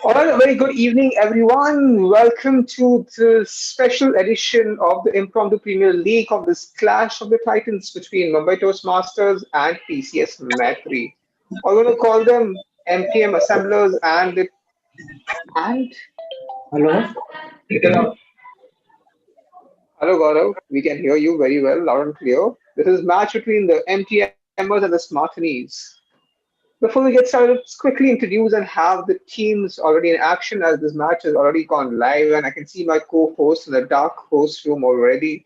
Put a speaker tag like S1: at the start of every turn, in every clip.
S1: All right, a very good evening, everyone. Welcome to the special edition of the Impromptu Premier League of this Clash of the Titans between Mumbai Toastmasters and TCS Maitri. Or we're going to call them MTM Assemblers and
S2: Hello.
S1: hello Gaurav, we can hear you very well, loud and clear. This is match between the MTMers and the Smartanies. Before we get started, let's quickly introduce and have the teams already in action as this match has already gone live, and I can see my co-host in the dark host room already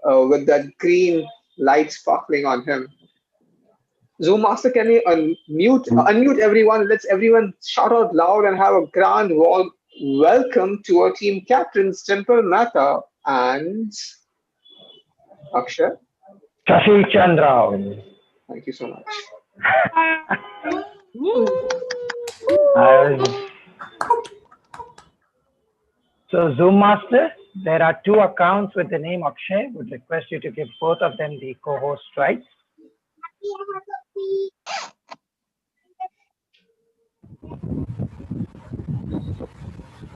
S1: with that green light sparkling on him. Zoom Master, can you unmute everyone? Let's everyone shout out loud and have a grand warm welcome to our team captains Temple Mehta and Akshay.
S2: Shashi Chandra.
S1: Thank you so much.
S2: I So Zoom Master, there are two accounts with the name Akshay. Would request you to give both of them the co-host rights.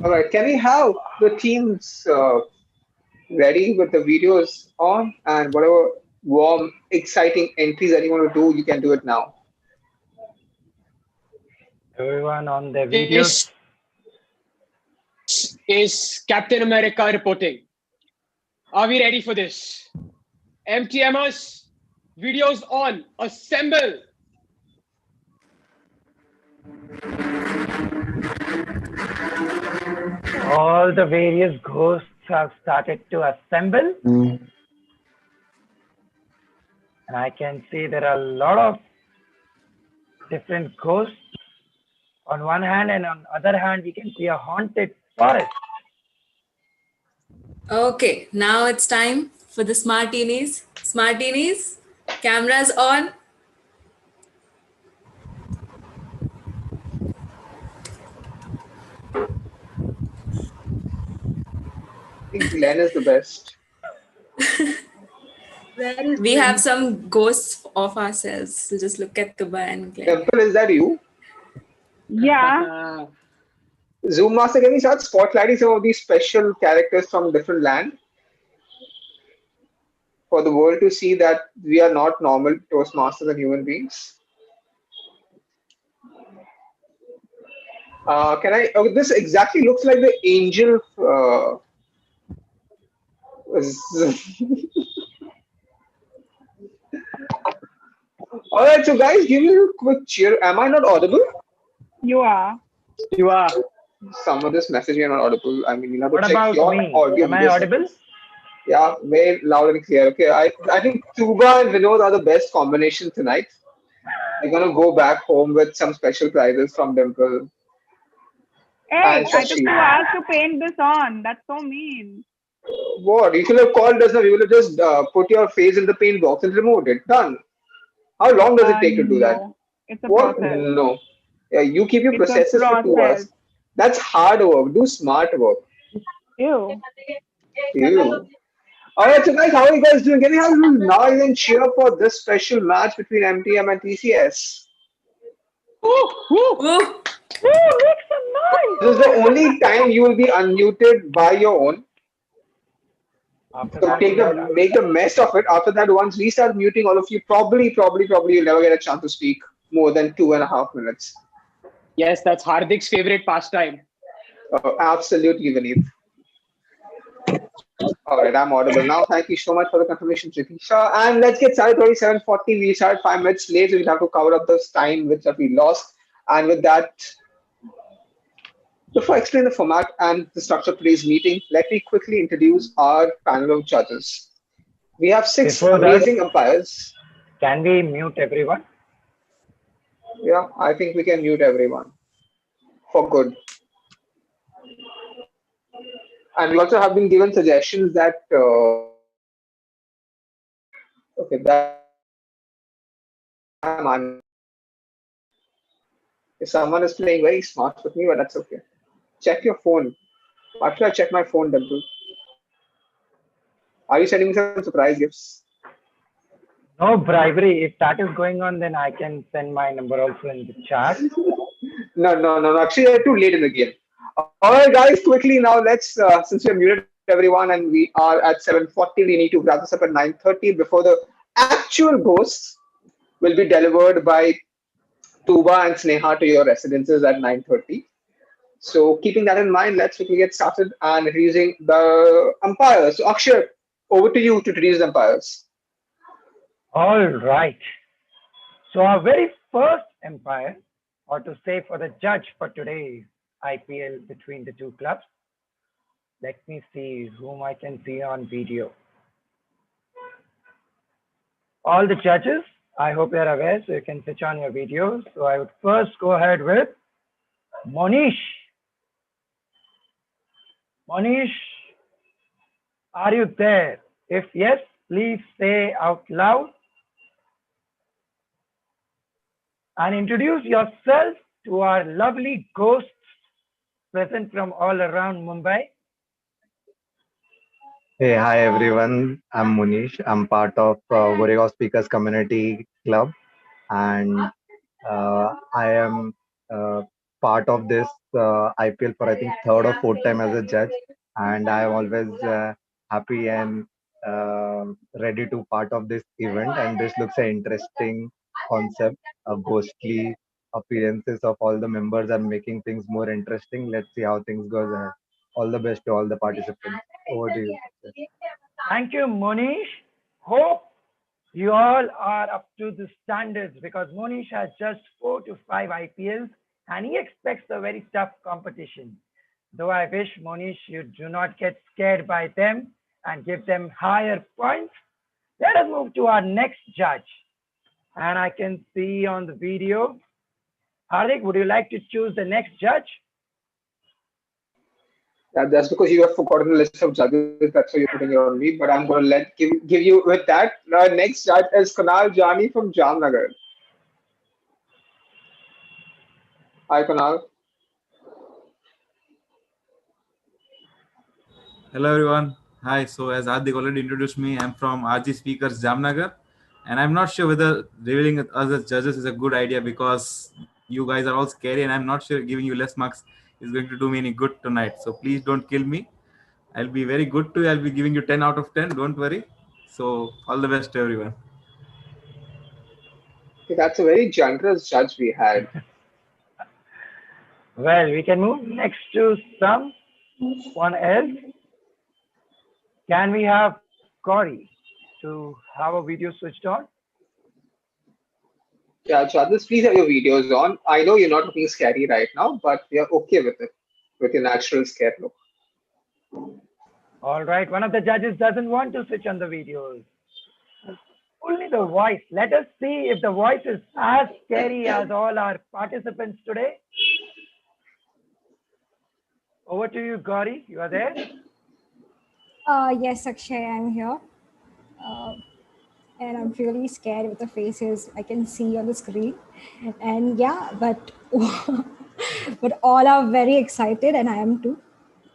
S1: All right, can we have the teams ready with the videos on and whatever warm, exciting entries that you want to do, you can do it now.
S2: Everyone on the videos.
S3: This is Captain America reporting. Are we ready for this? MTMers, videos on. Assemble.
S2: All the various ghosts have started to assemble. And I can see there are a lot of different ghosts on one hand, and on the other hand, we can see a haunted forest.
S4: Okay, now it's time for the Smartinis. Smartinis, cameras on.
S1: I think Glenn is the best.
S4: We have some ghosts of ourselves. So just look at Tuba and Glenn.
S1: Temple, is that you?
S5: Yeah.
S1: Zoom Master, can you start spotlighting some of these special characters from different land for the world to see that we are not normal Toastmasters and human beings? Can I? Oh, this exactly looks like the angel. All right, so guys, give me a quick cheer. Am I not audible?
S5: You are.
S3: You are.
S1: Some of this message are not audible. I mean, you have to
S2: What
S1: check
S2: about
S1: your
S2: me?
S1: audio.
S2: Am I audible?
S1: Yeah, very loud and clear. Okay, I think Tuba and Vinod are the best combination tonight. They're gonna go back home with some special prizes from Dimple.
S5: Hey,
S1: And
S5: I took
S1: Shashi.
S5: 2 hours to paint this on. That's so mean.
S1: What? You should have called us now. We would have just put your face in the paint box and removed it. Done. How long does it take to do that?
S5: No, it's a
S1: What?
S5: process.
S1: No. Yeah, you keep your
S5: It's a
S1: processes for 2 hours.
S5: process.
S1: That's hard work. Do smart work.
S5: Ew.
S1: You. All right, so guys, how are you guys doing? Can you have a little noise and cheer for this special match between MTM and TCS?
S4: Woo!
S5: Ooh, make some noise.
S1: This is the only time you will be unmuted by your own.
S2: After
S1: So
S2: that,
S1: make the best of it. After that, once we start muting all of you, probably you'll never get a chance to speak more than 2.5 minutes.
S3: Yes, that's Hardik's favorite pastime.
S1: Absolutely, Vineet. All right, I'm audible now. Thank you so much for the confirmation, Tritisha. And let's get started. 37:40. We started 5 minutes late, so we'll have to cover up this time which we lost. And with that, before I explain the format and the structure of today's meeting, let me quickly introduce our panel of judges. We have six
S2: Before that-
S1: amazing umpires.
S2: can we mute everyone?
S1: Yeah, I think we can mute everyone for good. And we also have been given suggestions that okay, that if someone is playing very smart with me, but that's okay. Check your phone. Why should I check my phone, Dimple? Are you sending me some surprise gifts?
S2: No bribery. If that is going on, then I can send my number also in the chat.
S1: No. Actually, they're too late in the game. All right, guys, quickly now. Let's since we have muted everyone and we are at 7:40, we need to wrap this up at 9:30 before the actual ghosts will be delivered by Tuba and Sneha to your residences at 9:30. So keeping that in mind, let's quickly get started and introducing the umpires. So Akshay, over to you to introduce the umpires.
S2: All right. So our very first umpire, or to say for the judge for today's IPL between the two clubs, let me see whom I can see on video. All the judges, I hope you're aware, so you can switch on your videos. So I would first go ahead with Monish. Monish, are you there? If yes, please say out loud and introduce yourself to our lovely ghosts present from all around Mumbai.
S6: Hey, hi everyone. I'm Munish. I'm part of Goregaon Speakers Community Club, and I am uh, part of this IPL for I think third or fourth time as a judge, and I am always happy and ready to part of this event. And this looks an interesting concept. Ghostly appearances of all the members are making things more interesting. Let's see how things goes ahead. All the best to all the participants. Over to you.
S2: Thank you, Monish. Hope you all are up to the standards because Monish has just 4 to 5 IPLs and he expects a very tough competition. Though I wish, Monish, you do not get scared by them and give them higher points. Let us move to our next judge. And I can see on the video. Hardik, would you like to choose the next judge?
S1: Yeah, that's because you have forgotten the list of judges. That's why you're putting it on me. But I'm going to give you with that. The next judge is Kunal Jani from Jamnagar. Hi, Kunal.
S7: Hello everyone. Hi. So as Adik already introduced me, I'm from RG Speakers Jamnagar, and I'm not sure whether revealing us as judges is a good idea because you guys are all scary, and I'm not sure giving you less marks is going to do me any good tonight. So please don't kill me. I'll be very good to you. I'll be giving you 10 out of 10. Don't worry. So all the best to everyone.
S1: Okay, that's a very generous judge we had.
S2: Well, we can move next to someone else. Can we have Corey to have a video switched on?
S1: Yeah, judges, please have your videos on. I know you're not looking scary right now, but we are okay with it, with your natural scare look.
S2: All right, one of the judges doesn't want to switch on the videos. Only the voice. Let us see if the voice is as scary as all our participants today. Over to you, Gauri. You are there?
S8: Yes, Akshay, I'm here. Uh, and I'm really scared with the faces I can see on the screen. And yeah, but but all are very excited, and I am too.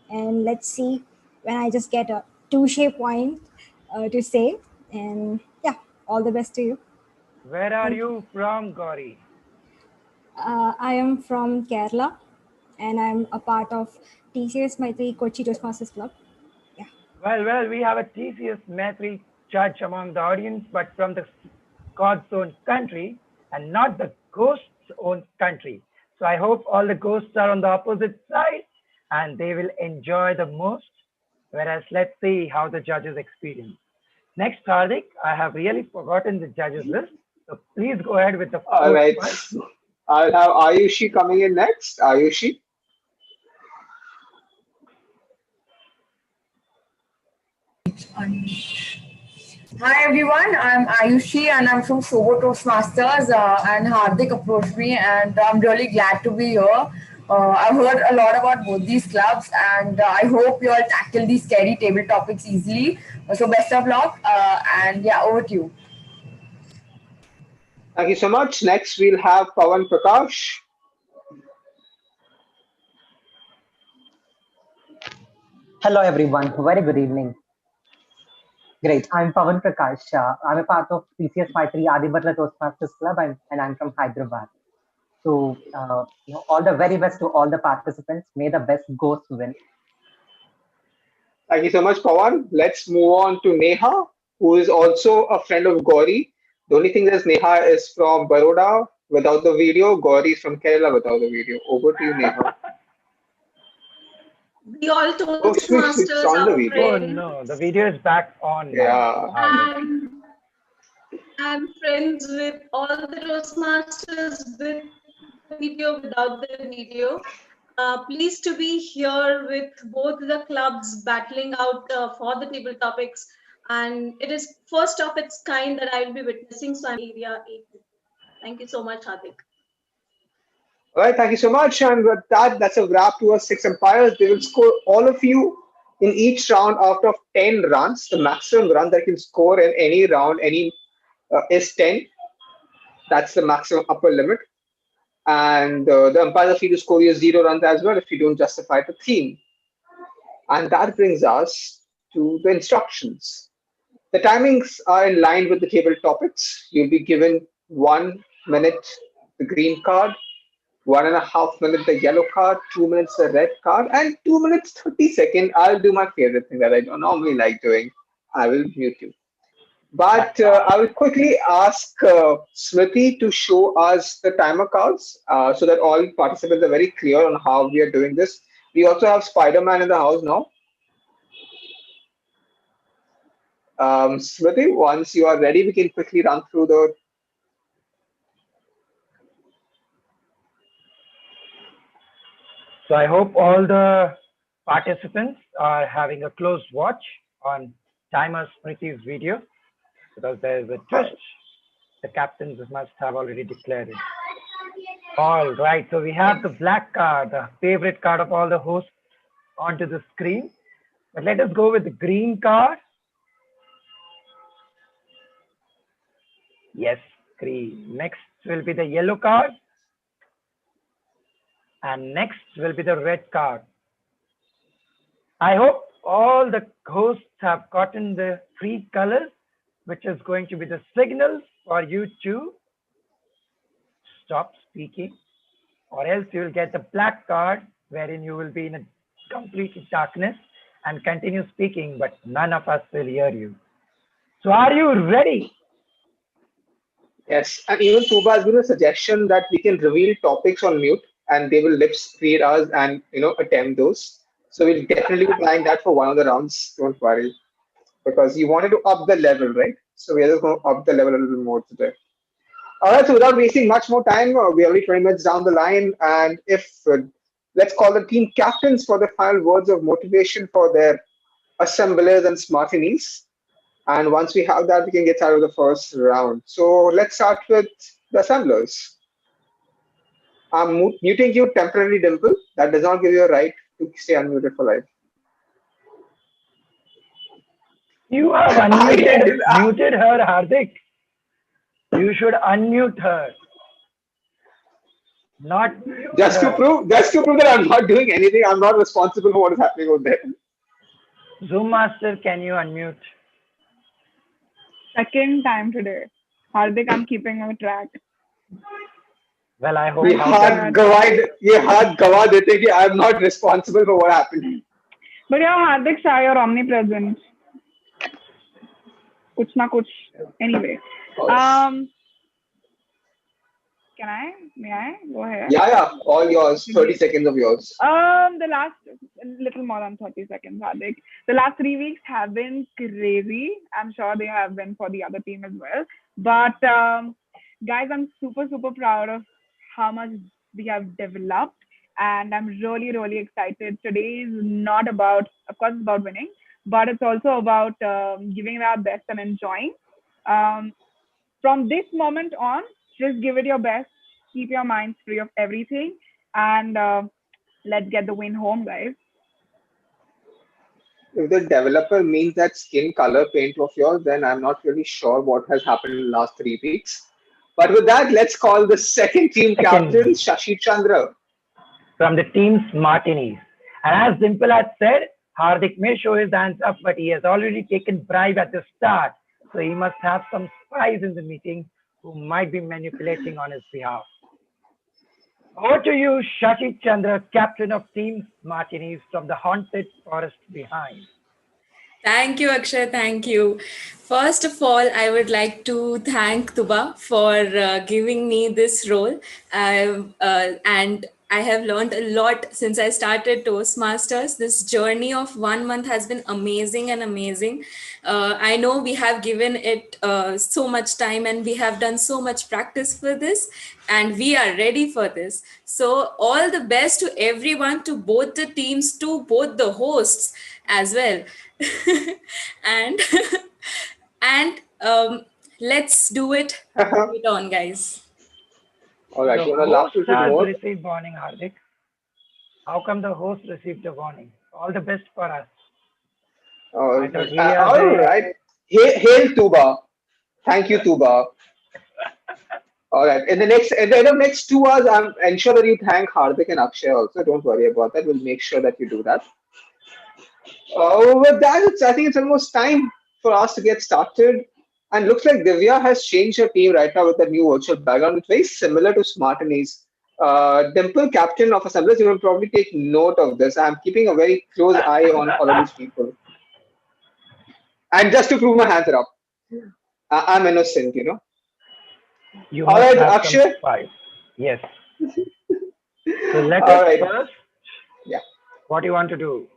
S8: And let's see when I just get a touche point to say. And yeah, all the best to you.
S2: Where are
S8: Thank you.
S2: you from, Gauri?
S8: I am from Kerala, and I'm a part of TCS Maitri Kochi Toastmasters Club. Yeah.
S2: Well, we have a TCS Maitri judge among the audience, but from the God's own country and not the ghost's own country. So I hope all the ghosts are on the opposite side and they will enjoy the most. Whereas let's see how the judges experience. Next, Hardik, I have really forgotten the judges list. So please go ahead with the
S1: All
S2: fourth
S1: right.
S2: one.
S1: I'll have Ayushi coming in next. Ayushi.
S9: Hi everyone, I'm Ayushi and I'm from Sobo Toastmasters and Hardik approached me and I'm really glad to be here. I've heard a lot about both these clubs and I hope you all tackle these scary table topics easily. So best of luck and yeah, over to you.
S1: Thank you so much. Next, we'll have Pawan Prakash.
S10: Hello everyone, very good evening. Great, I'm Pavan Prakash. I'm a part of PCS 53 Adi Butler Toastmasters Club and I'm from Hyderabad. So, all the very best to all the participants. May the best goes win.
S1: Thank you so much, Pawan. Let's move on to Neha, who is also a friend of Gauri. The only thing is Neha is from Baroda without the video. Gauri is from Kerala without the video. Over to you, Neha.
S11: We all
S1: Oh, it's
S11: Toastmasters
S1: on the
S11: are
S1: video.
S2: Oh
S11: friends,
S2: no, the video is back on now.
S1: Yeah.
S2: Hardik.
S11: and I'm friends with all the Toastmasters with the video, without the video. Pleased to be here with both the clubs battling out for the table topics, and it is first of its kind that I will be witnessing. So I'm area 8. Thank you so much, Hardik.
S1: All right, thank you so much. And with that, that's a wrap to our six empires. They will score all of you in each round out of 10 runs. The maximum run that you can score in any round is 10. That's the maximum upper limit. And the umpires are free to score you 0 runs as well if you don't justify the theme. And that brings us to the instructions. The timings are in line with the table topics. You'll be given 1 minute the green card, 1.5 minutes the yellow card, 2 minutes the red card, and 2 minutes 30 seconds. I'll do my favorite thing that I don't normally like doing. I will mute you. But I will quickly ask Smriti to show us the timer cards so that all participants are very clear on how we are doing this. We also have Spider-Man in the house now. Smriti, once you are ready, we can quickly run through the.
S2: So I hope all the participants are having a close watch on Timer Smriti's video because there is a twist. The captains must have already declared it. All right, so we have the black card, the favorite card of all the hosts, onto the screen. But let us go with the green card. Yes, green. Next will be the yellow card. And next will be the red card. I hope all the hosts have gotten the free colors, which is going to be the signal for you to stop speaking, or else you will get the black card wherein you will be in a complete darkness and continue speaking, but none of us will hear you. So are you ready?
S1: Yes, and even Tuba has given a suggestion that we can reveal topics on mute and they will lip read us and attempt those. So we'll definitely be trying that for one of the rounds. Don't worry. Because you wanted to up the level, right? So we are just going to up the level a little more today. All right, so without wasting much more time, we're already 20 minutes down the line. And if let's call the team captains for the final words of motivation for their assemblers and smartinis. And once we have that, we can get out of the first round. So let's start with the assemblers. I'm muting you temporarily, Dimple. That does not give you a right to stay unmuted for life.
S2: You have muted her, Hardik. You should unmute her. Not
S1: just to prove that I'm not doing anything. I'm not responsible for what is happening out there.
S2: Zoom Master, can you unmute?
S5: Second time today. Hardik, I'm keeping a track.
S2: Well, I hope
S1: ये हाथ गवा देते कि I'm not responsible for what happened.
S5: But yeah, Hardik Shah, you're omnipresent. Kuch na kuch. Anyway. May I? Go ahead.
S1: Yeah. All yours. 30 seconds of yours.
S5: The last little more than 30 seconds, Hardik. The last 3 weeks have been crazy. I'm sure they have been for the other team as well. But guys, I'm super, super proud of how much we have developed. And I'm really, really excited. Today is not about, of course, it's about winning, but it's also about giving it our best and enjoying. From this moment on, just give it your best. Keep your minds free of everything. And let's get the win home, guys.
S1: If the developer means that skin color paint of yours, then I'm not really sure what has happened in the last 3 weeks. But with that, let's call the second team captain, Shashi Chandra.
S2: From the team's Martinis. And as Dimple had said, Hardik may show his hands up, but he has already taken bribe at the start. So he must have some spies in the meeting who might be manipulating on his behalf. Over to you, Shashi Chandra, captain of Team Martinis from the haunted forest behind.
S4: Thank you, Akshay. Thank you. First of all, I would like to thank Tuba for giving me this role. And I have learned a lot since I started Toastmasters. This journey of 1 month has been amazing and amazing. I know we have given it so much time and we have done so much practice for this, and we are ready for this. So, all the best to everyone, to both the teams, to both the hosts as well. and and let's do it. Bring it on, guys.
S1: All right,
S2: The
S1: you want to laugh
S2: host
S1: a little
S2: has
S1: more?
S2: received warning, Hardik. How come the host received a warning? All the best for us. I thought we are
S1: All
S2: the
S1: right. Hail Tuba. Thank you, Tuba. All right. At the end of next 2 hours, I'm ensure that you thank Hardik and Akshay also. Don't worry about that. We'll make sure that you do that. With that, I think it's almost time for us to get started. And looks like Divya has changed her team right now with the new virtual background. It's very similar to Smartini's. Dimple, captain of assemblers, you will probably take note of this. I'm keeping a very close eye on all of these people. And just to prove my hands are up, I'm innocent, you know.
S2: you
S1: All
S2: must
S1: right,
S2: have some
S1: Akshay.
S2: spice. Yes. So let
S1: All
S2: us
S1: right.
S2: first.
S1: Yeah.
S2: What do you want to do?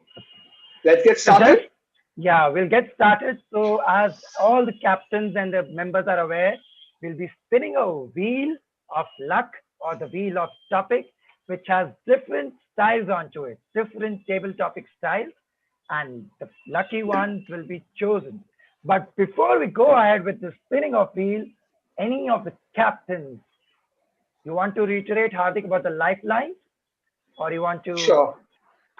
S1: Let's get
S2: So just
S1: started.
S2: yeah, we'll get started. So as all the captains and the members are aware, we'll be spinning a wheel of luck or the wheel of topic, which has different styles onto it, different table topic styles, and the lucky ones will be chosen. But before we go ahead with the spinning of wheel, any of the captains, you want to reiterate, Hardik, about the lifelines, or you want to?
S1: Sure.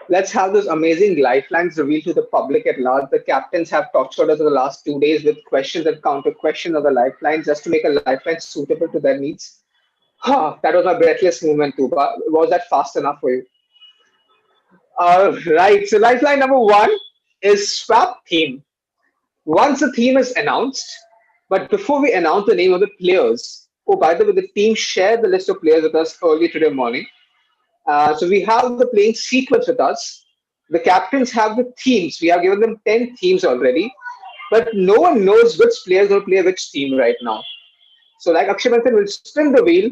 S1: Let's have those amazing lifelines revealed to the public at large. The captains have tortured us for the last 2 days with questions and counter questions of the lifelines just to make a lifeline suitable to their needs. Huh, that was my breathless movement too, but was that fast enough for you? Right, so lifeline number one is swap theme. Once the theme is announced, but before we announce the name of the players, oh, by the way, the team shared the list of players with us early today morning. So we have the playing sequence with us. The captains have the themes. We have given them 10 themes already, but no one knows which players will play which theme right now. So, like Akshay mentioned, we'll spin the wheel.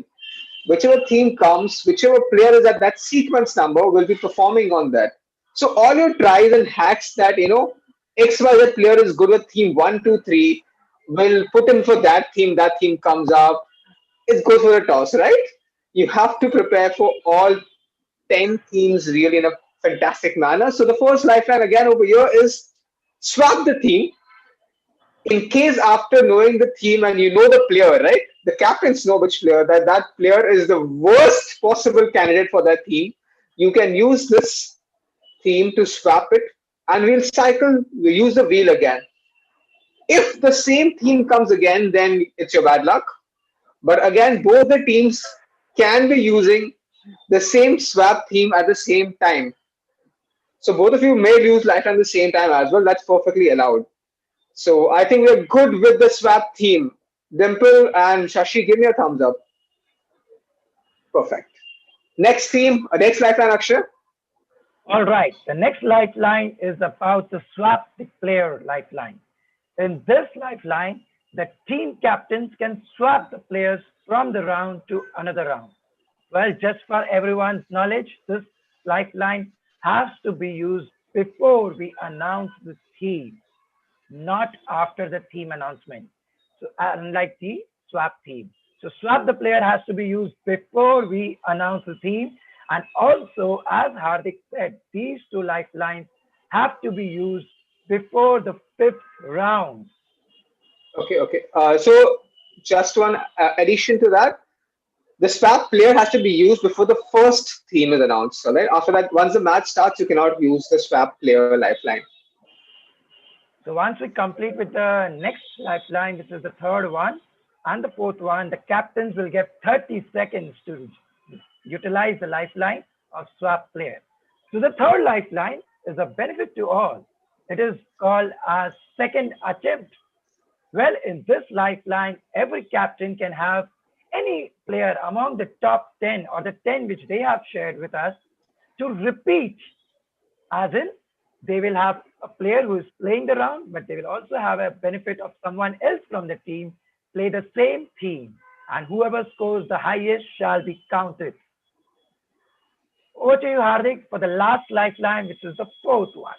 S1: Whichever theme comes, whichever player is at that sequence number will be performing on that. So, all your tries and hacks that XYZ player is good with theme 1, 2, 3, will put in for that theme comes up. It's good for a toss, right? You have to prepare for all 10 themes really in a fantastic manner. So the first lifeline again over here is swap the theme. In case after knowing the theme and you know the player, right? The captains know which player, that player is the worst possible candidate for that theme. You can use this theme to swap it and we'll use the wheel again. If the same theme comes again, then it's your bad luck. But again, both the teams can be using the same swap theme at the same time. So both of you may use lifeline at the same time as well. That's perfectly allowed. So I think we're good with the swap theme. Dimple and Shashi, give me a thumbs up. Perfect. Next theme, next lifeline, Akshay.
S2: All right. The next lifeline is about the swap the player lifeline. In this lifeline, the team captains can swap the players from the round to another round. Well, just for everyone's knowledge, this lifeline has to be used before we announce the theme, not after the theme announcement. So, unlike the swap theme. So, swap the player has to be used before we announce the theme. And also, as Hardik said, these two lifelines have to be used before the fifth round.
S1: Okay. So just one addition to that. The swap player has to be used before the first theme is announced. All right. After that, once the match starts, you cannot use the swap player lifeline.
S2: So once we complete with the next lifeline, which is the third one and the fourth one, the captains will get 30 seconds to utilize the lifeline of swap player. So the third lifeline is a benefit to all. It is called a second attempt. Well, in this lifeline, every captain can have any player among the top 10 or the 10 which they have shared with us to repeat, as in they will have a player who is playing the round, but they will also have a benefit of someone else from the team play the same theme, and whoever scores the highest shall be counted. Over to you, Hardik, for the last lifeline, which is the fourth one.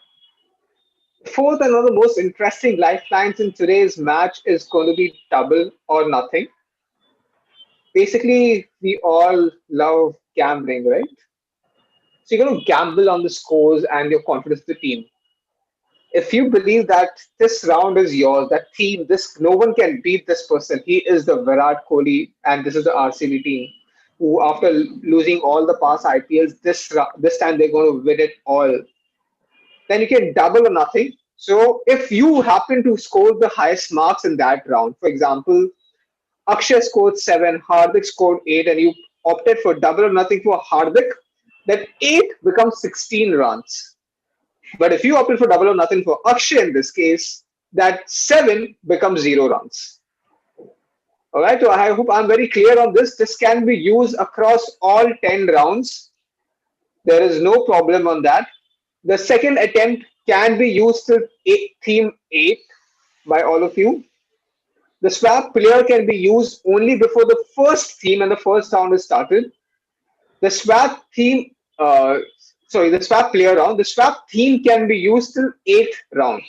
S1: Fourth and one of the most interesting lifelines in today's match is going to be double or nothing. Basically, we all love gambling, right? So you're going to gamble on the scores and your confidence in the team. If you believe that this round is yours, that team, this no one can beat this person. He is the Virat Kohli, and this is the RCB team. Who, after losing all the past IPLs, this time they're going to win it all. Then you can double or nothing. So if you happen to score the highest marks in that round, for example, Akshay scored 7, Hardik scored 8, and you opted for double or nothing for Hardik, then 8 becomes 16 runs. But if you opted for double or nothing for Akshay in this case, that 7 becomes 0 runs. All right, so I hope I'm very clear on this. This can be used across all 10 rounds. There is no problem on that. The second attempt can be used to theme 8 by all of you. The swap player can be used only before the first theme and the first round is started. The swap theme, the swap player round, the swap theme can be used till 8th round.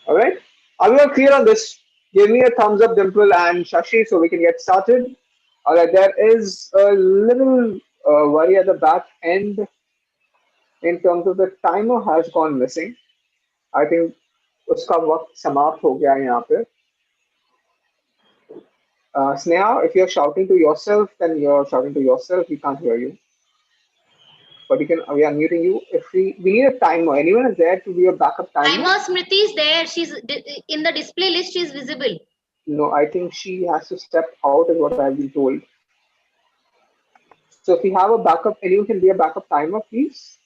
S1: All right. Are we all clear on this? Give me a thumbs up, Dimple and Shashi, so we can get started. All right. There is a little worry at the back end in terms of the timer has gone missing. I think उसका वक्त समाप्त हो गया है यहाँ पे. Sneha, if you're shouting to yourself, then you're shouting to yourself. We can't hear you. But we are muting you. If we need a timer. Anyone is there to be a backup timer?
S12: Timer Smriti is there. She's in the display list. She's visible.
S1: No, I think she has to step out, is what I've been told. So if you have a backup, anyone can be a backup timer, please.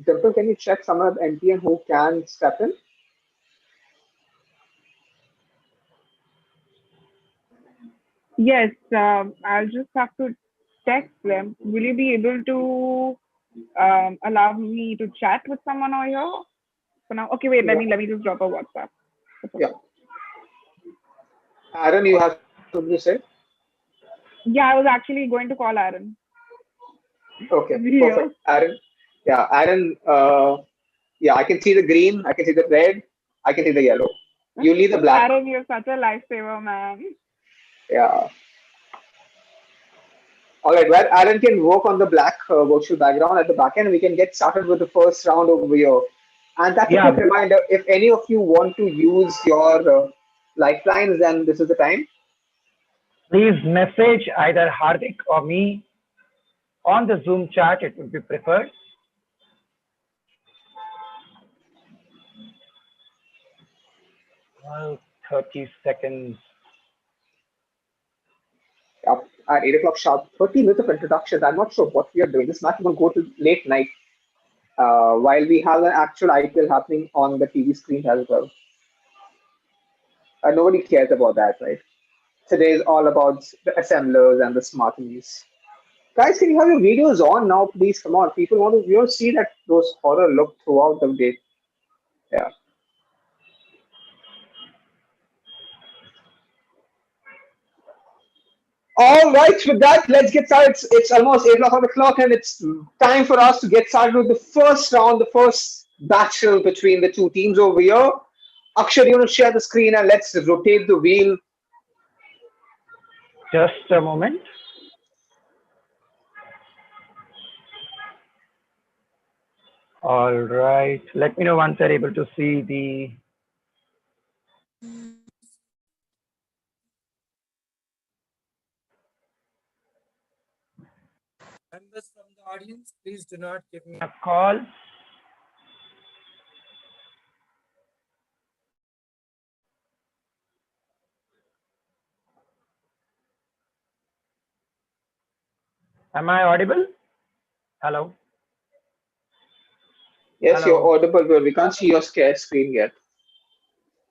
S1: Dimple, can you check someone at MTN who can step in?
S5: Yes, I'll just have to text them. Will you be able to allow me to chat with someone over here for now? Okay, wait. Let me just drop a WhatsApp.
S1: Yeah. Aaron, you have something to say?
S5: Yeah, I was actually going to call Aaron.
S1: Okay, perfect. Aaron, yeah, Aaron. Yeah, I can see the green. I can see the red. I can see the yellow. You need the black.
S5: Aaron, you're such a lifesaver, man.
S1: Yeah. All right, well, Aaron can work on the black virtual background at the back end. We can get started with the first round over here. And that's a quick reminder, if any of you want to use your lifelines, then this is the time.
S2: Please message either Hardik or me on the Zoom chat. It would be preferred. Well, 30 seconds.
S1: Yep. At 8 o'clock sharp, 30 minutes of introductions. I'm not sure what we are doing. This match will go to late night while we have an actual IPL happening on the TV screen as well. Nobody cares about that, right? Today is all about the assemblers and the smarties. Guys, can you have your videos on now, please? Come on, people want to see that those horror look throughout the day. Yeah. All right, with that, let's get started. It's almost 8 o'clock on the clock, and it's time for us to get started with the first round, the first battle between the two teams over here. Akshay, you want to share the screen and let's rotate the wheel.
S2: Just a moment. All right. Let me know once you're able to see the.
S13: Members from the audience, please do not give me
S2: a call. Am I audible? Hello?
S1: Yes, you're
S2: Hello.
S1: audible, but we can't see your screen yet.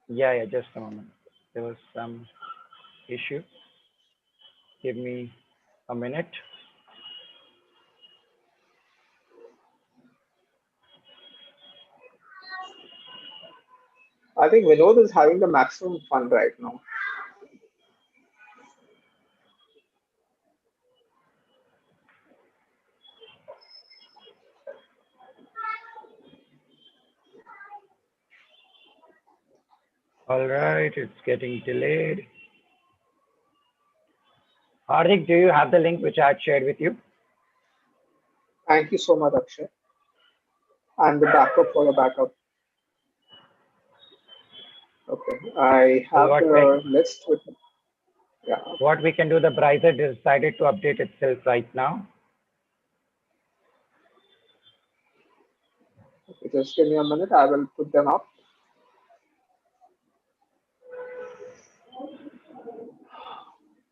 S2: Yeah, just a moment. There was some issue. Give me a minute.
S1: I think Vinod is having the maximum fun right now.
S2: All right, it's getting delayed. Hardik, do you have the link which I had shared with you?
S1: Thank you so much, Akshay. I'm the backup for the backup. Okay, I
S2: So
S1: have the list with me. Yeah.
S2: what we can do, the browser decided to update itself right now.
S1: Okay, just give me a minute. I will put them up.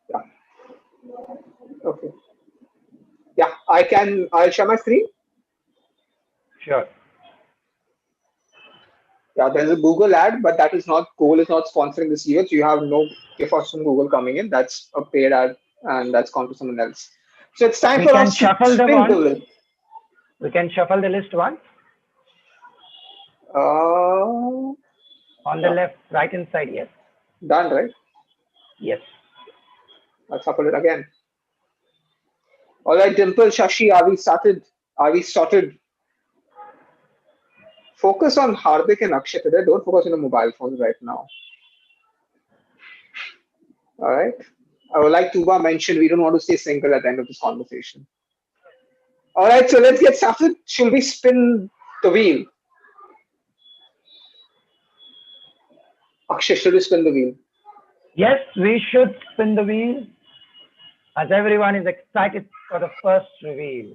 S1: Yeah. Okay. Yeah, I'll share my screen.
S2: Sure.
S1: Yeah, there's a Google ad, but that is not Google is not sponsoring this year. So you have no gift from Google coming in. That's a paid ad, and that's gone to someone else. So it's time
S2: We
S1: for
S2: can
S1: us to
S2: shuffle the
S1: spin the
S2: one.
S1: wheel.
S2: We can shuffle the list once. On the left, right hand side, yes.
S1: Done, right?
S2: Yes.
S1: Let's shuffle it again. All right, Dimple, Shashi, are we started? Are we sorted? Focus on Hardik and Akshay today. Don't focus on the mobile phones right now. All right. I would like Tuba mentioned we don't want to stay single at the end of this conversation. All right, so let's get started. Should we spin the wheel? Akshay, should we spin the wheel?
S2: Yes, we should spin the wheel as everyone is excited for the first reveal.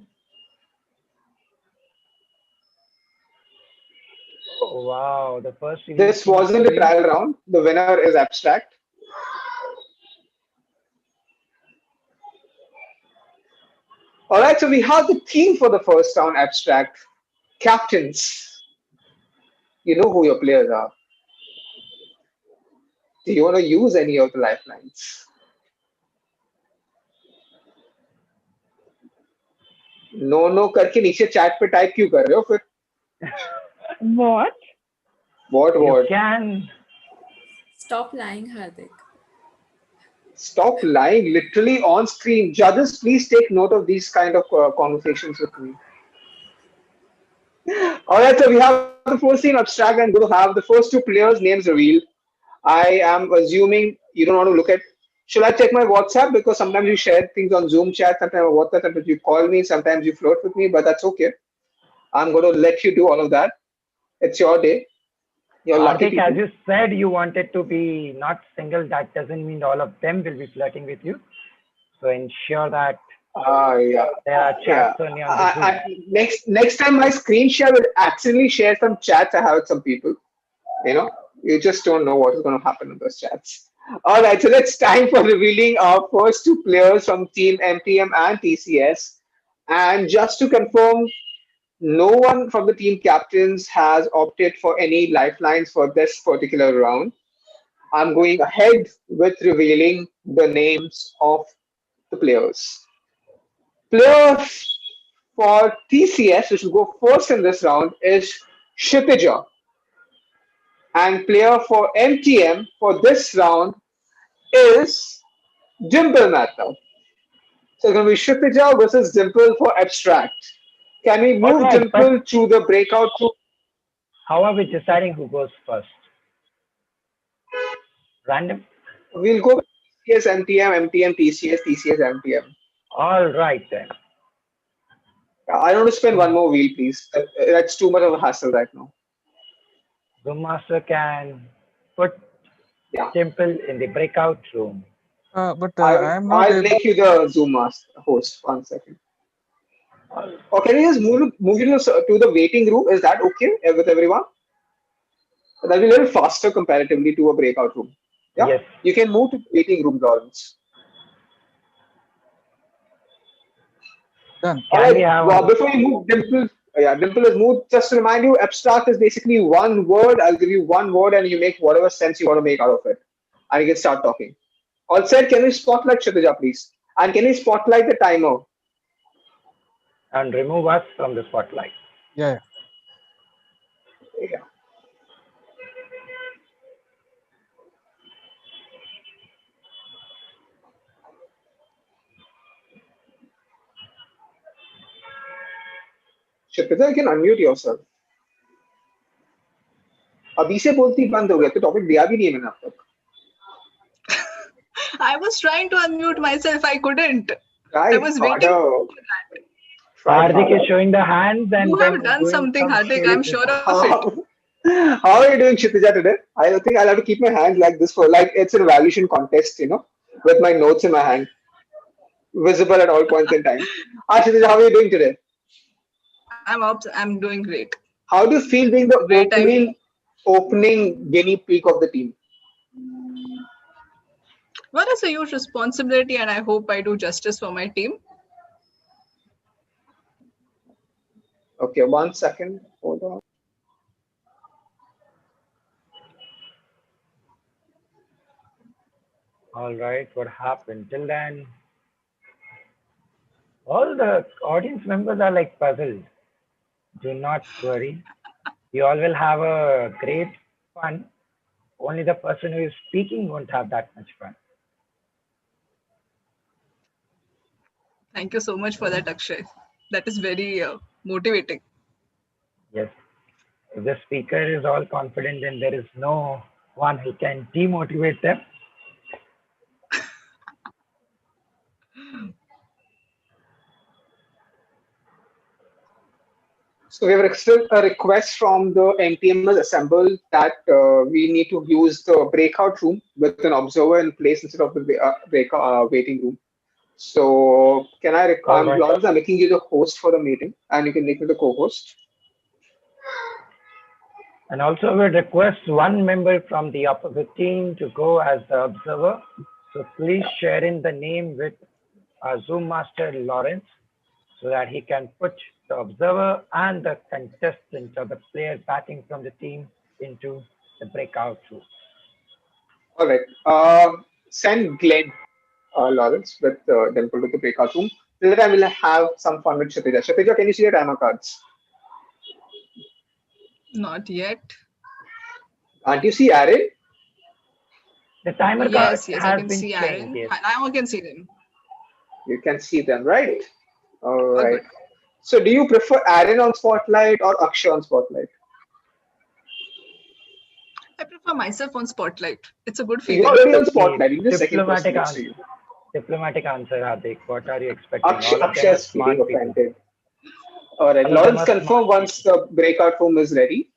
S2: Oh, wow, the first reveal.
S1: This wasn't a trial round. The winner is abstract. All right, so we have the theme for the first round, abstract. Captains. You know who your players are. Do you want to use any of the lifelines? No करके नीचे chat पे type क्यों कर रहे हो फिर?
S5: What?
S1: What?
S2: You can.
S4: Stop lying, Hardik.
S1: Stop lying literally on screen. Judges, please take note of these kind of conversations with me. All right, so we have the first scene abstract and going to have the first two players' names revealed. I am assuming you don't want to look at. Should I check my WhatsApp? Because sometimes you share things on Zoom chat, sometimes on WhatsApp, sometimes you call me, sometimes you flirt with me, but that's okay. I'm going to let you do all of that. It's your day. You're lucky
S2: Hardik,
S1: people.
S2: as you said, you wanted to be not single. That doesn't mean all of them will be flirting with you. So ensure that
S1: Yeah.
S2: there are chats only on the Zoom.
S1: Next time my screen share will accidentally share some chats I have with some people. You know, you just don't know what is going to happen in those chats. All right, so it's time for revealing our first two players from Team Mtm and TCS. And just to confirm, no one from the team captains has opted for any lifelines for this particular round. I'm going ahead with revealing the names of the players. Player for TCS, which will go first in this round, is Shitija. And player for MTM for this round is Dimple Mehta. So it's going to be Shitija versus Dimple for abstract. Can we move
S2: Alright,
S1: Dimple to the breakout room?
S2: How are we deciding who goes first? Random?
S1: We'll go with TCS, MTM, MTM, TCS, TCS, MTM.
S2: All right then.
S1: I don't want to spend one more wheel, please. That's too much of a hassle right now.
S2: The master can put Dimple in the breakout room.
S1: I'll make you the Zoom master host. 1 second. Or can you just move you to the waiting room? Is that okay with everyone? That'll be a little faster comparatively to a breakout room. Yeah?
S2: Yes.
S1: You can move to waiting room, Lawrence.
S13: Done.
S1: All right. Well, before you move, Dimple, Yeah, Dimple is moved. Just to remind you, abstract is basically one word. I'll give you one word and you make whatever sense you want to make out of it. And you can start talking. All said, can we spotlight Kshitija, please? And can you spotlight the timer?
S2: And remove us from the spotlight.
S14: Yeah.
S1: Yeah. Kshitija, you can unmute yourself. अभी से बोलती बंद हो गया तो topic दिया भी नहीं है मैंने अब तक.
S15: I was trying to unmute myself. I couldn't.
S1: Try
S15: I was waiting
S1: harder.
S15: for that.
S2: Hardik is showing the hands and
S15: You
S2: then
S15: have done
S2: doing
S15: something,
S2: some
S15: Hardik.
S2: shady
S15: I'm sure of it.
S1: How are you doing, Kshitija, today? I think I'll have to keep my hands like this for like it's an evaluation contest, you know, with my notes in my hand, visible at all points in time. Ah, Kshitija, how are you doing today?
S15: I'm doing great.
S1: How do you feel being the
S15: Great.
S1: opening guinea pig of the team?
S15: Well, it's a huge responsibility, and I hope I do justice for my team.
S1: Okay, 1 second. Hold on.
S2: All right, what happened till then? All the audience members are like puzzled. Do not worry. You all will have a great fun. Only the person who is speaking won't have that much fun.
S15: Thank you so much for that, Akshay. That is very motivating.
S2: Yes. If the speaker is all confident, then there is no one who can demotivate them.
S1: So we have received a request from the NTMers assembled that we need to use the breakout room with an observer in place instead of the waiting room. So can I,
S2: Right.
S1: Lawrence, I'm making you the host for the meeting and you can make me the co-host.
S2: And also we request one member from the opposite team to go as the observer. So please share in the name with our Zoom master Lawrence so that he can put the observer and the contestant or the player batting from the team into the breakout room.
S1: All right. Send Glenn, Lawrence, with Dimple to the breakout room. Till the time we'll have some fun with Kshitija. Kshitija, can you see your timer cards?
S15: Not yet.
S1: Can't you see Aaron?
S2: The timer
S15: Yes,
S2: has
S15: I can
S2: been
S15: see
S2: changed.
S15: Aaron.
S2: Yes.
S15: Now I can see them.
S1: You can see them, right? All right.
S15: Good.
S1: So do you prefer Aaron on Spotlight or Akshay on Spotlight?
S15: I prefer myself on Spotlight. It's a good
S1: You're
S15: feeling.
S1: already on Spotlight. You're the second person
S2: Diplomatic
S1: next to
S2: answer.
S1: you.
S2: Diplomatic answer, Hardik. What are you expecting? All of them
S1: Akshay
S2: are
S1: is feeling
S2: smart people.
S1: offended. All right.
S2: All of them
S1: Lawrence,
S2: are
S1: confirm
S2: smart
S1: once the breakout room is ready.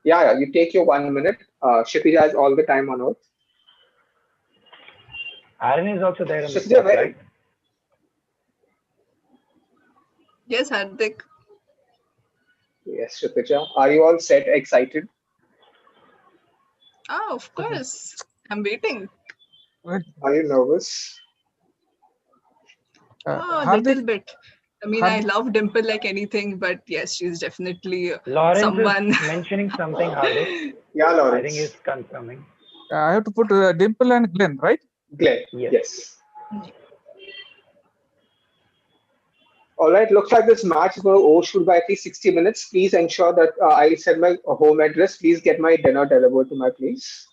S1: Yeah, you take your 1 minute. Kshitija has all the time on earth.
S2: Aaron is also there in the
S1: Kshitija,
S2: spotlight.
S15: Yes, Hardik.
S1: Yes, Kshitija. Are you all set, excited?
S15: Oh, of course. I'm waiting.
S1: Are you nervous?
S15: Oh, a
S14: Hardik,
S15: little bit. I mean, I
S14: Hardik,
S15: love Dimple like anything, but yes, she's definitely
S2: Lawrence
S15: someone.
S2: is mentioning something, Hardik.
S1: Yeah,
S2: I think
S1: Lawrence.
S2: he's confirming.
S14: I have to put Dimple and Glenn, right?
S1: Glenn.
S2: Yes.
S1: Yes. All right. Looks like this match is going to overshoot by at least 60 minutes. Please ensure that I send my home address. Please get my dinner delivered to my place.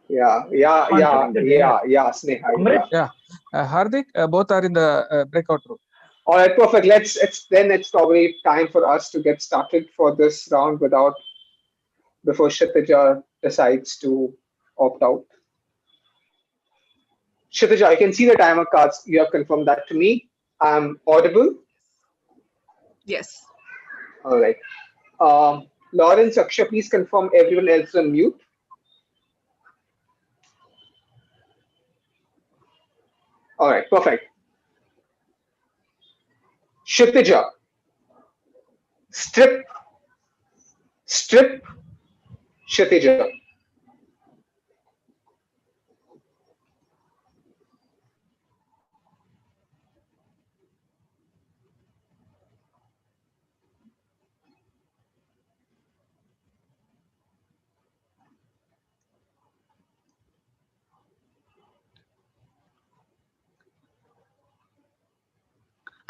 S1: Yeah, Sneha.
S2: Amrit?
S14: Yeah. Hardik, both are in the breakout room.
S1: All right, perfect. It's probably time for us to get started for this round before Kshitija decides to opt out. Kshitija, I can see the timer cards. You have confirmed that to me. I'm audible.
S15: Yes.
S1: All right. Lawrence, Akshay, please confirm everyone else is on mute. All right, perfect. Kshitija, strip, Kshitija.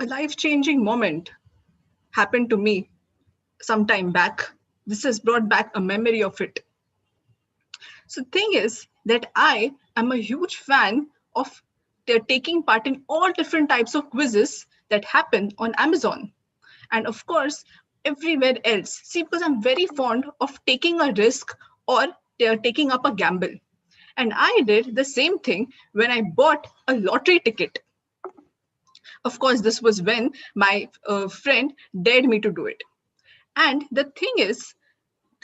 S15: a life-changing moment happened to me some time back. This has brought back a memory of it. So the thing is that I am a huge fan of taking part in all different types of quizzes that happen on Amazon. And of course, everywhere else. See, because I'm very fond of taking a risk or taking up a gamble. And I did the same thing when I bought a lottery ticket. Of course, this was when my friend dared me to do it. And the thing is,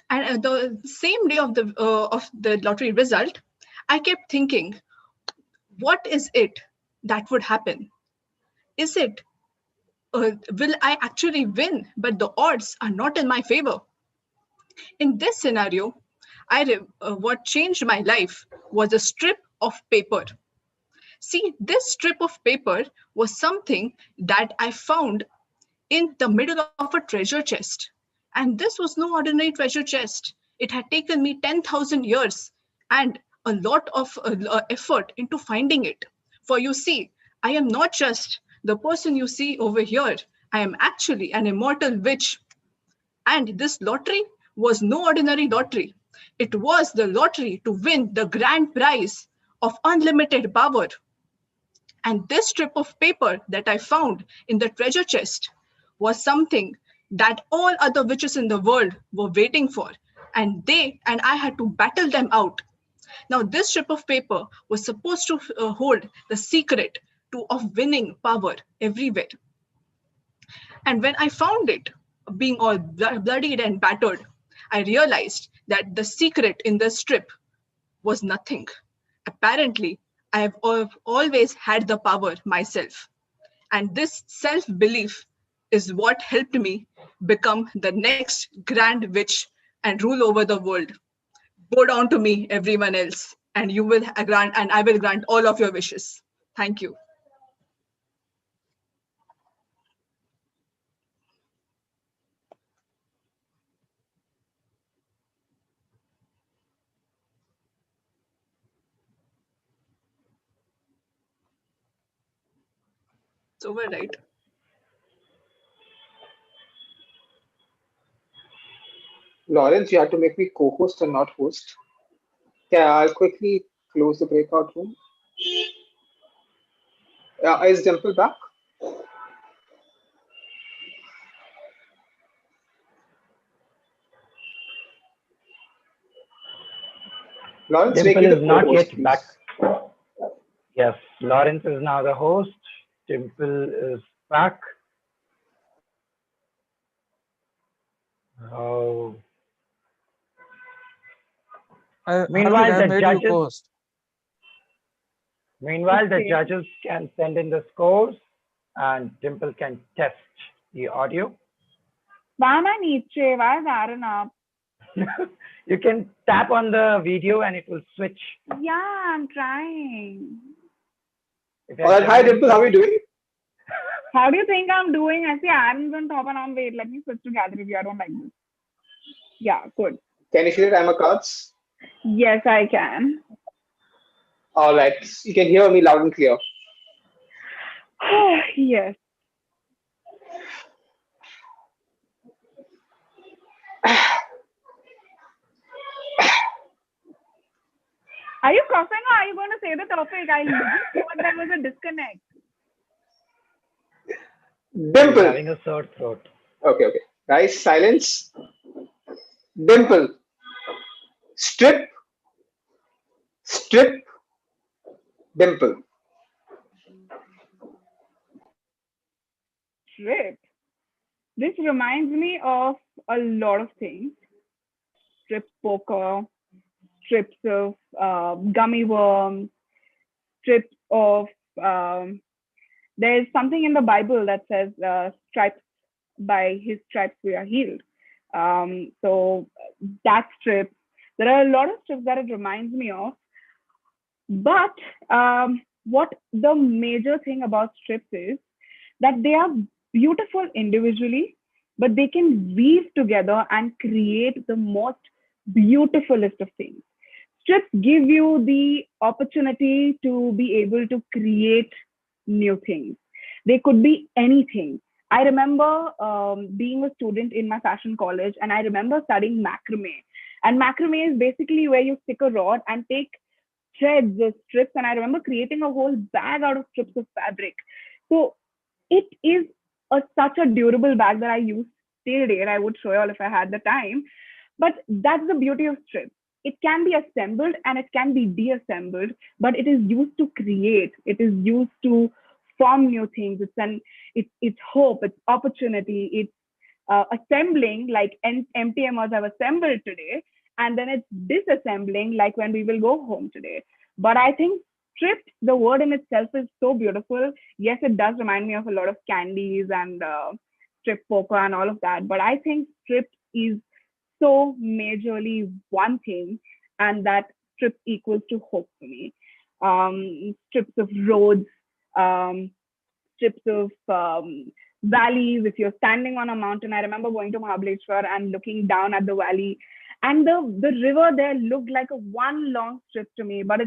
S15: and the same day of the lottery result, I kept thinking, what is it that would happen? Is it will I actually win, but the odds are not in my favor? In this scenario, what changed my life was a strip of paper. See, this strip of paper was something that I found in the middle of a treasure chest. And this was no ordinary treasure chest. It had taken me 10,000 years and a lot of effort into finding it. For you see, I am not just the person you see over here. I am actually an immortal witch. And this lottery was no ordinary lottery. It was the lottery to win the grand prize of unlimited power. And this strip of paper that I found in the treasure chest was something that all other witches in the world were waiting for. And I had to battle them out. Now, this strip of paper was supposed to hold the secret of winning power everywhere. And when I found it, being all bloodied and battered, I realized that the secret in the strip was nothing. Apparently, I have always had the power myself. And this self-belief is what helped me become the next grand witch and rule over the world. Bow down to me, everyone else, and you will grant, and I will grant all of your wishes. Thank you. It's over, right?
S1: Lawrence, you have to make me co-host and not host. Yeah, I'll quickly close the breakout room. Is Dimple back? Lawrence, make
S2: Dimple
S1: me
S2: is
S1: the
S2: not
S1: co-host,
S2: yet
S1: please.
S2: back. Yes, Lawrence is now the host. Dimple is back. Oh. Meanwhile,
S14: Hardik, I
S2: the
S14: made you
S2: judges.
S14: co-host.
S2: Meanwhile, the
S5: Okay.
S2: judges can send in the scores, and Dimple can test the audio.
S5: Why am I Nietzsche? Why is Aaron up?
S2: You can tap on the video and it will switch.
S5: Yeah, I'm trying.
S2: If
S1: All right, hi Dimple, how are you doing?
S5: How do you think I'm doing? I see Aaron's on top and I'm wait. Let me switch to gallery view. I don't like this. Yeah, good.
S1: Can you see the timer cards?
S5: Yes, I can.
S1: All right, you can hear me loud and clear.
S5: Yes. Are you coughing or are you going to say the topic? I thought there was a disconnect.
S1: Dimple.
S2: Having a sore throat.
S1: Okay. Guys, silence. Dimple. Strip. Dimple.
S5: Strip. This reminds me of a lot of things. Strip poker, strips of gummy worms, strips of there's something in the Bible that says stripes, by his stripes we are healed. So that strip, there are a lot of strips that it reminds me of. But what the major thing about strips is that they are beautiful individually, but they can weave together and create the most beautifulest of things. Strips give you the opportunity to be able to create new things. They could be anything. I remember being a student in my fashion college, and I remember studying macrame. And macrame is basically where you stick a rod and take threads or strips. And I remember creating a whole bag out of strips of fabric. So it is such a durable bag that I use till date. I would show you all if I had the time. But that's the beauty of strips. It can be assembled and it can be deassembled, but it is used to create. It is used to form new things. It's hope. It's opportunity. It's assembling like MTMers have assembled today, and then it's disassembling like when we will go home today. But I think stripped, the word in itself is so beautiful. Yes, it does remind me of a lot of candies and strip poker and all of that. But I think stripped is so majorly one thing, and that strip equals to hope for me. Strips of roads, um, strips of valleys. If you're standing on a mountain, I remember going to Mahabaleshwar and looking down at the valley, and the river there looked like a one long strip to me. But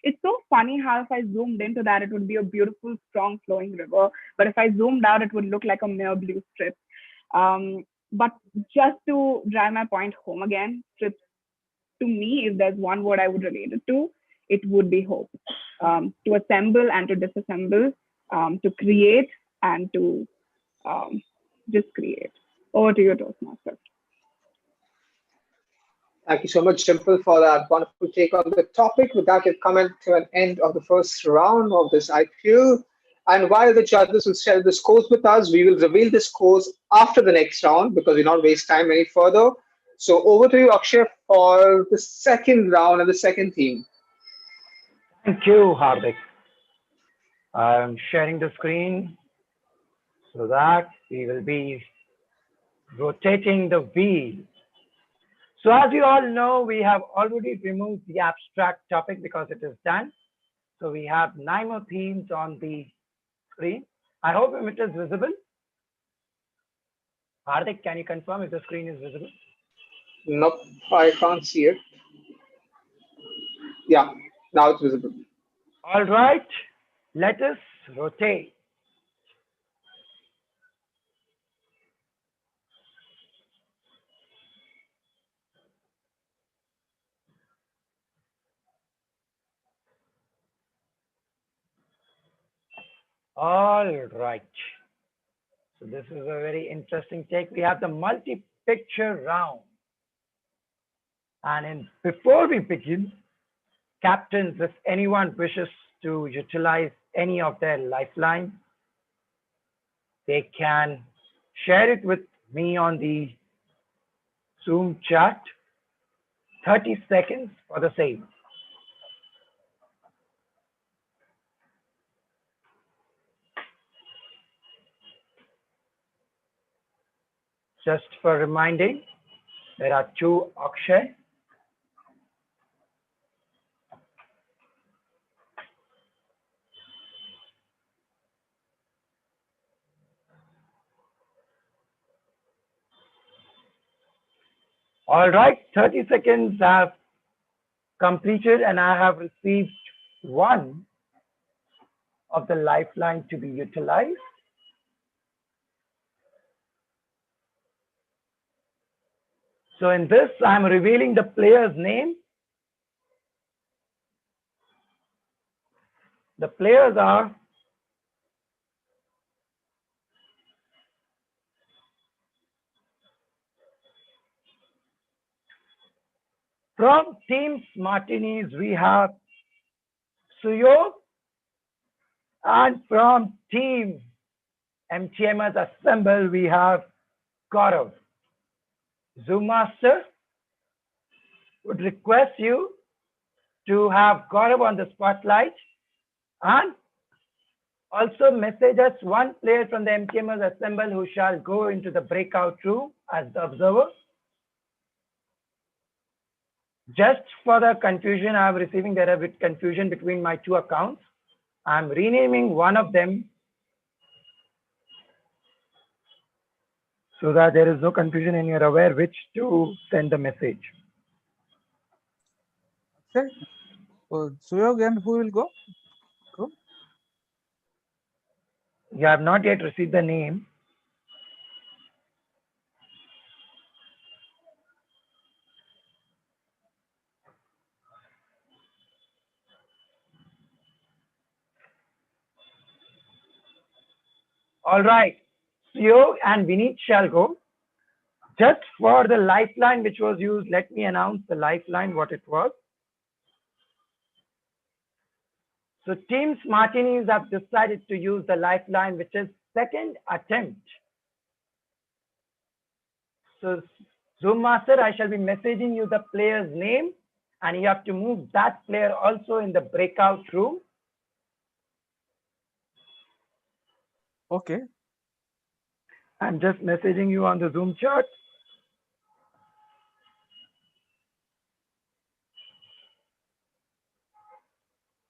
S5: it's so funny how if I zoomed into that, it would be a beautiful, strong, flowing river. But if I zoomed out, it would look like a mere blue strip. But just to drive my point home again, strips to me, if there's one word I would relate it to, it would be hope. To assemble and to disassemble, to create and to just create. Over to you, Toastmaster.
S1: Thank you so much, Dimple, for that wonderful take on the topic. With that, we've come to an end of the first round of this IPL. And while the judges will share the scores with us, we will reveal the scores after the next round because we not waste time any further. So over to you, Akshay, for the second round and the second team.
S2: Thank you, Hardik. I'm sharing the screen so that we will be rotating the wheel. So as you all know, we have already removed the abstract topic because it is done. So we have 9 more themes on the screen. I hope it is visible. Hardik, can you confirm if the screen is visible?
S1: Nope, I can't see it. Yeah, now it's visible.
S2: All right, let us rotate. All right. So this is a very interesting take. We have the multi-picture round. Before we begin, captains, if anyone wishes to utilize any of their lifelines, they can share it with me on the Zoom chat. 30 seconds for the same. Just for reminding, there are 2 Akshay. All right, 30 seconds have completed and I have received 1 of the lifeline to be utilized. So in this, I'm revealing the player's name. The players are from Team Martinis, we have Suyo, and from Team MTMers Assemble, we have Gaurav. Zoom Master would request you to have Gaurav on the spotlight and also message us 1 player from the MTMers Assemble who shall go into the breakout room as the observer. Just for the confusion, I am receiving there a bit confusion between my 2 accounts. I'm renaming one of them so that there is no confusion and you're aware which to send the message.
S14: Okay. So Suyog and who will go?
S2: You have not yet received the name. All right. Suyog and Vineet shall go. Just for the lifeline which was used, let me announce the lifeline, what it was. So Team Smartinis have decided to use the lifeline, which is second attempt. So Zoom Master, I shall be messaging you the player's name, and you have to move that player also in the breakout room.
S14: Okay.
S2: I'm just messaging you on the Zoom chat.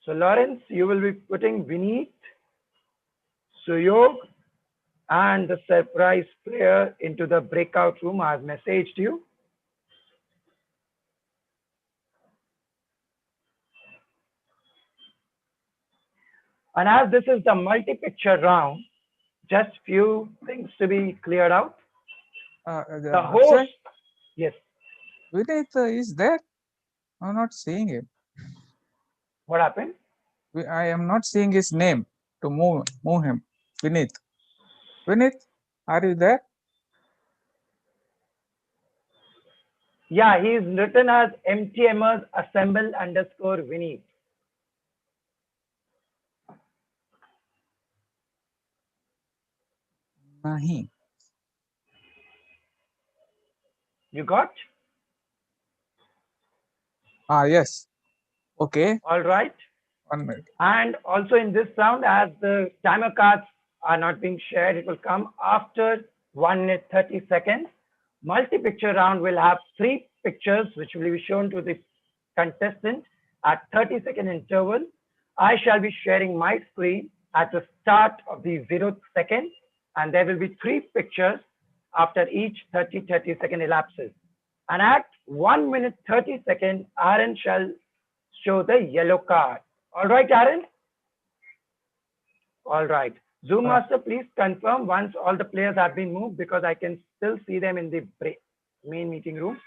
S2: So Lawrence, you will be putting Vineet, Suyog, and the surprise player into the breakout room. I've messaged you. And as this is the multi-picture round, just few things to be cleared out. The host,
S14: Akshay,
S2: yes.
S14: Vinith is there? I'm not seeing him.
S2: What happened?
S14: I am not seeing his name to move him. Vinith. Vinith, are you there?
S2: Yeah, he is written as MTMers assemble underscore Vineet.
S14: Nahi.
S2: You got?
S14: Yes. Okay.
S2: All right.
S14: 1 minute.
S2: And also in this round, as the timer cards are not being shared, it will come after 1 minute 30 seconds. Multi-picture round will have 3 pictures which will be shown to the contestant at 30-second interval. I shall be sharing my screen at the start of the 0th second, and there will be 3 pictures after each 30-second elapses. And at 1 minute 30 seconds, Aaron shall show the yellow card. All right, Aaron? All right. Zoom Master, please confirm once all the players have been moved, because I can still see them in the main meeting room.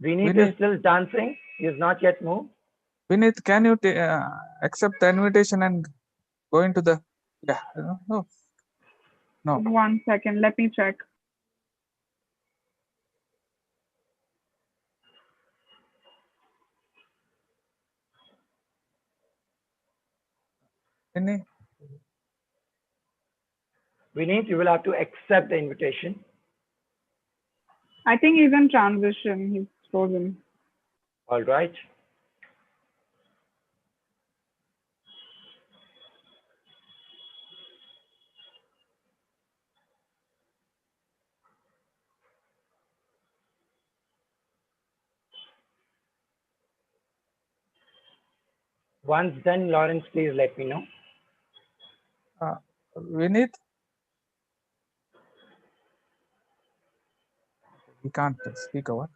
S2: Vineet is still dancing. He is not yet moved.
S14: Vinith, can you accept the invitation and go into the... Yeah, no. No.
S5: 1 second, let me check.
S2: Vineet, you will have to accept the invitation.
S5: I think he's in transition. He's frozen.
S2: All right. Once done, Lawrence, please let me know.
S14: Vinith? We can't speak over.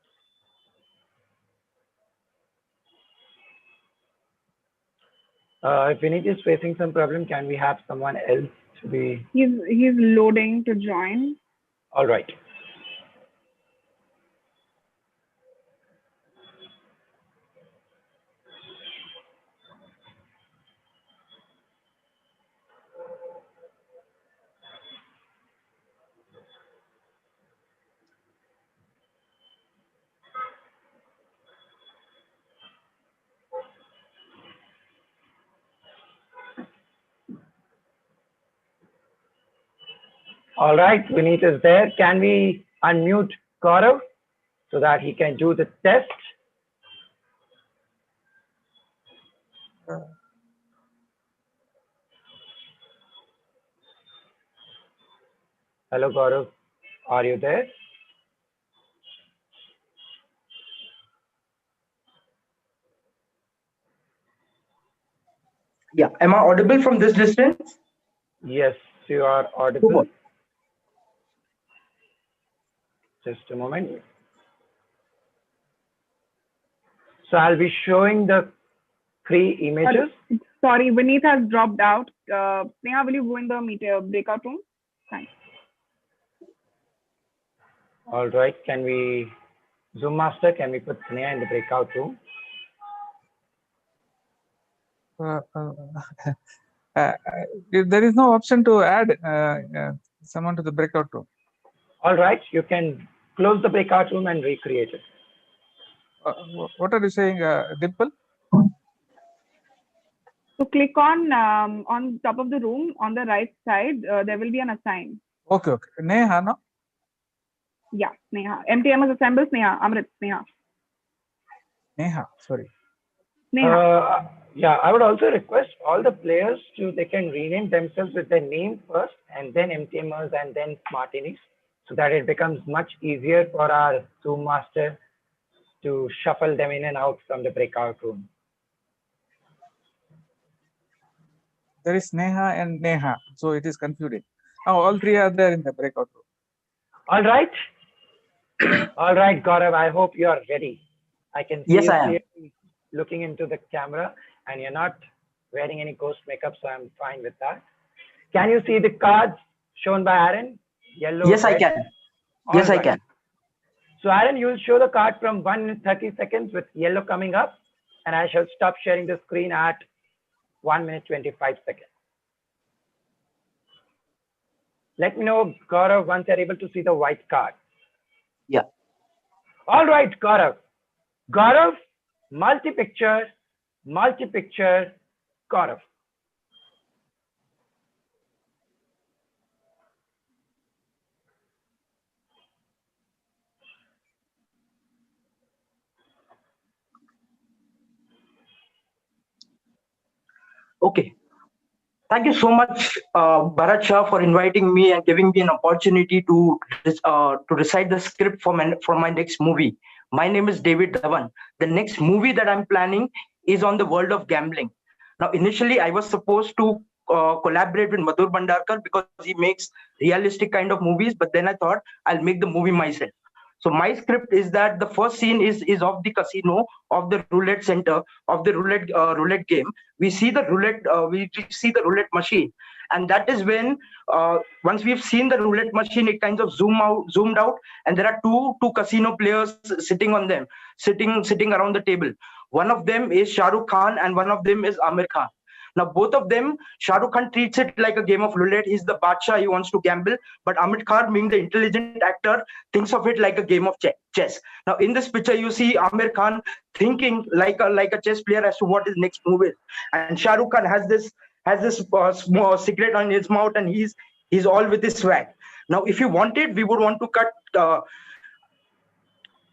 S2: If Vineet is facing some problem, can we have someone else to be?
S5: He's loading to join.
S2: All right. All right, Vineet is there. Can we unmute Gaurav so that he can do the test? Hello, Gaurav. Are you there?
S16: Yeah, am I audible from this distance?
S2: Yes, you are audible. Just a moment. So I'll be showing the 3 images.
S5: Sorry, Vineet has dropped out. Neha, will you go in the breakout room? Thanks.
S2: All right. Can we, Zoom Master, can we put Sneha in the breakout room?
S14: There is no option to add someone to the breakout room.
S2: All right. You can close the breakout room and recreate it.
S14: What are you saying, Dimple?
S5: So click on top of the room on the right side. There will be an assign.
S14: Okay, okay. Neha, no?
S5: Yeah, Neha. MTM assembles Neha. Amrit, Neha.
S14: Neha, sorry.
S5: Neha.
S2: Yeah, I would also request all the players they can rename themselves with their name first and then MTMers and then Smartinis so that it becomes much easier for our Zoom master to shuffle them in and out from the breakout room.
S14: There is Neha and Neha, so it is confusing. Now all three are there in the breakout room.
S2: All right. All right, Gaurav, I hope you are ready. I can see
S16: Yes,
S2: you
S16: I am.
S2: clearly looking into the camera and you're not wearing any ghost makeup, so I'm fine with that. Can you see the cards shown by Aaron? Yellow,
S16: Yes, I
S2: red?
S16: can.
S2: All
S16: Yes, I
S2: right.
S16: can.
S2: So Aaron, you will show the card from 1 minute 30 seconds with yellow coming up, and I shall stop sharing the screen at 1 minute 25 seconds. Let me know, Gaurav, once you're able to see the white card.
S16: Yeah.
S2: All right, Gaurav. Gaurav, multi-picture, Gaurav.
S16: Okay. Thank you so much, Bharat Shah, for inviting me and giving me an opportunity to recite the script for my next movie. My name is David Dhawan. The next movie that I'm planning is on the world of gambling. Now, initially, I was supposed to collaborate with Madhur Bhandarkar because he makes realistic kind of movies, but then I thought I'll make the movie myself. So my script is that the first scene is of the casino, of the roulette center, of the roulette game. We see the roulette machine, and that is when once we've seen the roulette machine, it kind of zoomed out, and there are two casino players sitting on them, sitting around the table. One of them is Shah Rukh Khan, and one of them is Amir Khan. Now, both of them, Shah Rukh Khan treats it like a game of roulette. He's the Badshah, he wants to gamble. But Amit Khan, being the intelligent actor, thinks of it like a game of chess. Now, in this picture, you see Amir Khan thinking like a chess player as to what his next move is. And Shah Rukh Khan has this small cigarette on his mouth, and he's all with his swag. Now, if you wanted, we would want to cut.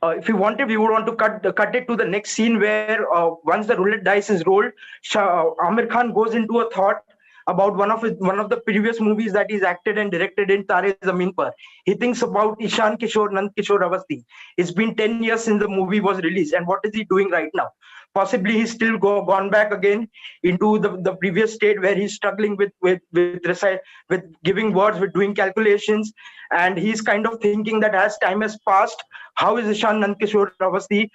S16: If we wanted, we would want to cut it to the next scene where once the roulette dice is rolled, Amir Khan goes into a thought about one of the previous movies that he's acted and directed in Tare Zameen Par. He thinks about Ishan Kishore, Nand Kishore Avasthi. It's been 10 years since the movie was released, and what is he doing right now? Possibly he's still gone back again into the previous state where he's struggling with giving words, with doing calculations, and he's kind of thinking that as time has passed, how is Ishan Nandkishore Avasthi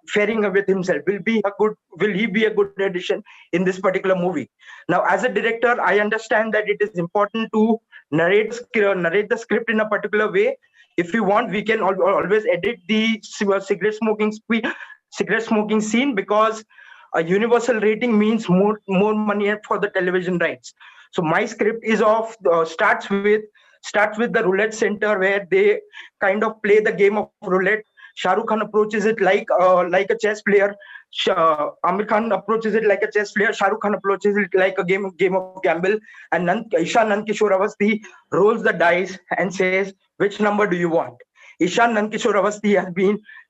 S16: faring with himself? Will he be a good addition in this particular movie? Now, as a director, I understand that it is important to narrate the script in a particular way. If we want, we can always edit the cigarette smoking scene, because a universal rating means more money for the television rights. So my script is starts with the roulette center, where they kind of play the game of roulette. Shah Rukh Khan approaches it like a chess player. Amir Khan approaches it like a chess player. Shah Rukh Khan approaches it like a game of gamble. And Ishan Nandkishore Avasthi rolls the dice and says, "Which number do you want?" Ishan Nandkishore Avasthi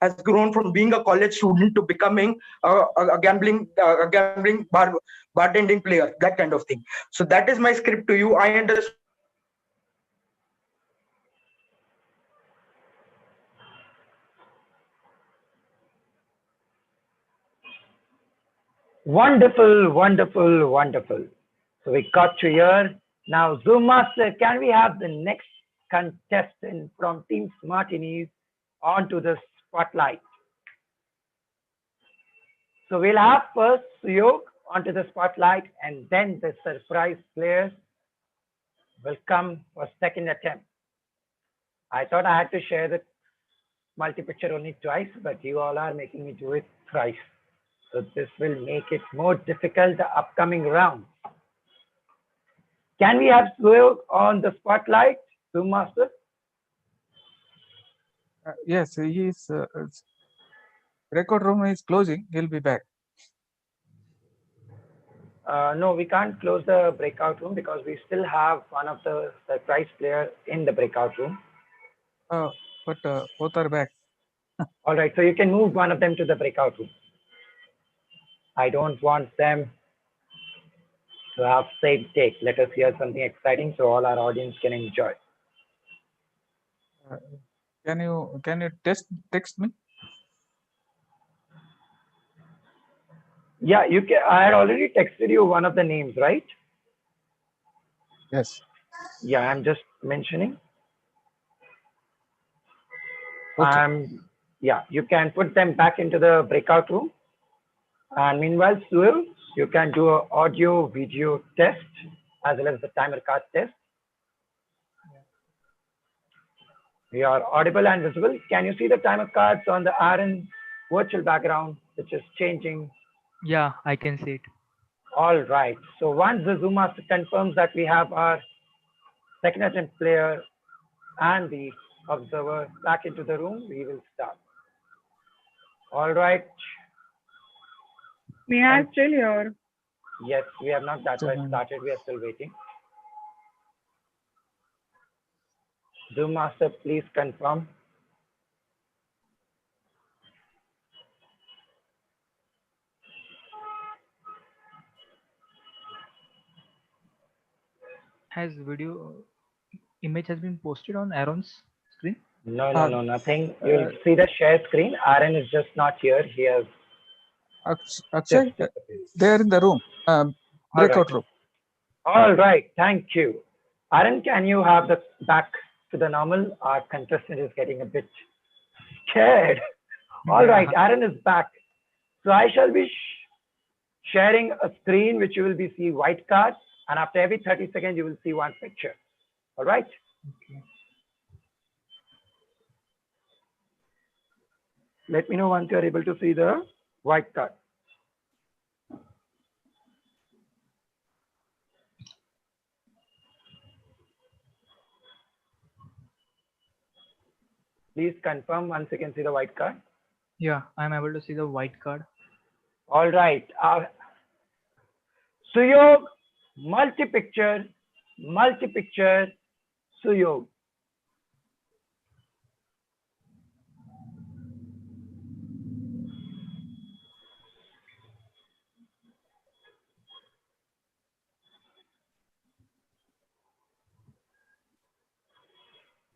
S16: has grown from being a college student to becoming a gambling bartending player, that kind of thing. So that is my script to you. I understand.
S2: Wonderful, wonderful, wonderful. So we got to here. Now, Zoom Master, can we have the next contestant from Team Smartinis onto the spotlight? So we'll have first Suyog onto the spotlight, and then the surprise players will come for second attempt. I thought I had to share the multi-picture only twice, but you all are making me do it thrice. So this will make it more difficult the upcoming round. Can we have Suyog on the spotlight, Zoom Master?
S14: Yes, record room is closing. He'll be back.
S2: No, we can't close the breakout room because we still have one of the surprise player in the breakout room.
S14: But both are back.
S2: All right, so you can move one of them to the breakout room. I don't want them to have same take. Let us hear something exciting so all our audience can enjoy.
S14: Can you text me?
S2: Yeah, you can. I had already texted you one of the names, right?
S14: Yes.
S2: Yeah, I'm just mentioning.
S14: Okay.
S2: Yeah, you can put them back into the breakout room. And meanwhile, Suil, you can do an audio video test as well as the timer card test. We are audible and visible. Can you see the timer cards on the Aaron virtual background, which is changing?
S17: Yeah, I can see it.
S2: All right. So once the Zoom master confirms that we have our second attempt player and the observer back into the room, we will start. All right.
S5: We are still here.
S2: Yes, we have not that much started. We are still waiting. Zoom master, please confirm.
S17: Has video image has been posted on Aaron's screen?
S2: No, nothing. You'll see the share screen. Aaron is just not here. He has.
S14: Akshay, they're in the room, breakout room.
S2: All right, thank you. Aaron, can you have the back to the normal? Our contestant is getting a bit scared. All right, Aaron is back. So I shall be sharing a screen which you will be see white cards, and after every 30 seconds you will see one picture. All right.
S17: Okay.
S2: Let me know once you are able to see the white card. Please confirm once you can see the white card.
S17: Yeah, I'm able to see the white card.
S2: All right. Suyog, multi-picture, Suyog.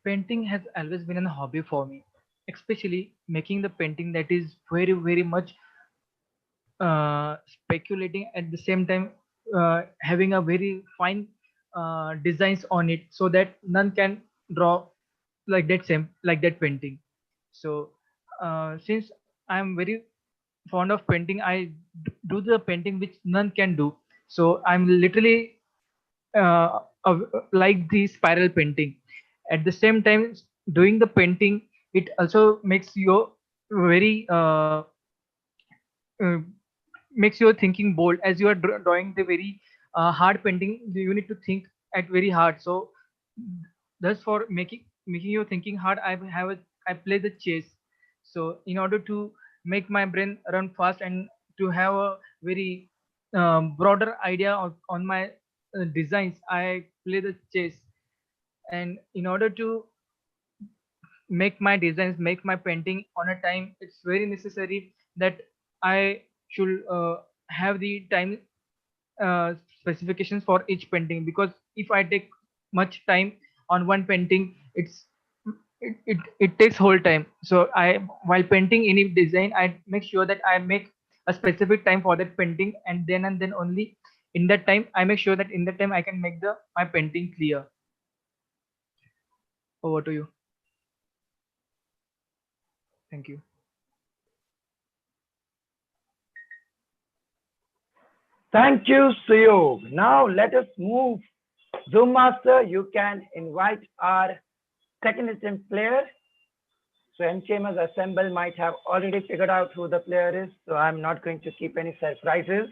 S17: Painting has always been a hobby for me, especially making the painting that is very, very much speculating at the same time, having a very fine designs on it so that none can draw like that painting. So since I'm very fond of painting, I do the painting which none can do. So I'm literally like the spiral painting. At the same time, doing the painting, it also makes you very uh, makes your thinking bold. As you are drawing the very hard painting, you need to think at very hard. So thus for making your thinking hard, I play the chess. So in order to make my brain run fast and to have a very broader idea on my designs, I play the chess. And in order to make my designs, make my painting on a time, it's very necessary that I should have the time specifications for each painting, because if I take much time on one painting, it takes whole time. So I, while painting any design, I make sure that I make a specific time for that painting, and then only in that time I make sure that in that time I can make the my painting clear. Over to you. Thank you.
S2: Thank you, Suyog. Now let us move. Zoom Master, you can invite our second attempt player. So MTM's Assemble might have already figured out who the player is, so I'm not going to keep any surprises.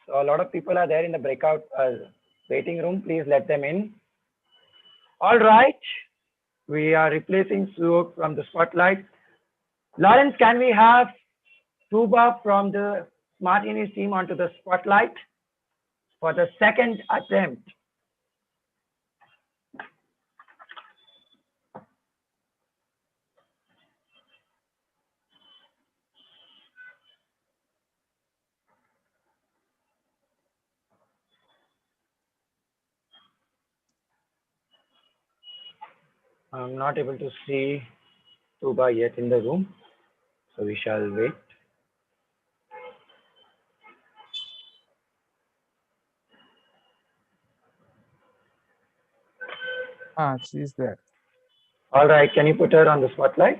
S2: So a lot of people are there in the breakout waiting room. Please let them in. All right. We are replacing Suyog from the spotlight. Lawrence, can we have Tuba from the Smart Unis team onto the spotlight for the second attempt? I'm not able to see Tuba yet in the room, so we shall wait.
S14: She's there.
S2: All right, can you put her on the spotlight?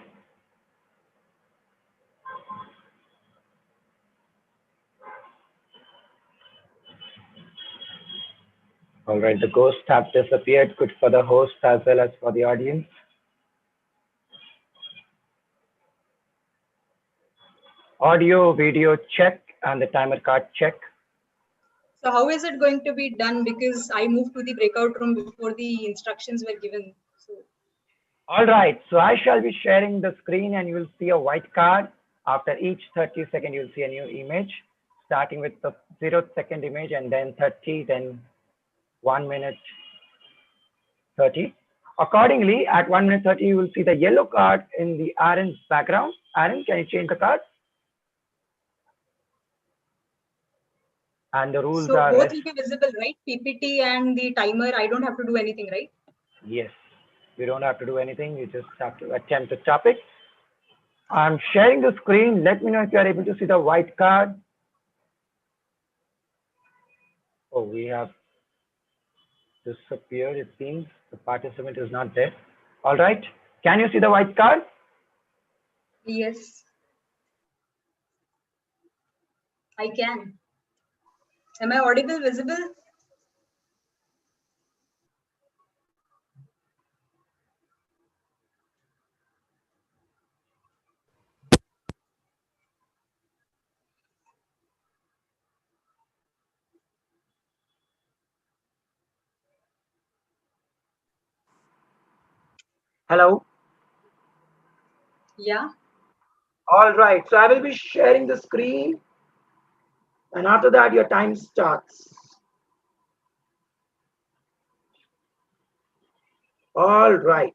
S2: All right, the ghosts have disappeared. Good for the host as well as for the audience. Audio, video check, and the timer card check.
S18: So how is it going to be done? Because I moved to the breakout room before the instructions were given. So.
S2: All right, so I shall be sharing the screen and you will see a white card. After each 30 seconds, you'll see a new image, starting with the 0th-second image and then 30, then 1 minute 30. Accordingly, at 1 minute 30, you will see the yellow card in the Aaron's background. Aaron, can you change the card? And the rules
S18: So
S2: are
S18: both will be visible, right? PPT and the timer. I don't have to do anything, right?
S2: yes. You don't have to do anything. You just have to attempt the topic. I'm sharing the screen. Let me know if you are able to see the white card. Oh, we have disappeared. It seems the participant is not there. All right. Can you see the white card?
S18: Yes. I can. Am I audible, visible?
S2: Hello.
S18: Yeah.
S2: All right. So I will be sharing the screen. And after that, your time starts. All right.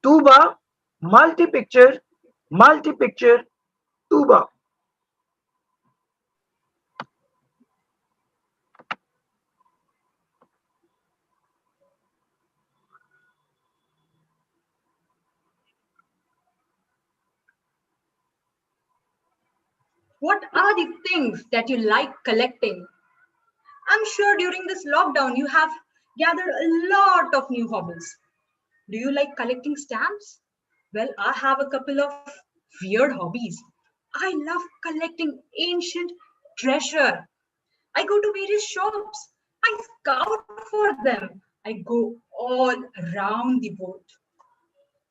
S2: Tuba, multi-picture, tuba.
S18: What are the things that you like collecting? I'm sure during this lockdown, you have gathered a lot of new hobbies. Do you like collecting stamps? Well, I have a couple of weird hobbies. I love collecting ancient treasure. I go to various shops. I scout for them. I go all around the boat.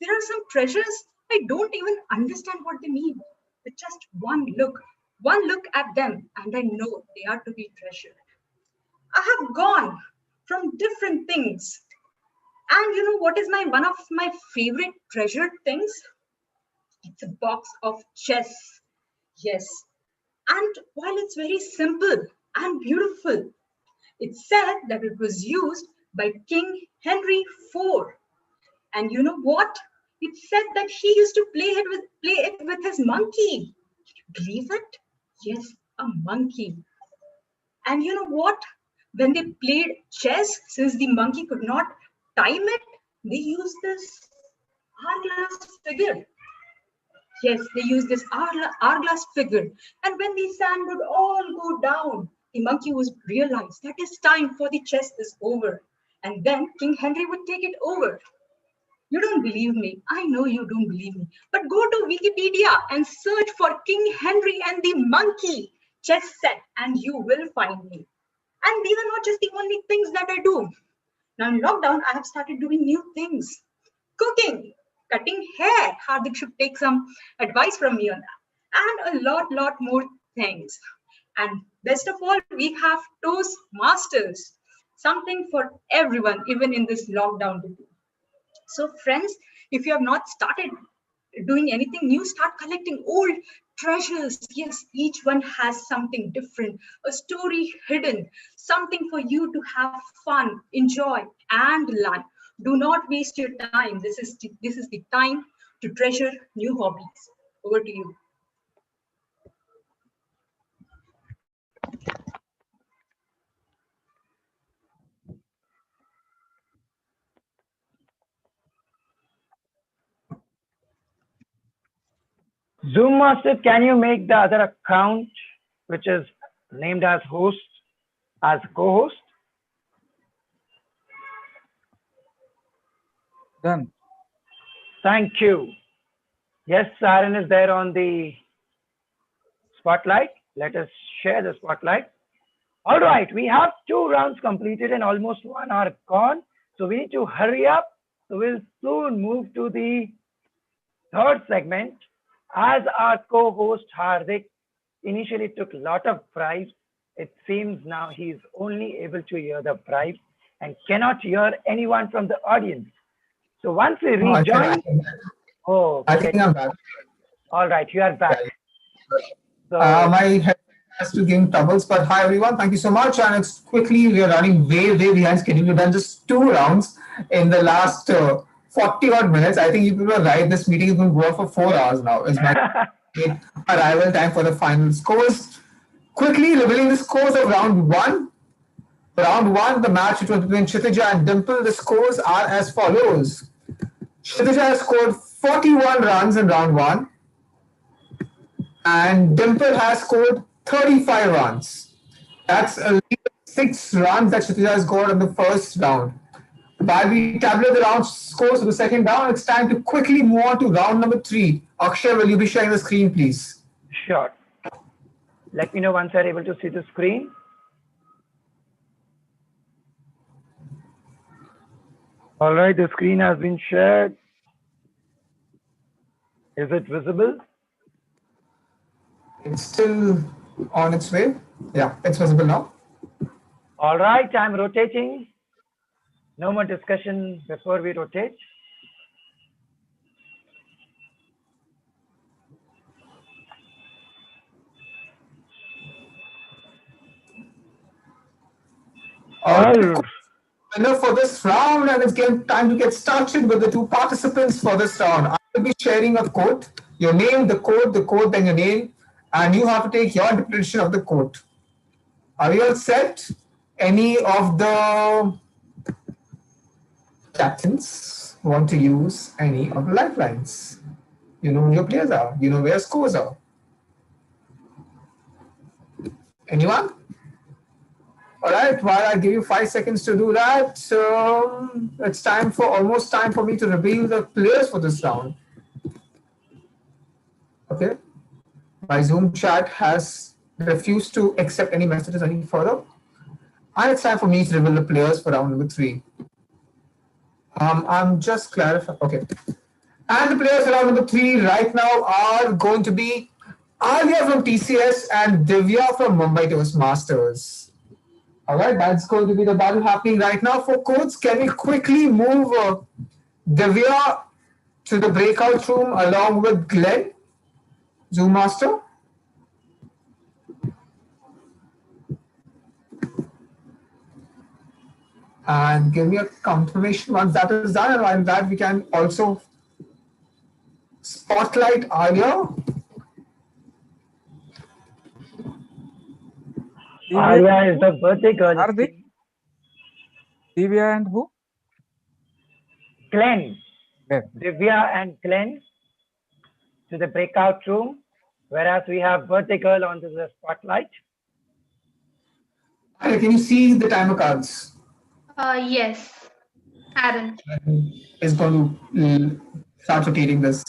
S18: There are some treasures I don't even understand what they mean. With just one look at them, and I know they are to be treasured. I have gone from different things. And you know what is my one of my favorite treasured things? It's a box of chess. Yes. And while it's very simple and beautiful, it's said that it was used by King Henry IV. And you know what? It's said that he used to play it with his monkey. Believe it? Yes, a monkey. And you know what? When they played chess, since the monkey could not time it, they used this hourglass figure. Yes, they used this hourglass figure. And when the sand would all go down, the monkey was realized that it's time for the chess is over. And then King Henry would take it over. You don't believe me. I know you don't believe me. But go to Wikipedia and search for King Henry and the monkey chess set and you will find me. And these are not just the only things that I do. Now in lockdown, I have started doing new things. Cooking, cutting hair. Hardik should take some advice from me on that. And a lot more things. And best of all, we have Toastmasters. Something for everyone, even in this lockdown. So friends, if you have not started doing anything new, start collecting old treasures. Yes, each one has something different, a story hidden, something for you to have fun, enjoy, and learn. Do not waste your time. This is the time to treasure new hobbies. Over to you.
S2: Zoom Master, can you make the other account, which is named as host, as co-host?
S14: Done.
S2: Thank you. Yes, Saran is there on the spotlight. Let us share the spotlight. All right, we have 2 rounds completed and almost 1 hour gone. So we need to hurry up. So we'll soon move to the third segment. As our co-host Hardik initially took a lot of bribes, it seems now he's only able to hear the bribes and cannot hear anyone from the audience. So once we rejoin,
S19: I think I'm back.
S2: All right, you are back. So
S19: my head has to give troubles, but hi everyone, thank you so much. And it's quickly, we are running way behind schedule. We've done just 2 rounds in the last 40 odd minutes. I think you people are right. This meeting is going to go on for 4 hours now. It's my arrival time for the final scores. Quickly revealing the scores of round 1. Round 1, the match between Kshitija and Dimple. The scores are as follows. Kshitija has scored 41 runs in round 1. And Dimple has scored 35 runs. That's a lead of 6 runs that Kshitija has scored in the first round. While we tabulate the round scores for the second round, it's time to quickly move on to round number 3. Akshay, will you be sharing the screen, please?
S2: Sure. Let me know once you're able to see the screen. All right, the screen has been shared. Is it visible?
S19: It's still on its way. Yeah, it's visible now.
S2: All right, I'm rotating. No more discussion before we rotate.
S19: Winner for this round, and it's time to get started with the 2 participants for this round. I will be sharing a quote, your name, the quote, then your name, and you have to take your interpretation of the quote. Are you all set? Any of the captains want to use any of the lifelines? You know who your players are. You know where scores are. Anyone? All right, while I give you 5 seconds to do that, it's almost time for me to reveal the players for this round. Okay. My Zoom chat has refused to accept any messages any further. And it's time for me to reveal the players for round number 3. I'm just clarifying. Okay. And the players for round number 3 right now are going to be Alia from TCS and Divya from Mumbai Toastmasters. All right, that's going to be the battle happening right now. For codes, can we quickly move Divya to the breakout room along with Glenn, Zoom Master? And give me a confirmation once that is done, and while that we can also spotlight Alia.
S2: Alia is the birthday girl.
S14: Divya and who?
S2: Glenn.
S14: Glenn.
S2: Divya and Glenn to the breakout room, whereas we have birthday girl onto the spotlight.
S19: Can you see the timer cards?
S12: Yes. Aaron.
S19: Is going to start rotating this.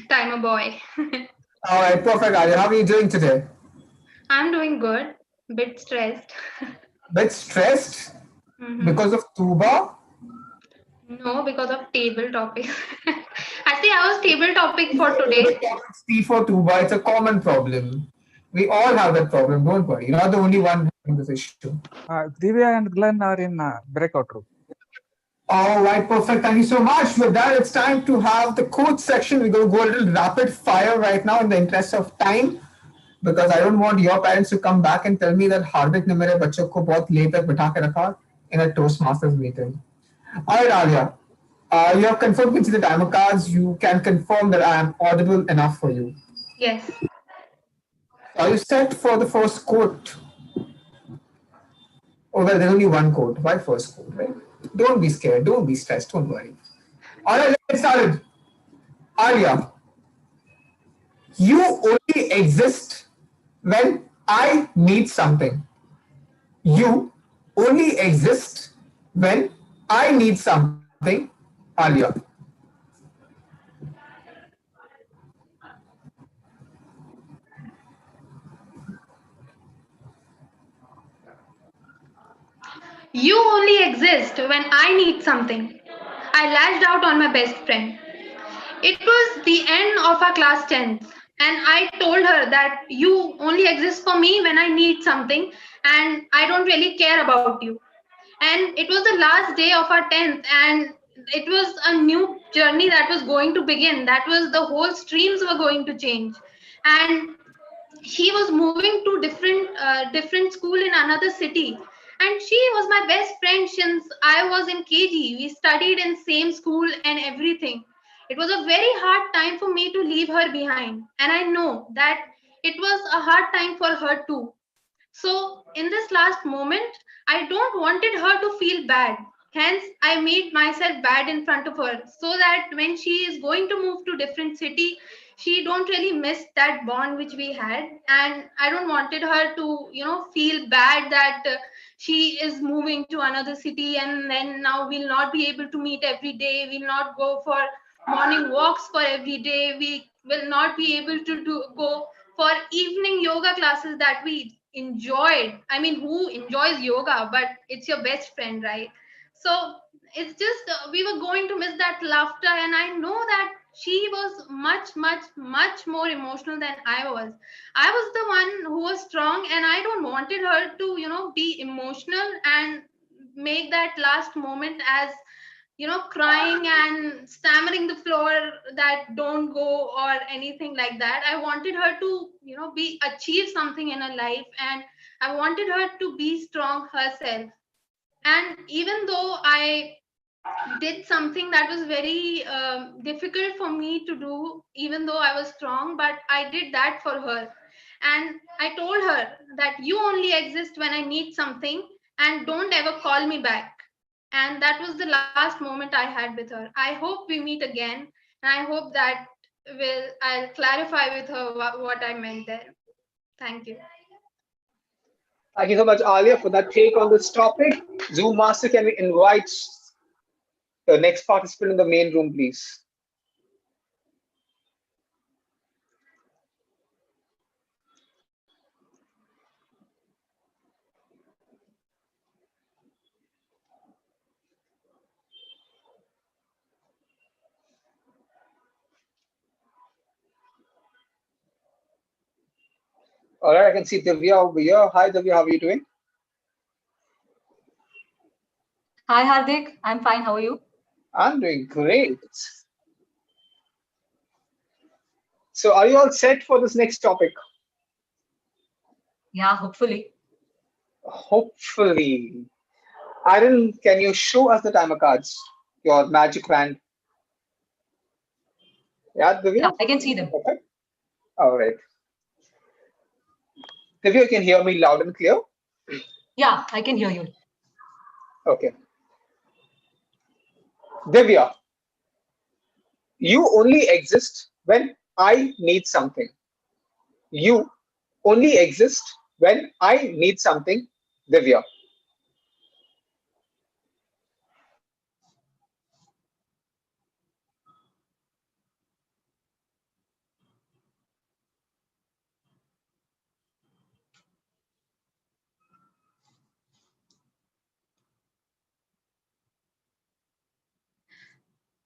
S12: Timer boy.
S19: All right, perfect, Arya. How are you doing today?
S12: I'm doing good. Bit stressed.
S19: Bit stressed
S12: Mm-hmm.
S19: because of Tuba.
S12: No, because of table topic. Actually, I was table topic for today.
S19: C for Tuba, it's a common problem. We all have that problem. Don't worry. You're not the only one having this issue.
S14: Divya and Glenn are in breakout room.
S19: All right, perfect. Thank you so much. With that, it's time to have the code section. We're going to go a little rapid fire right now in the interest of time, because I don't want your parents to come back and tell me that Hardik ne mere bachcho ko bahut late tak bitha ke rakha in a Toastmasters meeting. All right, Alia. You have confirmed with the timer cards. You can confirm that I am audible enough for you.
S12: Yes.
S19: Are you set for the first quote? Oh, well, there's only one quote. Why first quote, right? Don't be scared. Don't be stressed. Don't worry. All right, let's get started. Alia, you only exist when I need something. You only exist when I need something. Alia.
S12: You only exist when I need something. I lashed out on my best friend. It was the end of our class 10th, and I told her that you only exist for me when I need something, and I don't really care about you. And it was the last day of our 10th, and it was a new journey that was going to begin. That was the whole streams were going to change. And she was moving to different school in another city, and she was my best friend since I was in KG. We studied in same school and everything. It was a very hard time for me to leave her behind, and I know that it was a hard time for her too. So in this last moment, I don't wanted her to feel bad. Hence, I made myself bad in front of her so that when she is going to move to different city, she don't really miss that bond which we had. And I don't wanted her to, feel bad that she is moving to another city and then now we'll not be able to meet every day. We'll not go for morning walks for every day. We will not be able to go for evening yoga classes that we enjoyed. I mean, who enjoys yoga? But it's your best friend, right? So it's just we were going to miss that laughter, and I know that she was much, much, much more emotional than I was. I was the one who was strong, and I don't wanted her to, be emotional and make that last moment as crying and stammering the floor that don't go or anything like that. I wanted her to be achieve something in her life, and I wanted her to be strong herself. And even though I did something that was very difficult for me to do, even though I was strong, but I did that for her. And I told her that you only exist when I need something, and don't ever call me back. And that was the last moment I had with her. I hope we meet again, and I hope that I'll clarify with her what I meant there. Thank you.
S1: Thank you so much, Alia, for that take on this topic. Zoom Master, can we invite the next participant in the main room, please? All right, I can see Divya over here. Hi, Divya, how are you doing?
S18: Hi, Hardik. I'm fine. How are you?
S1: I'm doing great. So, are you all set for this next topic?
S18: Yeah, hopefully.
S1: Hopefully. Aaron, can you show us the timer cards? Your magic wand. Yeah,
S18: Yeah,
S1: Divya?
S18: I can see them.
S1: Okay. All right. Divya, you can hear me loud and clear?
S18: Yeah, I can hear you.
S1: Okay. Divya, you only exist when I need something. You only exist when I need something, Divya.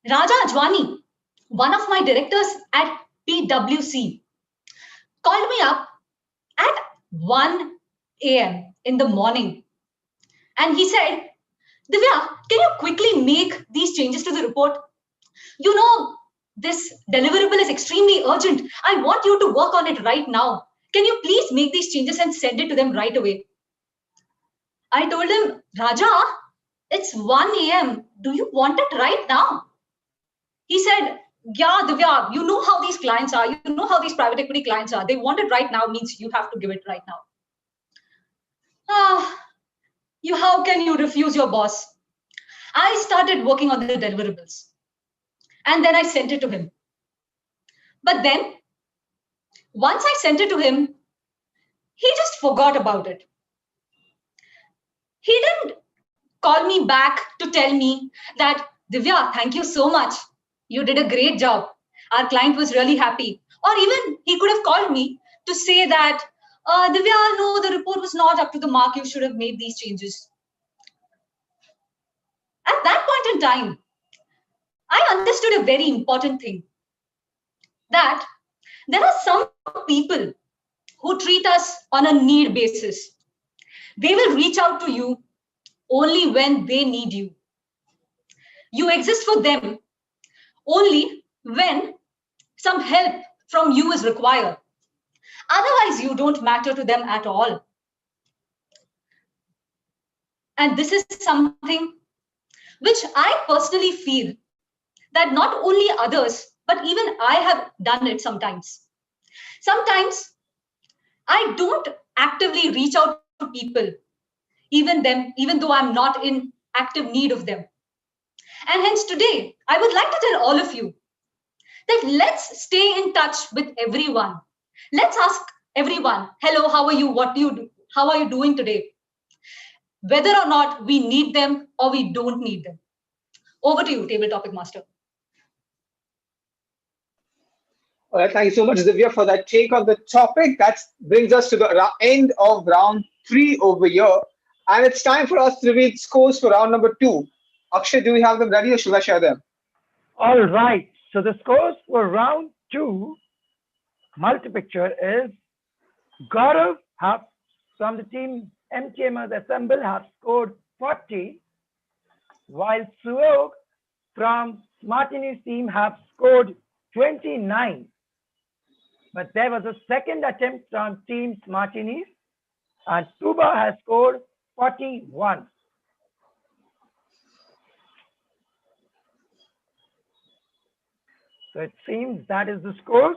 S18: Raja Ajwani, one of my directors at PwC, called me up at 1 a.m. in the morning. And he said, Divya, can you quickly make these changes to the report? You know, this deliverable is extremely urgent. I want you to work on it right now. Can you please make these changes and send it to them right away? I told him, Raja, it's 1 a.m. Do you want it right now? He said, yeah, Divya, you know how these clients are. You know how these private equity clients are. They want it right now means you have to give it right now. How can you refuse your boss? I started working on the deliverables and then I sent it to him. But then once I sent it to him, he just forgot about it. He didn't call me back to tell me that, Divya, thank you so much. You did a great job. Our client was really happy. Or even he could have called me to say that, Divya, no, the report was not up to the mark. You should have made these changes. At that point in time, I understood a very important thing, that there are some people who treat us on a need basis. They will reach out to you only when they need you. You exist for them only when some help from you is required. Otherwise, you don't matter to them at all. And this is something which I personally feel that not only others, but even I have done it sometimes. Sometimes I don't actively reach out to people, even though I'm not in active need of them. And hence today, I would like to tell all of you that let's stay in touch with everyone. Let's ask everyone, hello, how are you? What do you do? How are you doing today? Whether or not we need them or we don't need them. Over to you, Table Topic Master.
S1: All right, thank you so much, Divya, for that take on the topic. That brings us to the end of round 3 over here. And it's time for us to reveal scores for round number 2. Akshay, do we have them ready or should I share them?
S2: All right. So the scores for round 2 multi-picture is Gaurav have from the team MTMers Assemble have scored 40, while Suog from Smartiny's team have scored 29. But there was a second attempt from Team Smartiny's and Tuba has scored 41. So it seems that is the score.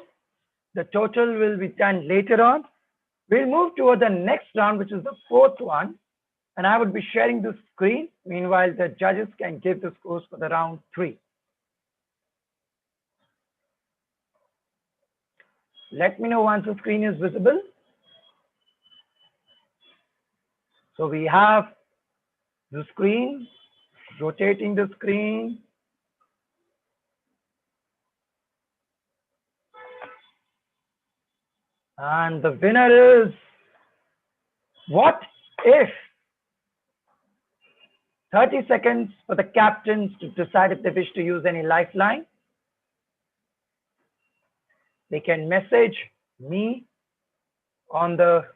S2: The total will be done later on. We'll move toward the next round, which is the 4th one. And I would be sharing the screen. Meanwhile, the judges can give the scores for the round 3. Let me know once the screen is visible. So we have the screen, rotating the screen. And the winner is What If? 30 seconds for the captains to decide if they wish to use any lifeline. They can message me on the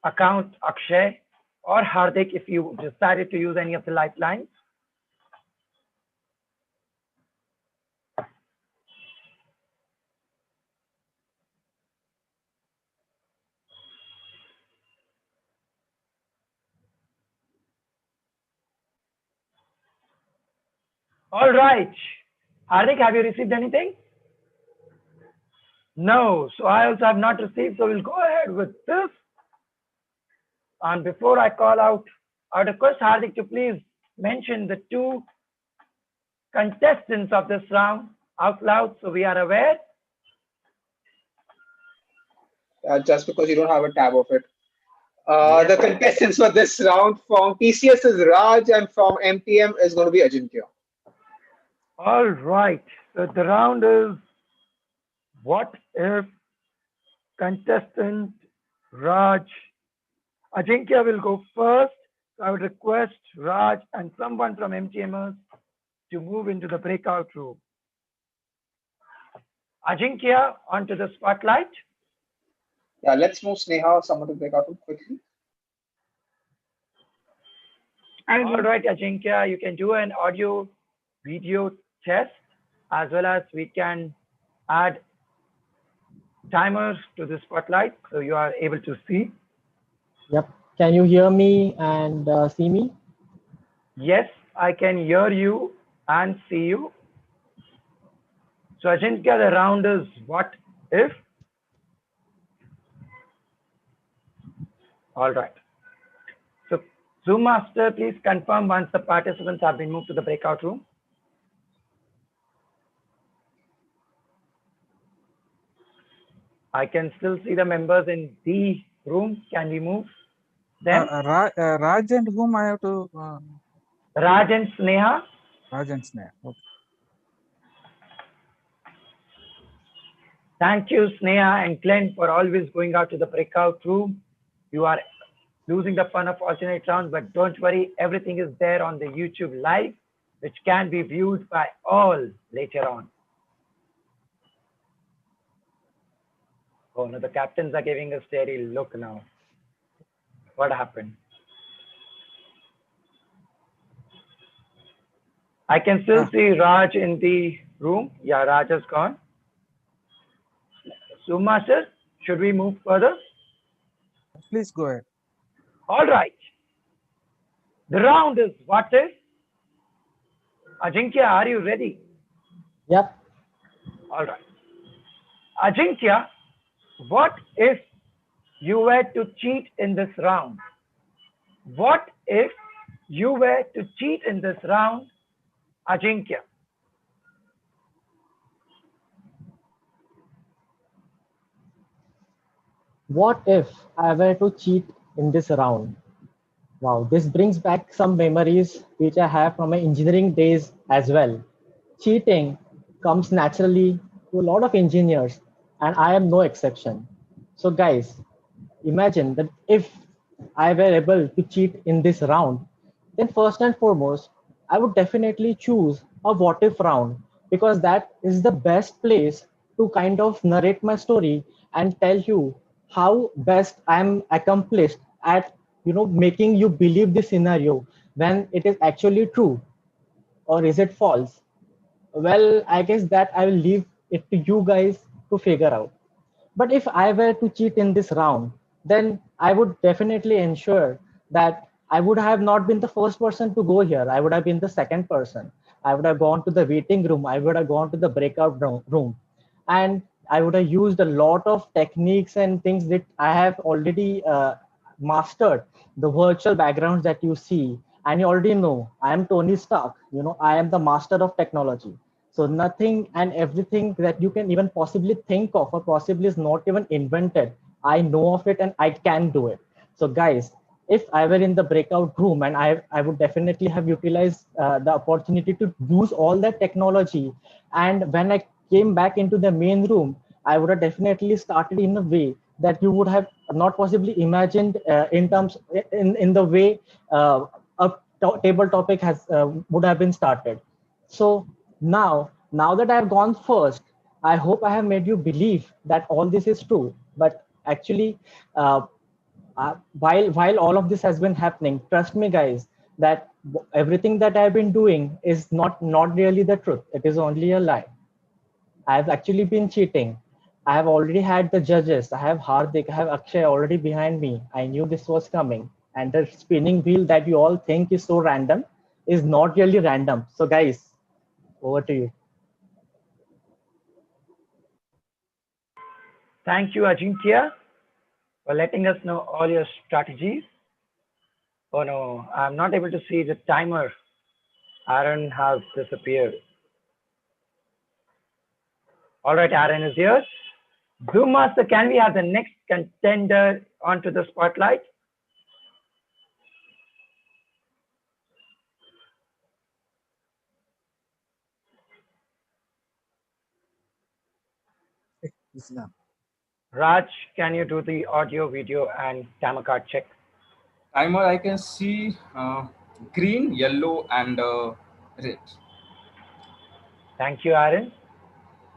S2: account Akshay or Hardik if you decided to use any of the lifelines. All right. Hardik, have you received anything? No. So I also have not received. So we'll go ahead with this. And before I call out, I would request Hardik to please mention the 2 contestants of this round out loud so we are aware.
S1: Just because you don't have a tab of it. The contestants for this round from TCS is Raj and from MTM is going to be Ajinkya.
S2: All right. So the round is What If? Contestant Raj. Ajinkya will go first. So I would request Raj and someone from MTMers to move into the breakout room. Ajinkya, onto the spotlight.
S1: Yeah, let's move Sneha someone to break out room quickly.
S2: All right, Ajinkya, you can do an audio video test as well as we can add timers to the spotlight so you are able to see.
S20: Yep. Can you hear me and see me?
S2: Yes, I can hear you and see you. So Ajinkya, the round is what if? All right. So Zoom Master, please confirm once the participants have been moved to the breakout room. I can still see the members in the room. Can we move them?
S14: Raj and whom I have to?
S2: Raj and Sneha.
S14: Raj and Sneha. Okay.
S2: Thank you, Sneha and Glenn, for always going out to the breakout room. You are losing the fun of alternate rounds, but don't worry, everything is there on the YouTube live, which can be viewed by all later on. Oh no, the captains are giving a steady look now. What happened? I can still see Raj in the room. Yeah, Raj has gone. Master, should we move further?
S14: Please go ahead.
S2: All right. The round is what if? Ajinkya, are you ready?
S20: Yep.
S2: All right. Ajinkya, what if you were to cheat in this round? What if you were to cheat in this round, Ajinkya?
S20: What if I were to cheat in this round? Wow, this brings back some memories which I have from my engineering days as well. Cheating comes naturally to a lot of engineers, and I am no exception. So, guys, imagine that if I were able to cheat in this round, then first and foremost, I would definitely choose a what if round because that is the best place to kind of narrate my story and tell you how best I'm accomplished at making you believe this scenario when it is actually true or is it false. Well, I guess that I will leave it to you guys to figure out. But if I were to cheat in this round, then I would definitely ensure that I would have not been the first person to go here. I would have been the second person. I would have gone to the waiting room. I would have gone to the breakout room. And I would have used a lot of techniques and things that I have already mastered. The virtual backgrounds that you see. And you already know, I am Tony Stark. I am the master of technology. So nothing and everything that you can even possibly think of or possibly is not even invented. I know of it and I can do it. So guys, if I were in the breakout room and I would definitely have utilized the opportunity to use all that technology. And when I came back into the main room, I would have definitely started in a way that you would have not possibly imagined in terms in the way a table topic has would have been started. So now that I have gone first, I hope I have made you believe that all this is true. But actually, while all of this has been happening, trust me, guys, that everything that I've been doing is not really the truth. It is only a lie. I've actually been cheating. I have already had the judges. I have Hardik, I have Akshay already behind me. I knew this was coming. And the spinning wheel that you all think is so random is not really random. So, guys, over to you.
S2: Thank you, Ajinkya, for letting us know all your strategies. Oh no, I'm not able to see the timer. Aaron has disappeared. All right, Aaron is here. Zoom Master, can we have the next contender onto the spotlight? Raj, can you do the audio, video, and camera card check?
S21: Timer, I can see green, yellow, and red.
S2: Thank you, Aaron.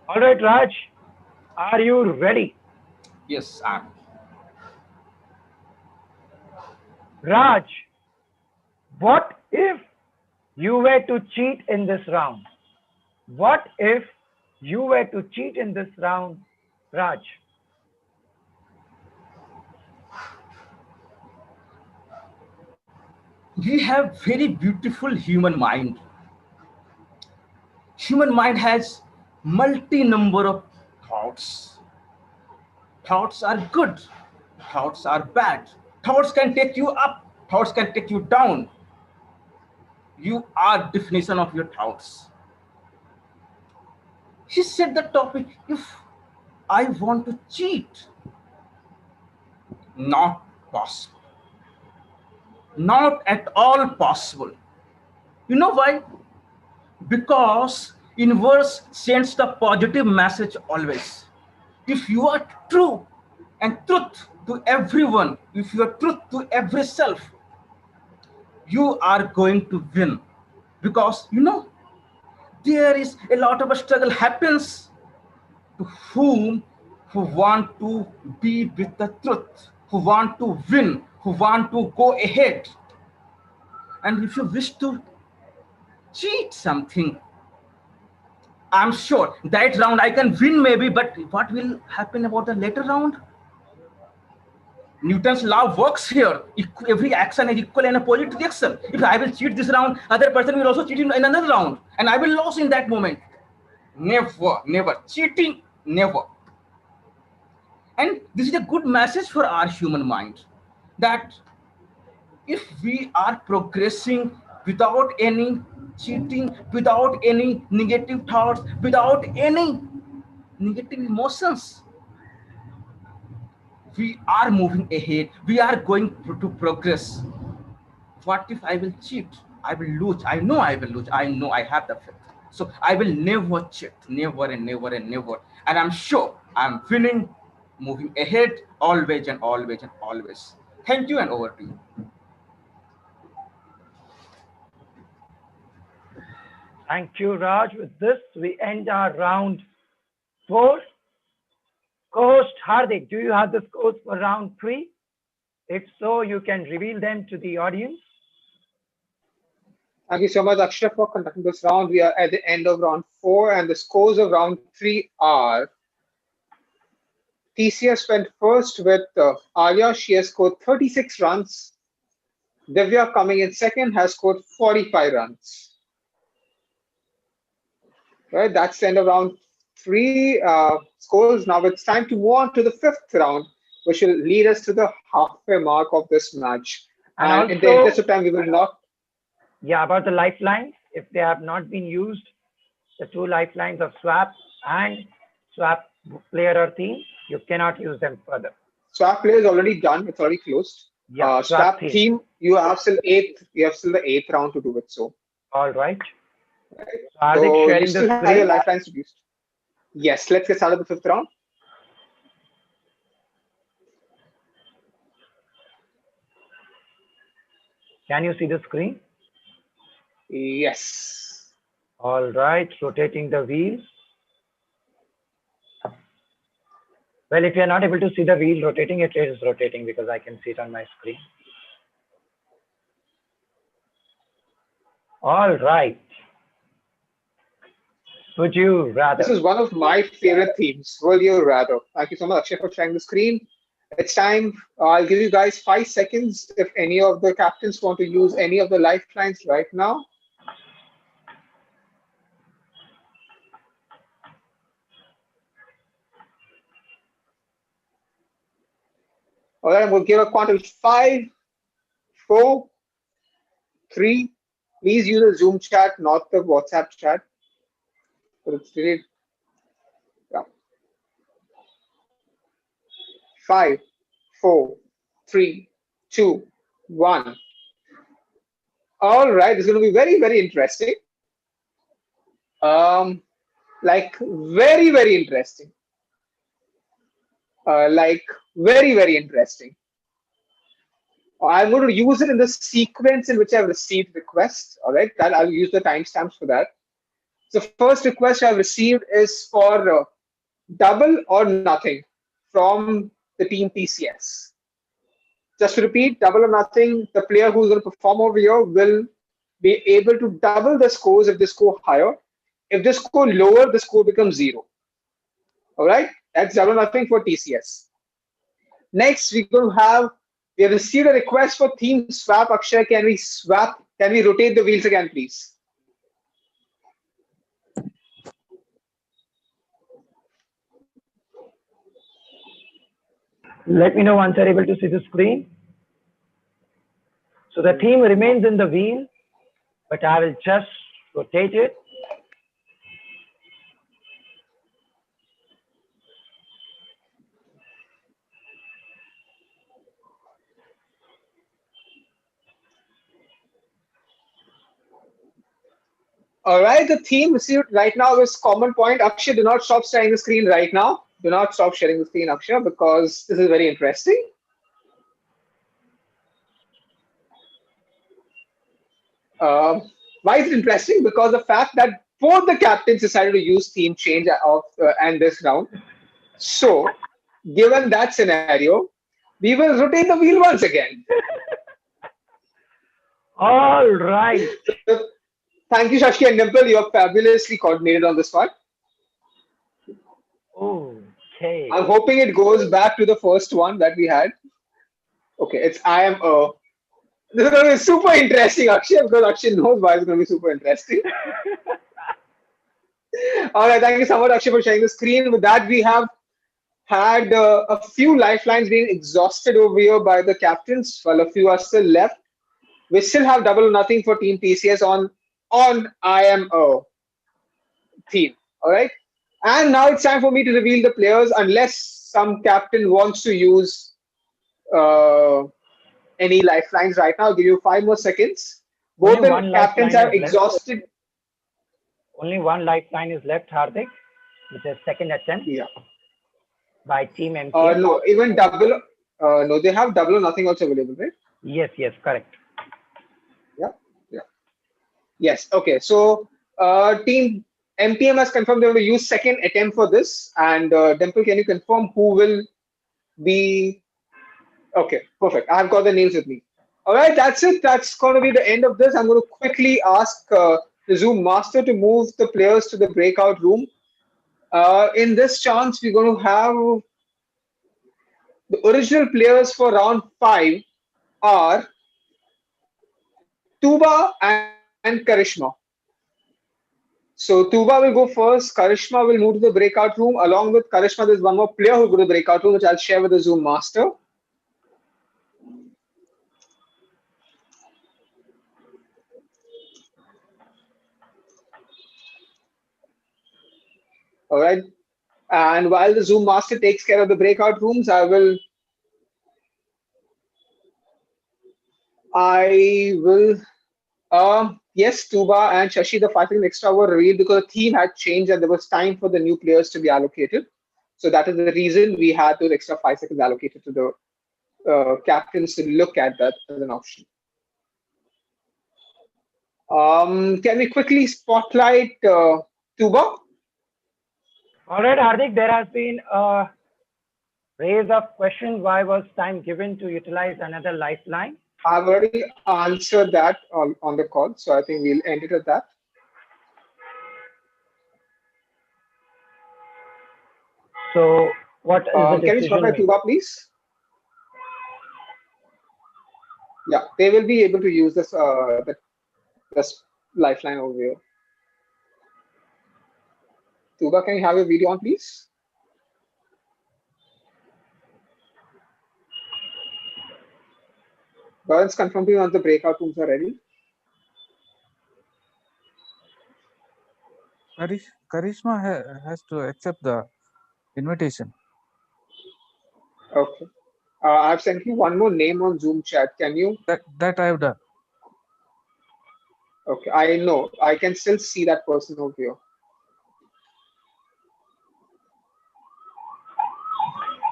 S2: All right, Raj, are you ready?
S21: Yes, I'm.
S2: Raj, what if you were to cheat in this round? What if you were to cheat in this round, Raj?
S21: We have very beautiful human mind. Human mind has multi number of thoughts. Thoughts are good. Thoughts are bad. Thoughts can take you up. Thoughts can take you down. You are definition of your thoughts. He said the topic, if I want to cheat, not possible. Not at all possible. You know why? Because universe sends the positive message always. If you are true and truth to everyone, if you are truth to every self, you are going to win. Because there is a lot of a struggle happens to whom who want to be with the truth, who want to win, who want to go ahead. And if you wish to cheat something, I'm sure that round I can win maybe, but what will happen about the later round? Newton's law works here. Every action is equal and opposite reaction. If I will cheat this round, other person will also cheat in another round, and I will lose in that moment. Never, never. Cheating, never. And this is a good message for our human mind, that if we are progressing without any cheating, without any negative thoughts, without any negative emotions, we are moving ahead, we are going to progress. What if I will cheat? I will lose. I know I will lose. I know I have the faith. So I will never cheat, never and never and never. And I'm sure I'm winning, moving ahead, always and always and always. Thank you, and over to you.
S2: Thank you, Raj. With this, we end our round 4. Co-host Hardik, do you have the scores for round 3? If so, you can reveal them to the audience.
S1: Thank you so much, Akshay, for conducting this round. We are at the end of round 4, and the scores of round 3 are TCS went first with Arya. She has scored 36 runs. Divya, coming in second, has scored 45 runs. Right, that's the end of round 3 scores. Now it's time to move on to the 5th round, which will lead us to the halfway mark of this match. And in the interest of time, we will not.
S2: Yeah, about the lifelines, if they have not been used, the 2 lifelines of swap and swap player or team, you cannot use them further.
S1: Swap player is already done. It's already closed.
S2: Yeah,
S1: swap team, you have still the 8th round to do it. So.
S2: All right.
S1: So you still have your lifelines reduced. Yes, let's get started with the 5th round.
S2: Can you see the screen?
S1: Yes.
S2: All right, rotating the wheel. Well, if you're not able to see the wheel rotating, it is rotating because I can see it on my screen. All right. Would you rather?
S1: This is one of my favorite themes. Would you rather? Thank you so much, Akshay, for sharing the screen. It's time. I'll give you guys 5 seconds if any of the captains want to use any of the lifelines right now. All right, we'll give a quantum 5, 4, 3. Please use the Zoom chat, not the WhatsApp chat. But it's really, yeah. 5, 4, 3, 2, 1. All right, it's going to be very, very interesting. Like very, very interesting. Like very, very interesting. I'm going to use it in the sequence in which I've received requests. All right, that I'll use the timestamps for that. So first request I've received is for double or nothing from the team TCS. Just to repeat, double or nothing, the player who's going to perform over here will be able to double the scores if they score higher. If they score lower, the score becomes zero. All right, that's double or nothing for TCS. Next, we have received a request for theme swap. Akshay, can we swap? Can we rotate the wheels again, please?
S2: Let me know once you're able to see the screen. So the theme remains in the wheel, but I will just rotate it.
S1: All right, the theme received right now is common point. Akshay, do not stop sharing the screen right now. Do not stop sharing the screen, Akshay, because this is very interesting. Why is it interesting? Because the fact that both the captains decided to use theme change of and this round. So, given that scenario, we will rotate the wheel once again.
S2: All right.
S1: So, thank you, Shashi and Dimple. You are fabulously coordinated on this one.
S2: Okay.
S1: I'm hoping it goes back to the first one that we had. Okay, it's I am a. This is going to be super interesting, Akshay, because Akshay knows why it's going to be super interesting. All right, thank you so much, Akshay, for sharing the screen. With that, we have had a few lifelines being exhausted over here by the captains, while a few are still left. We still have double or nothing for Team TCS on I am a theme. All right, and now it's time for me to reveal the players, unless some captain wants to use any lifelines right now. I'll give you 5 more seconds. Both
S2: Only
S1: the
S2: one
S1: captains
S2: lifeline
S1: have
S2: is left.
S1: exhausted.
S2: Only one lifeline is left, Hardik, which is second attempt by Team MTM.
S1: No, even double. No, they have double or nothing also available, right?
S2: Yes, correct.
S1: Yeah. Yes. Okay. So, Team MTM has confirmed they will use second attempt for this. And Dimple, can you confirm who will be? Okay, perfect. I've got the names with me. All right, that's it. That's going to be the end of this. I'm going to quickly ask the Zoom master to move the players to the breakout room. In this chance, we're going to have the original players for round 5 are Tuba and Karishma. So Tuba will go first. Karishma will move to the breakout room. Along with Karishma, there's one more player who will go to the breakout room, which I'll share with the Zoom master. All right. And while the Zoom master takes care of the breakout rooms, I will. Yes, Tuba and Shashi, the 5 seconds extra were revealed because the theme had changed and there was time for the new players to be allocated. So that is the reason we had those extra 5 seconds allocated to the captains to look at that as an option. Can we quickly spotlight Tuba?
S2: All right, Hardik, there has been a raise of questions. Why was time given to utilize another lifeline?
S1: I've already answered that on the call, so I think we'll end it at that.
S2: So, what is the
S1: Can you
S2: decision
S1: spotlight
S2: made?
S1: Tuba, please? Yeah, they will be able to use this lifeline over here. Tuba, can you have your video on, please? Burns confirming on the breakout rooms are ready.
S14: Karishma has to accept the invitation.
S1: Okay. I've sent you one more name on Zoom chat. Can you?
S14: That I have done.
S1: Okay, I know. I can still see that person over here.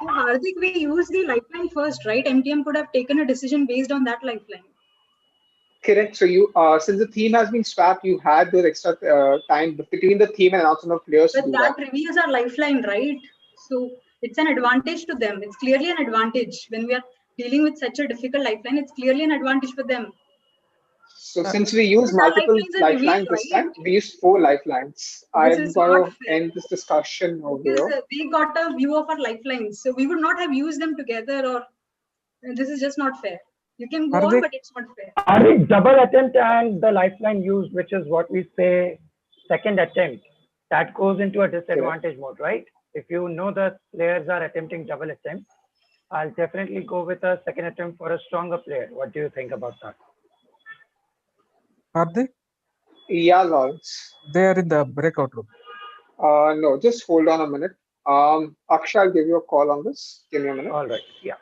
S18: So Hardik, we used the lifeline first, right? MTM could have taken a decision based on that lifeline.
S1: Correct. So you, since the theme has been swapped, you had those extra time between the theme and announcement of players to
S18: But
S1: do
S18: that
S1: that.
S18: reveals our lifeline, right? So it's an advantage to them. It's clearly an advantage when we are dealing with such a difficult lifeline. It's clearly an advantage for them.
S1: So since we use
S18: Because our
S1: multiple
S18: lifelines are revealed,
S1: lifelines this
S18: right?
S1: time, we used 4 lifelines.
S18: This
S1: I'm
S18: is not
S1: going to
S18: fair
S1: end this discussion over
S18: because
S1: here.
S18: they got a view of our lifelines. So we would not have used them together, or this is just not fair. You can go on,
S14: Hardik,
S18: but it's not fair.
S2: Are the double attempt and the lifeline used, which is what we say second attempt, that goes into a disadvantage mode, right? If you know the players are attempting double attempt, I'll definitely go with a second attempt for a stronger player. What do you think about that?
S14: Hardik,
S1: Yeah, Lawrence.
S14: they are in the breakout room.
S1: No, just hold on a minute. Akshay, I'll give you a call on this. Give me a minute.
S2: All right. Yeah.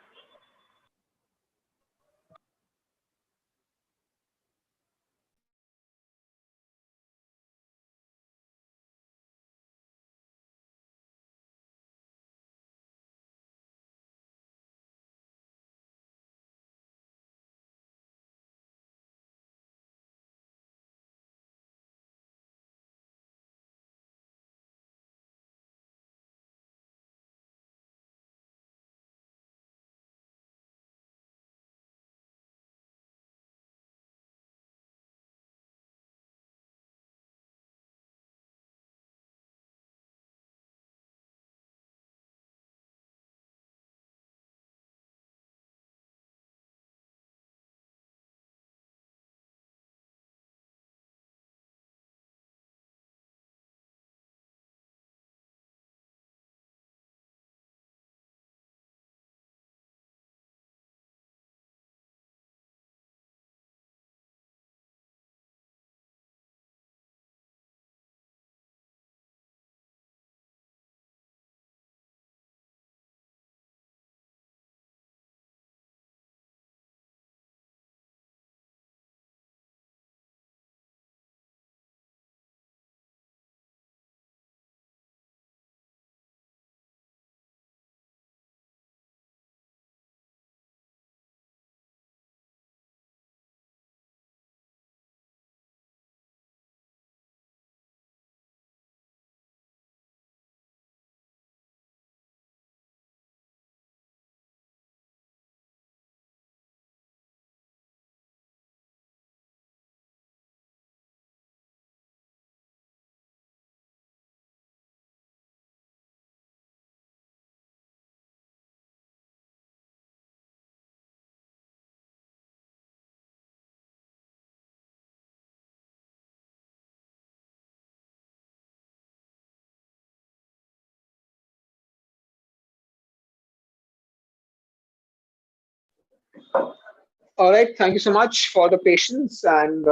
S1: All right, thank you so much for the patience. And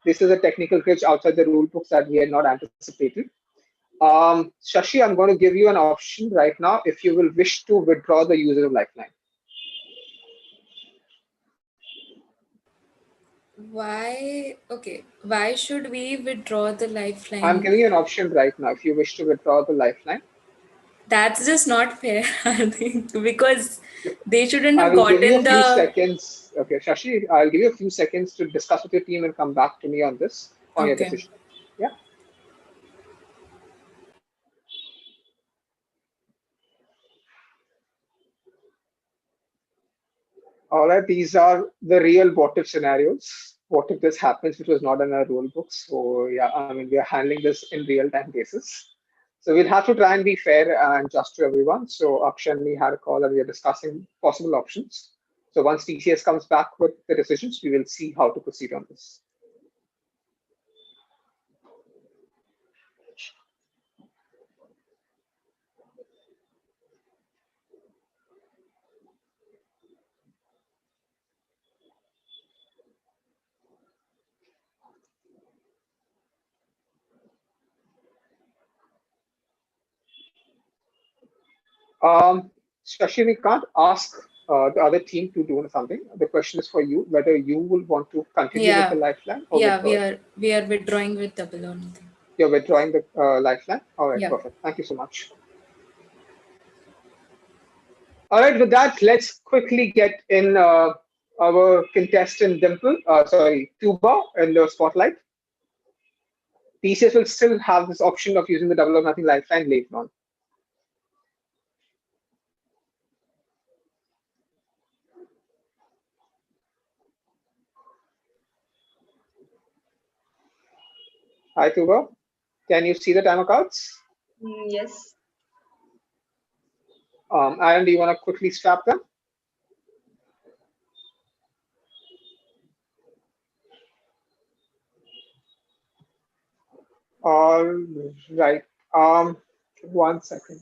S1: this is a technical glitch outside the rule books that we had not anticipated. Shashi, I'm going to give you an option right now if you will wish to withdraw the user of Lifeline.
S4: Why? Okay. Why should we withdraw the
S1: I'm
S4: lifeline?
S1: giving you an option right now if you wish to withdraw the Lifeline.
S4: That's just not fair, I think, because they shouldn't
S1: I
S4: have
S1: will give you a
S4: gotten
S1: few
S4: the.
S1: seconds. Okay, Shashi, I'll give you a few seconds to discuss with your team and come back to me on this, on your
S4: Okay.
S1: decision. Yeah. All right, these are the real what if scenarios. What if this happens, which was not in our rule book? So yeah, I mean we are handling this in real time basis. So we'll have to try and be fair and just to everyone. So Akshay and me had a call and we are discussing possible options. So once TCS comes back with the decisions, we will see how to proceed on this. Shashi, we can't ask the other team to do something. The question is for you whether you will want to continue with the
S4: Yeah.
S1: lifeline or
S4: Yeah,
S1: withdraw
S4: we
S1: it.
S4: are we are withdrawing with double or nothing.
S1: You're withdrawing the lifeline. All right,
S4: Yeah.
S1: perfect. Thank you so much. All right, with that, let's quickly get in. our contestant Dimple, Tuba in the spotlight. TCS will still have this option of using the double or nothing lifeline later on. Hi, Tuba. Can you see the timer cards?
S18: Yes.
S1: Aaron, do you want to quickly strap them? All right. 1 second.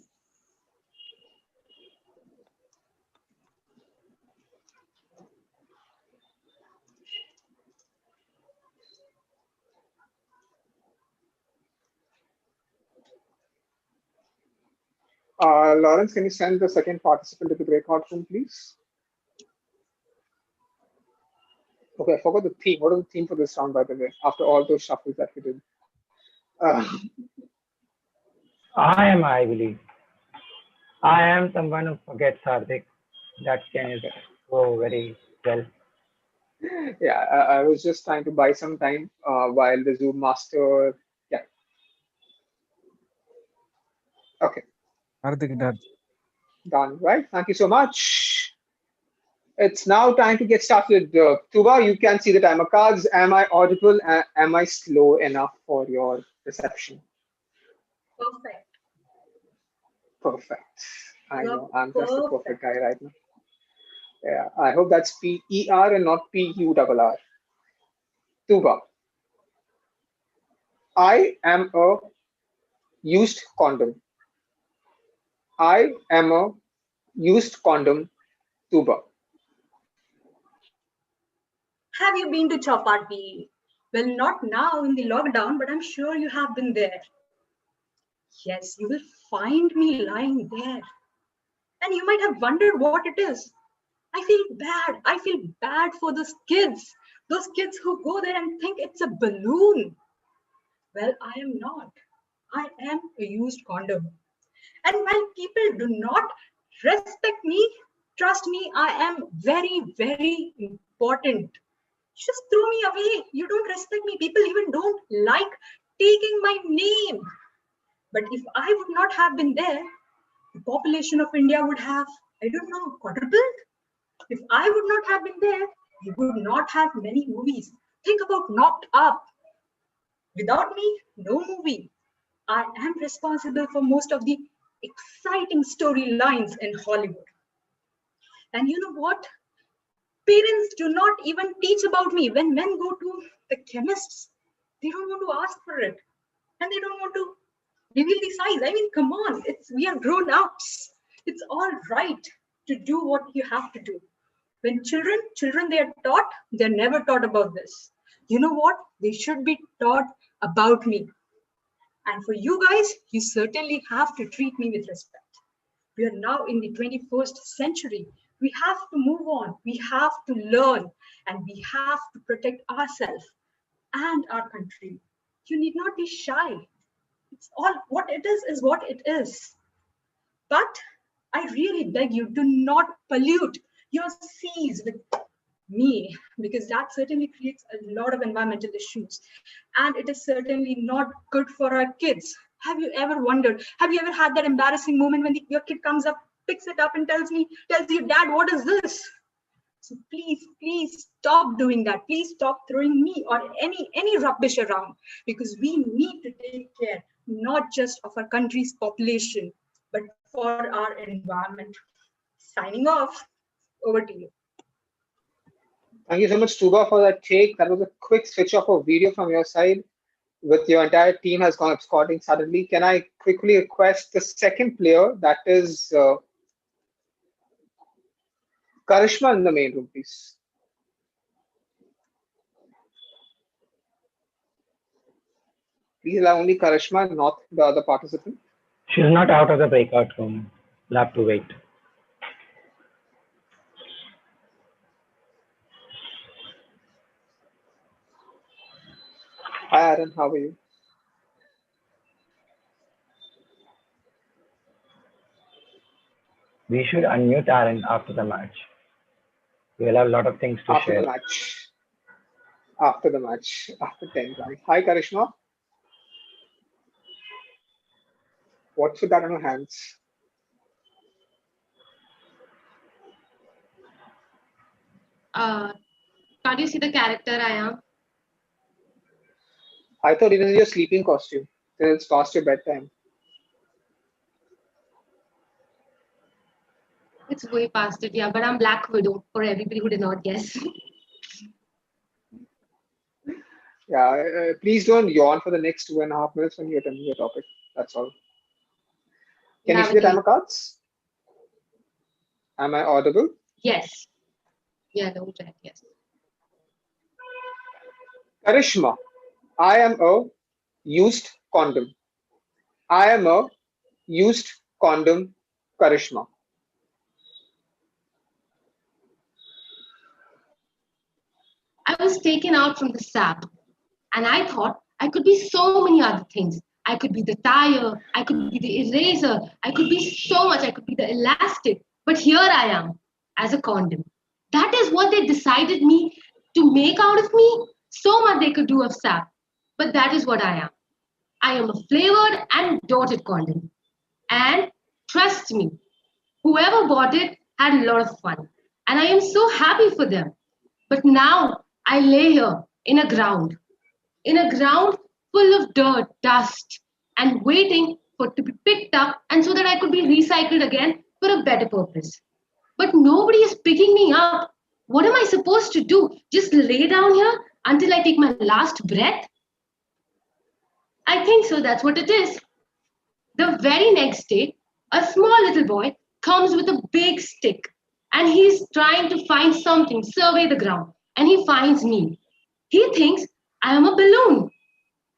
S1: Lawrence, can you send the second participant to the breakout room, please? Okay, I forgot the theme. What is the theme for this round, by the way, after all those shuffles that we did?
S2: I believe. I am someone who forgets Hardik. That can go very well.
S1: Yeah, I was just trying to buy some time while the Zoom master. Yeah. Okay.
S14: Hardik done.
S1: Done, right? Thank you so much. It's now time to get started. Tuba, you can see the timer cards. Am I audible? Am I slow enough for your reception?
S18: Perfect.
S1: Perfect. I
S18: You're
S1: know. I'm just the perfect
S18: perfect.
S1: guy right now. Yeah. I hope that's PER and not PURR. Tuba, I am a used condom. I am a used condom. Tuba.
S18: Have you been to Chowpatty? Well, not now in the lockdown, but I'm sure you have been there. Yes, you will find me lying there. And you might have wondered what it is. I feel bad. I feel bad for those kids who go there and think it's a balloon. Well, I am not. I am a used condom. And while people do not respect me, trust me, I am very, very important. Just throw me away. You don't respect me. People even don't like taking my name. But if I would not have been there, the population of India would have, I don't know, quadrupled. If I would not have been there, we would not have many movies. Think about Knocked Up. Without me, no movie. I am responsible for most of the exciting storylines in Hollywood. And you know what? Parents do not even teach about me. When men go to the chemists, they don't want to ask for it. And they don't want to reveal the size. I mean, come on, we are grown ups. It's all right to do what you have to do. When children they are taught, they're never taught about this. You know what? They should be taught about me. And for you guys, you certainly have to treat me with respect. We are now in the 21st century. We have to move on. We have to learn and we have to protect ourselves and our country. You need not be shy. It's all what it is what it is. But I really beg you, do not pollute your seas with me, because that certainly creates a lot of environmental issues. And it is certainly not good for our kids. Have you ever wondered, have you ever had that embarrassing moment when your kid comes up, picks it up and tells you, Dad, what is this? So please stop doing that. Please stop throwing me or any rubbish around, because we need to take care not just of our country's population, but for our environment. Signing off. Over to you.
S1: Thank you so much, Tuba, for that take. That was a quick switch off of video from your side. With your entire team has gone absconding suddenly. Can I quickly request the second player, that is Karishma in the main room, please? Please allow only Karishma, not the other participant.
S2: She's not out of the breakout room. We'll have to wait.
S1: Hi, Aaron. How are you?
S2: We should unmute Aaron after the match.
S3: We'll have a lot of things to
S1: after the
S3: share.
S1: match. After the match, after 10 rounds. Hi, Karishma. What's with that on your hands?
S12: Uh, can't you see the character I am?
S1: I thought it was your sleeping costume. Then it's past your bedtime.
S12: It's way past it, yeah. But I'm Black Widow for everybody who did not guess.
S1: Yeah, please don't yawn for the next 2.5 minutes when you're telling your topic. That's all.
S12: You
S1: Can you
S12: have
S1: see
S12: a
S1: the
S12: date.
S1: timer cards? Am I audible?
S12: Yes. Yeah, no, red, yes.
S1: Karishma, I am a used condom. I am a used condom, Karishma.
S12: I was taken out from the sap, and I thought I could be so many other things. I could be the tire, I could be the eraser, I could be so much, I could be the elastic. But here I am as a condom. That is what they decided me to make out of me. So much they could do of sap. But that is what I am. I am a flavored and dotted condom. And trust me, whoever bought it had a lot of fun. And I am so happy for them. But now I lay here in a ground full of dirt, dust, and waiting for it to be picked up and so that I could be recycled again for a better purpose. But nobody is picking me up. What am I supposed to do? Just lay down here until I take my last breath? I think so, that's what it is. The very next day, a small little boy comes with a big stick and he's trying to find something, survey the ground, and he finds me. He thinks I am a balloon,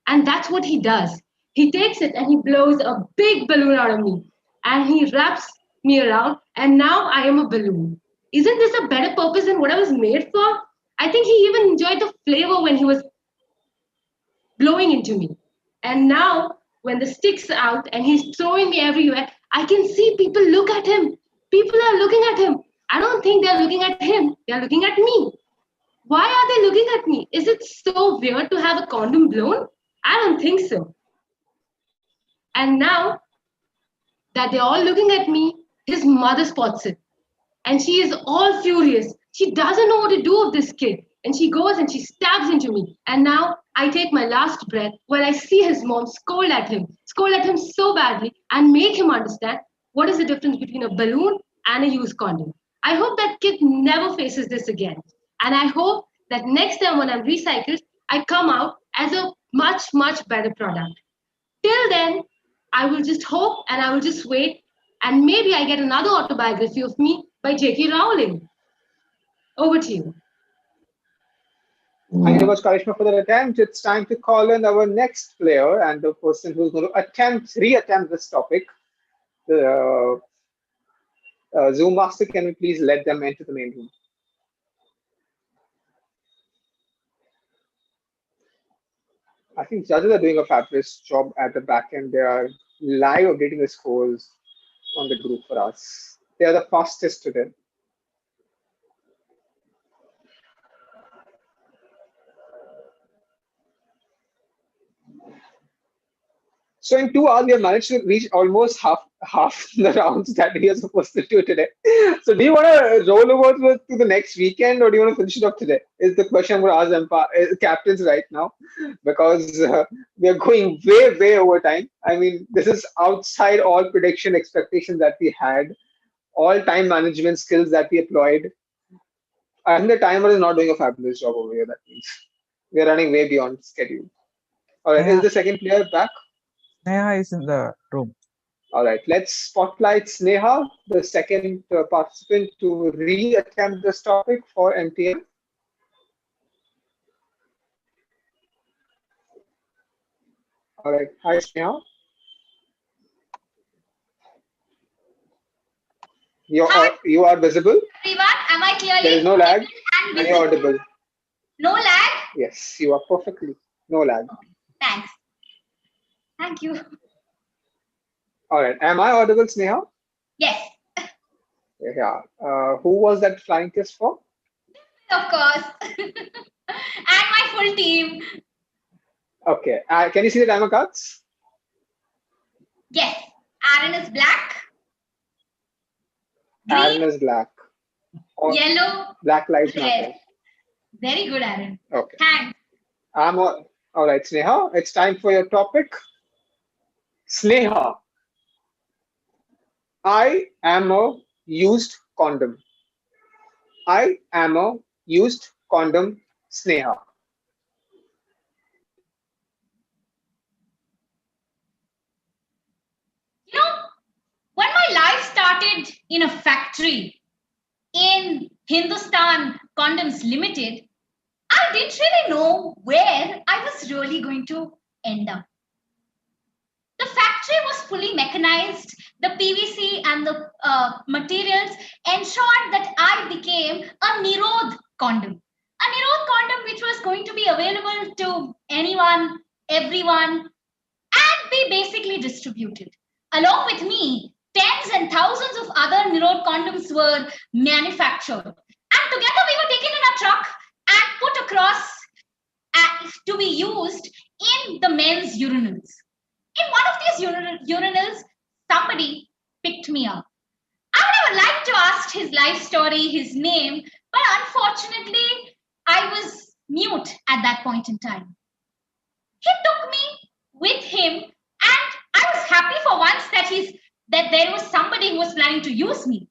S12: and that's what he does. He takes it and he blows a big balloon out of me and he wraps me around, and now I am a balloon. Isn't this a better purpose than what I was made for? I think he even enjoyed the flavor when he was blowing into me. And now, when the stick's out and he's throwing me everywhere, I can see people look at him. People are looking at him. I don't think they're looking at him, they're looking at me. Why are they looking at me? Is it so weird to have a condom blown? I don't think so. And now that they're all looking at me, his mother spots it. And she is all furious. She doesn't know what to do with this kid. And she goes and she stabs into me. And now I take my last breath while I see his mom scold at him so badly, and make him understand what is the difference between a balloon and a used condom. I hope that kid never faces this again. And I hope that next time when I'm recycled, I come out as a much, much better product. Till then, I will just hope and I will just wait, and maybe I get another autobiography of me by J.K. Rowling. Over to you.
S1: Thank you very much, Karishma, for that attempt. It's time to call in our next player and the person who's going to re-attempt this topic. The Zoom master, can we please let them enter the main room? I think judges are doing a fabulous job at the back end. They are live updating the scores on the group for us. They are the fastest today. So in 2 hours, we have managed to reach almost half the rounds that we are supposed to do today. So do you want to roll over to the next weekend, or do you want to finish it up today? Is the question I'm going to ask captains right now, because we are going way over time. I mean, this is outside all prediction expectations that we had, all time management skills that we employed. And the timer is not doing a fabulous job over here. That means we are running way beyond schedule. All right, is
S14: Sneha,
S1: the second player back?
S14: Sneha is in the room.
S1: All right, let's spotlight Sneha, the second participant to re-attempt this topic for MTM. All right, hi Sneha. You are visible.
S22: Everyone, am I
S1: There
S22: clearly
S1: is no lag,
S22: audible and
S1: and you're
S22: visible?
S1: audible.
S22: No lag?
S1: Yes, you are perfectly. No lag.
S22: Thanks. Thank you.
S1: All right, am I audible, Sneha?
S22: Yes.
S1: Yeah. Who was that flying kiss for?
S22: Of course. And my full team.
S1: Okay. Can you see the timer cards?
S22: Yes. Aaron is black,
S1: Aaron
S22: green,
S1: is black. Or
S22: yellow,
S1: Black Lives
S22: red.
S1: Matter.
S22: Very good, Aaron.
S1: Okay.
S22: Thanks.
S1: All right, Sneha. It's time for your topic. Sneha, I am a used condom. I am a used condom, Sneha.
S22: You know, when my life started in a factory in Hindustan Condoms Limited, I didn't really know where I was really going to end up. The factory was fully mechanized. The PVC and the materials ensured that I became a Nirod condom. A Nirod condom which was going to be available to anyone, everyone, and be basically distributed. Along with me, tens and thousands of other Nirod condoms were manufactured. And together we were taken in a truck and put across to be used in the men's urinals. In one of these urinals, somebody picked me up. I would have liked to ask his life story, his name, but unfortunately, I was mute at that point in time. He took me with him, and I was happy for once that there was somebody who was planning to use me.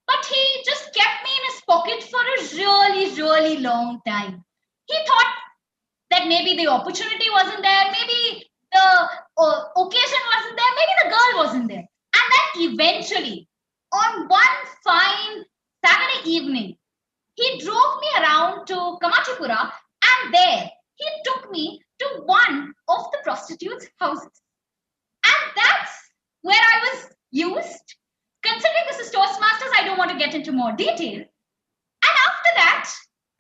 S22: But he just kept me in his pocket for a really, really long time. He thought that maybe the opportunity wasn't there, maybe the occasion wasn't there, maybe the girl wasn't there. And then eventually, on one fine Saturday evening, he drove me around to Kamachipura, and there he took me to one of the prostitutes' houses. And that's where I was used. Considering this is Toastmasters, I don't want to get into more detail. And after that,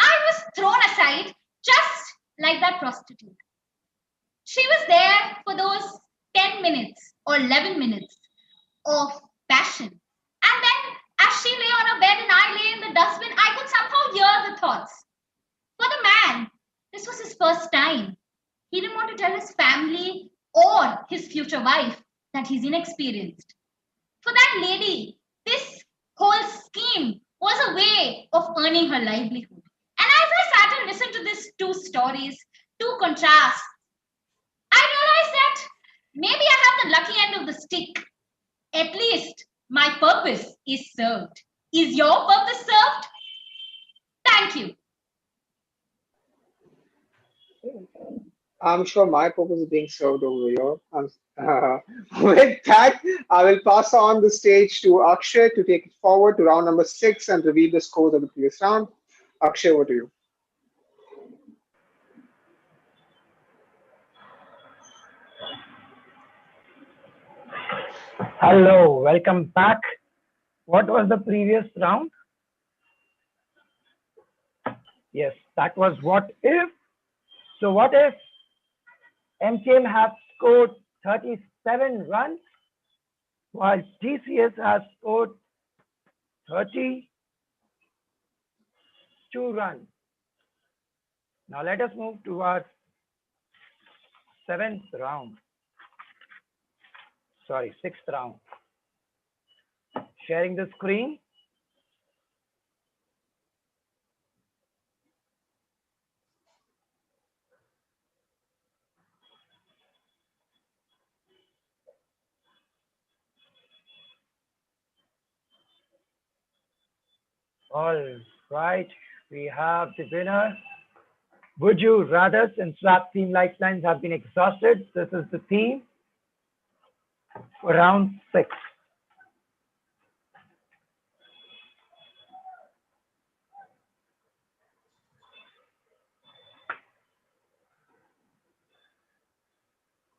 S22: I was thrown aside just like that prostitute. She was there for those 10 minutes or 11 minutes of passion. And then, as she lay on her bed and I lay in the dustbin, I could somehow hear the thoughts. For the man, this was his first time. He didn't want to tell his family or his future wife that he's inexperienced. For that lady, this whole scheme was a way of earning her livelihood. And as I sat and listened to these two stories, two contrasts, I realized that maybe I have the lucky end of the stick. At least my purpose is served. Is your purpose served? Thank you.
S1: I'm sure my purpose is being served over here. With that, I will pass on the stage to Akshay to take it forward to round number 6 and reveal the scores of the previous round. Akshay, over to you.
S2: Hello, welcome back. What was the previous round? Yes, that was what if. So what if MTM have scored 37 runs while TCS has scored 32 runs? Now let us move towards 6th round. Sharing the screen. All right, we have the winner. Would you rather, since swap team lifelines have been exhausted, this is the theme for round 6.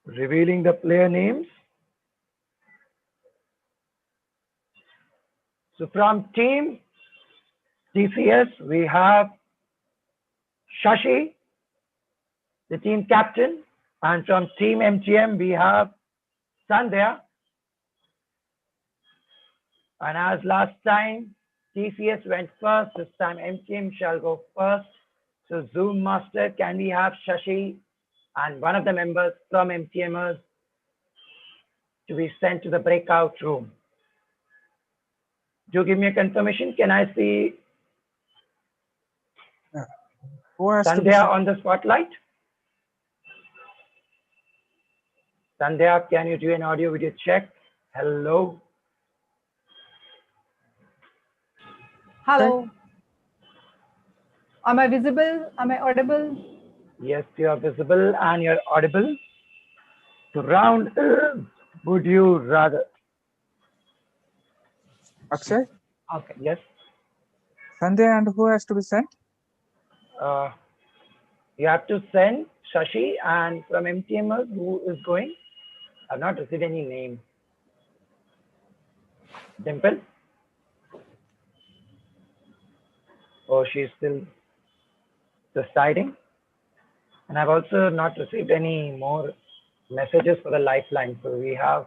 S2: Revealing the player names. So from team TCS, we have Shashi, the team captain, and from team MTM, we have Sandhya. And as last time, TCS went first. This time MTM shall go first. So Zoom Master, can we have Shashi and one of the members from MTMers to be sent to the breakout room? Do give me a confirmation. Can I see
S14: Who has to be
S2: Sandhya
S14: sent?
S2: on the spotlight? Sandhya, can you do an audio video check? Hello.
S3: Hello. Am I visible? Am I audible?
S2: Yes, you are visible and you're audible. The round is, would you rather?
S14: Akshay?
S2: Okay. Yes.
S14: Sandhya, and who has to be sent?
S2: You have to send Shashi and from MTMers who is going. I've not received any name. Dimple? Oh, she's still deciding. And I've also not received any more messages for the lifeline. So we have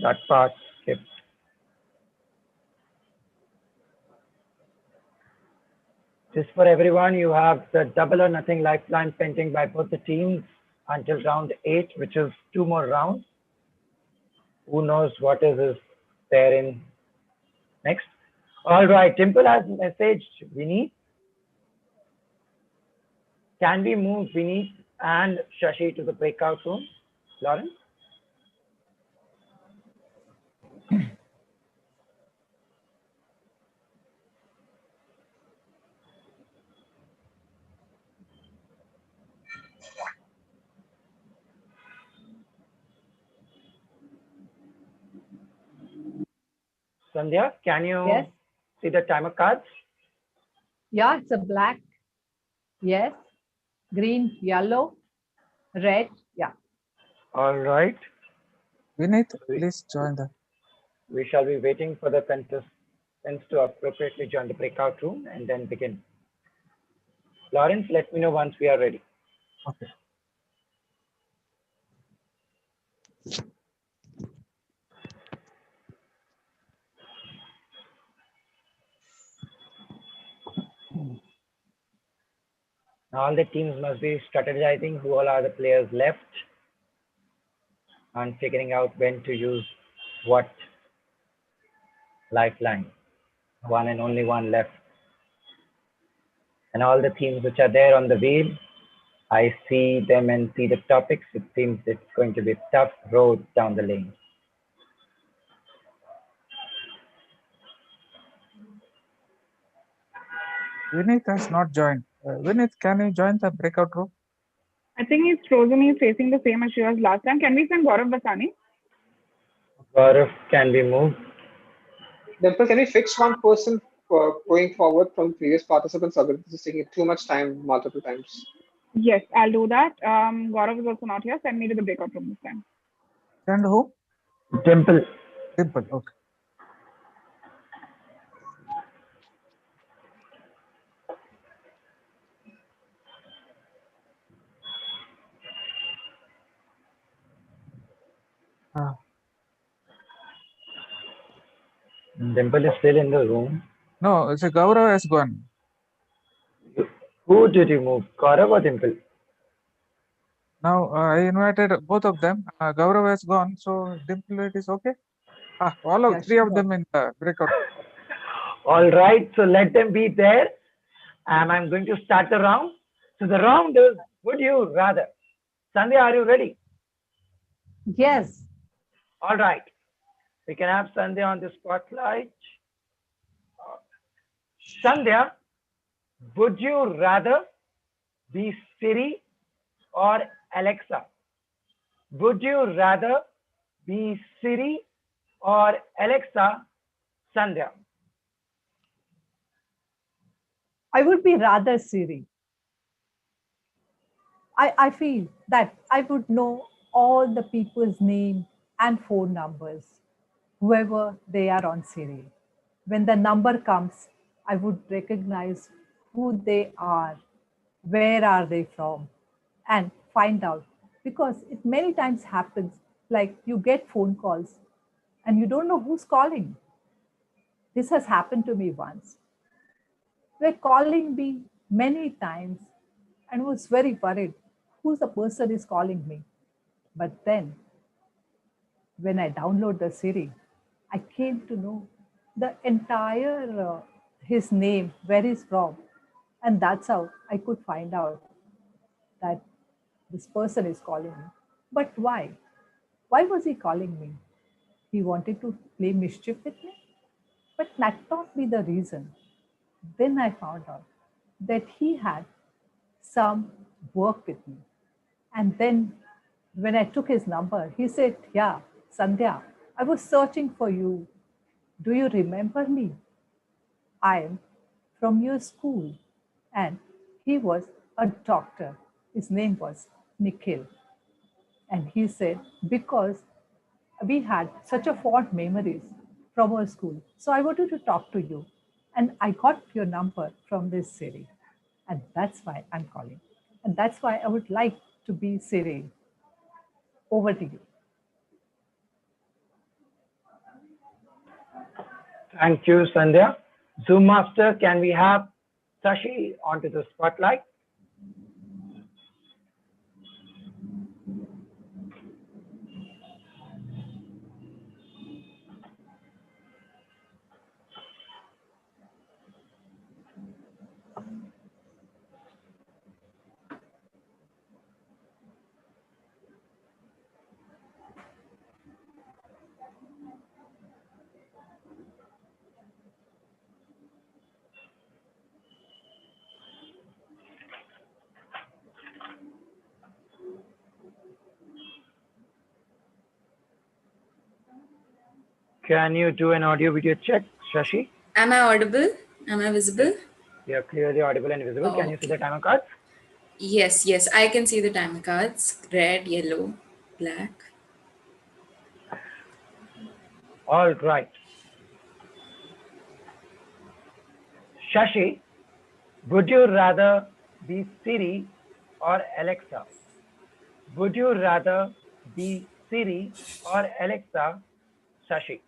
S2: that part skipped. Just for everyone, you have the double or nothing lifeline pending by both the teams until round 8, which is 2 more rounds. Who knows what is there in next? All right, Dimple has messaged Vineet. Can we move Vineet and Shashi to the breakout room? Lawrence? Sandhya, can you
S3: Yes.
S2: see the timer cards?
S3: Yeah, it's a black. Yes. Green, yellow, red. Yeah.
S2: All right.
S14: Vineet, please join the.
S2: We shall be waiting for the contestants to appropriately join the breakout room and then begin. Lawrence, let me know once we are ready.
S14: Okay.
S2: All the teams must be strategizing who all are the players left and figuring out when to use what lifeline. One and only one left. And all the teams which are there on the wheel, I see them and see the topics. It seems it's going to be a tough road down the lane.
S14: Vineet has not joined. Vineet, can you join the breakout room?
S5: I think he's frozen. He's facing the same issue as last time. Can we send Gaurav Basani?
S2: Gaurav, can we move?
S1: Dimple, can we fix one person for going forward from previous participants? Or this is taking too much time multiple times.
S5: Yes, I'll do that. Gaurav is also not here. Send me to the breakout room this time.
S14: Send who?
S2: Dimple.
S14: Dimple, okay.
S2: Dimple is still in the room.
S14: No, it's a Gaurav has gone.
S2: Who did you move, Gaurav or Dimple?
S14: Now I invited both of them. Gaurav has gone, so Dimple, it is okay. All of three of them in the breakout.
S2: All right, so let them be there. And I'm going to start the round. So the round is, would you rather? Sandhya, are you ready?
S3: Yes.
S2: All right. We can have Sandhya on the spotlight. Sandhya, would you rather be Siri or Alexa? Would you rather be Siri or Alexa, Sandhya?
S3: I would be rather Siri. I feel that I would know all the people's name and phone numbers, whoever they are on Siri. When the number comes, I would recognize who they are, where are they from, and find out. Because it many times happens, like you get phone calls and you don't know who's calling. This has happened to me once. They were calling me many times and was very worried. Who's the person is calling me? But then when I download the Siri, I came to know the entire his name, where he's from, and that's how I could find out that this person is calling me. But why? Why was he calling me? He wanted to play mischief with me, but that not be the reason. Then I found out that he had some work with me. And then when I took his number, he said, "Yeah, Sandhya, I was searching for you. Do you remember me? I am from your school." And he was a doctor. His name was Nikhil. And he said, because we had such a fond memories from our school. So I wanted to talk to you. And I got your number from this Siri. And that's why I'm calling. And that's why I would like to be Siri. Over to you.
S2: Thank you, Sandhya. Zoom Master, can we have Sashi onto the spotlight? Can you do an audio video check, Shashi?
S4: Am I audible? Am I visible?
S2: You're clearly audible and visible. Can you see the timer cards?
S4: Yes, yes, I can see the timer cards. Red, yellow, black.
S2: All right. Shashi, would you rather be Siri or Alexa? Would you rather be Siri or Alexa, Shashi?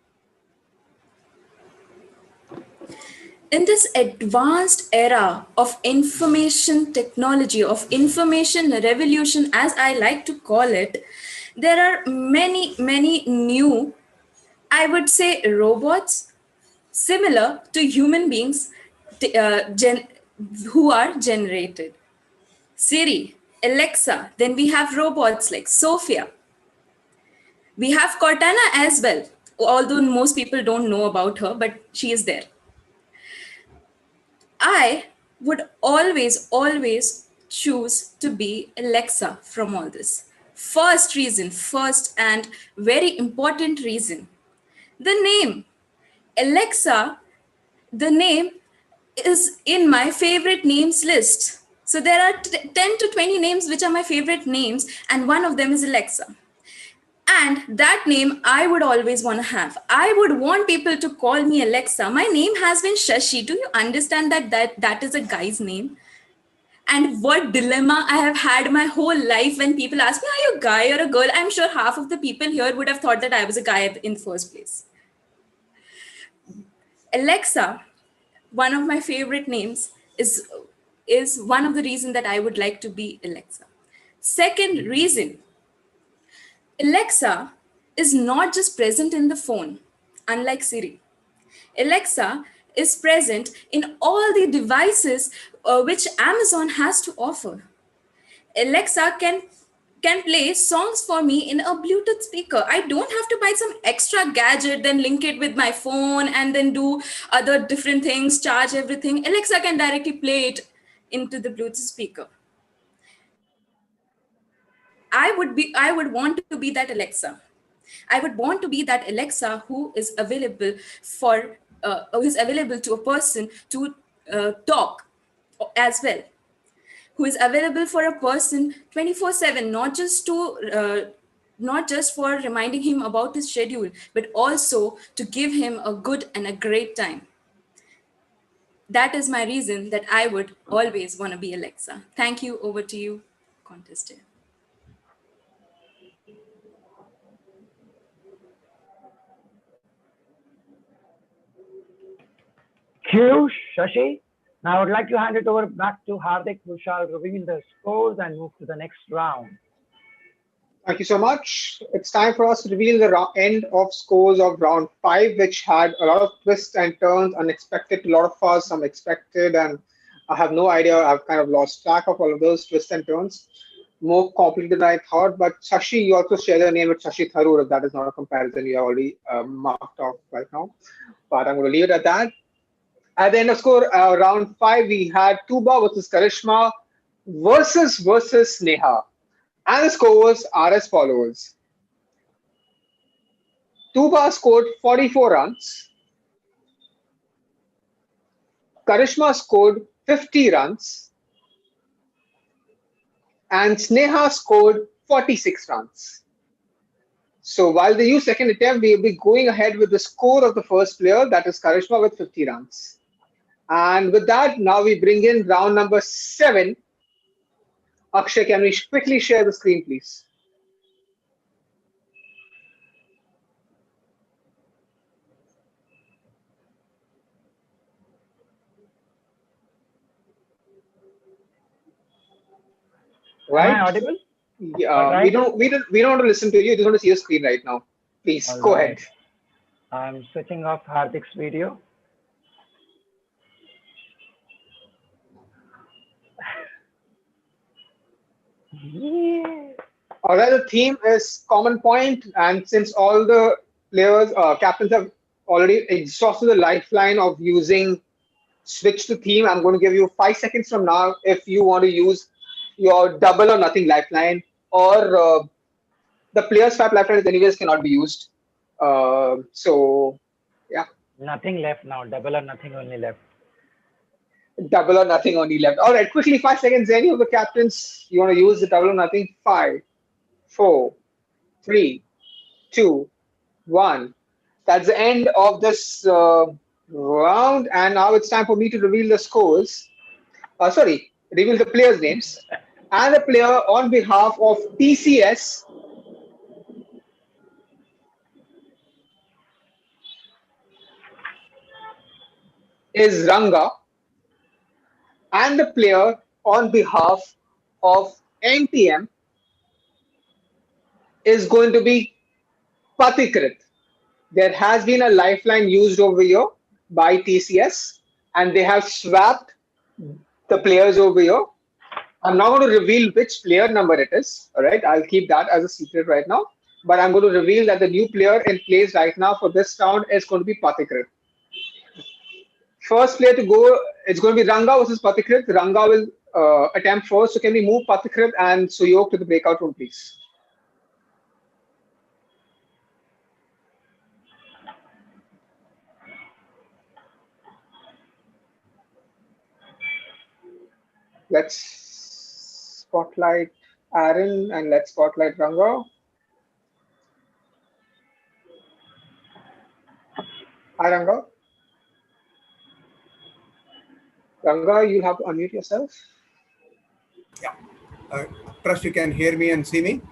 S4: In this advanced era of information technology, of information revolution, as I like to call it, there are many, many new, I would say, robots similar to human beings who are generated. Siri, Alexa, then we have robots like Sophia. We have Cortana as well, although most people don't know about her, but she is there. I would always, always choose to be Alexa from all this. First reason, first and very important reason, the name. Alexa, the name is in my favorite names list. So there are 10 to 20 names which are my favorite names, and one of them is Alexa. And that name I would always want to have. I would want people to call me Alexa. My name has been Shashi. Do you understand that is a guy's name? And what dilemma I have had my whole life when people ask me, are you a guy or a girl? I'm sure half of the people here would have thought that I was a guy in the first place. Alexa, one of my favorite names, is one of the reasons that I would like to be Alexa. Second reason, Alexa is not just present in the phone, unlike Siri. Alexa is present in all the devices which Amazon has to offer. Alexa can play songs for me in a Bluetooth speaker. I don't have to buy some extra gadget, then link it with my phone and then do other different things, charge everything. Alexa can directly play it into the Bluetooth speaker. I would want to be that Alexa. I would want to be that Alexa who is available who is available to a person to talk as well, who is available for a person 24/7, not just for reminding him about his schedule, but also to give him a good and a great time. That is my reason that I would always want to be Alexa. Thank you. Over to you, contestant.
S2: you, Shashi. Now I would like to hand it over back to Hardik, who shall reveal the scores and move to the next round.
S1: Thank you so much. It's time for us to reveal the end of scores of round five, which had a lot of twists and turns, unexpected to a lot of us, some expected, and I have no idea. I've kind of lost track of all of those twists and turns. More complicated than I thought. But Shashi, you also share the name with Shashi Tharoor. If that is not a comparison, you have already marked off right now. But I'm going to leave it at that. At the end of score, round five, we had Tuba versus Karishma versus Neha. And the scores are as follows. Tuba scored 44 runs. Karishma scored 50 runs. And Sneha scored 46 runs. So while they use second attempt, we will be going ahead with the score of the first player, that is Karishma with 50 runs. And with that, now we bring in round number 7. Akshay, can we quickly share the screen, please? Right?
S2: Am I audible?
S1: Yeah,
S2: right.
S1: we don't want to listen to you. We just want to see your screen right now. Please go ahead.
S2: I'm switching off Hardik's video.
S1: Yeah. All right, the theme is common point, and since all the players, captains have already exhausted the lifeline of using switch to theme, I'm going to give you 5 seconds from now if you want to use your double or nothing lifeline, or the player's swap lifeline anyways cannot be used. So, yeah.
S2: Nothing left now. Double or nothing only left.
S1: Double or nothing only left. All right, quickly, 5 seconds. Any of the captains, you want to use the double or nothing? 5, 4, 3, 2, 1. That's the end of this round. And now it's time for me to reveal the scores. Reveal the players' names. And the player on behalf of TCS is Ranga. And the player on behalf of Mtm is going to be Patikrit. There has been a lifeline used over here by TCS, and they have swapped the players over here. I'm not going to reveal which player number it is. All right, I'll keep that as a secret right now. But I'm going to reveal that the new player in place right now for this round is going to be Patikrit. First player to go, it's going to be Ranga versus Patikrit. Ranga will attempt first. So can we move Patikrit and Suyog to the breakout room, please? Let's spotlight Aaron and let's spotlight Ranga. Hi, Ranga. Ranga, you'll have to unmute yourself.
S6: Yeah. Trust you can hear me and see me?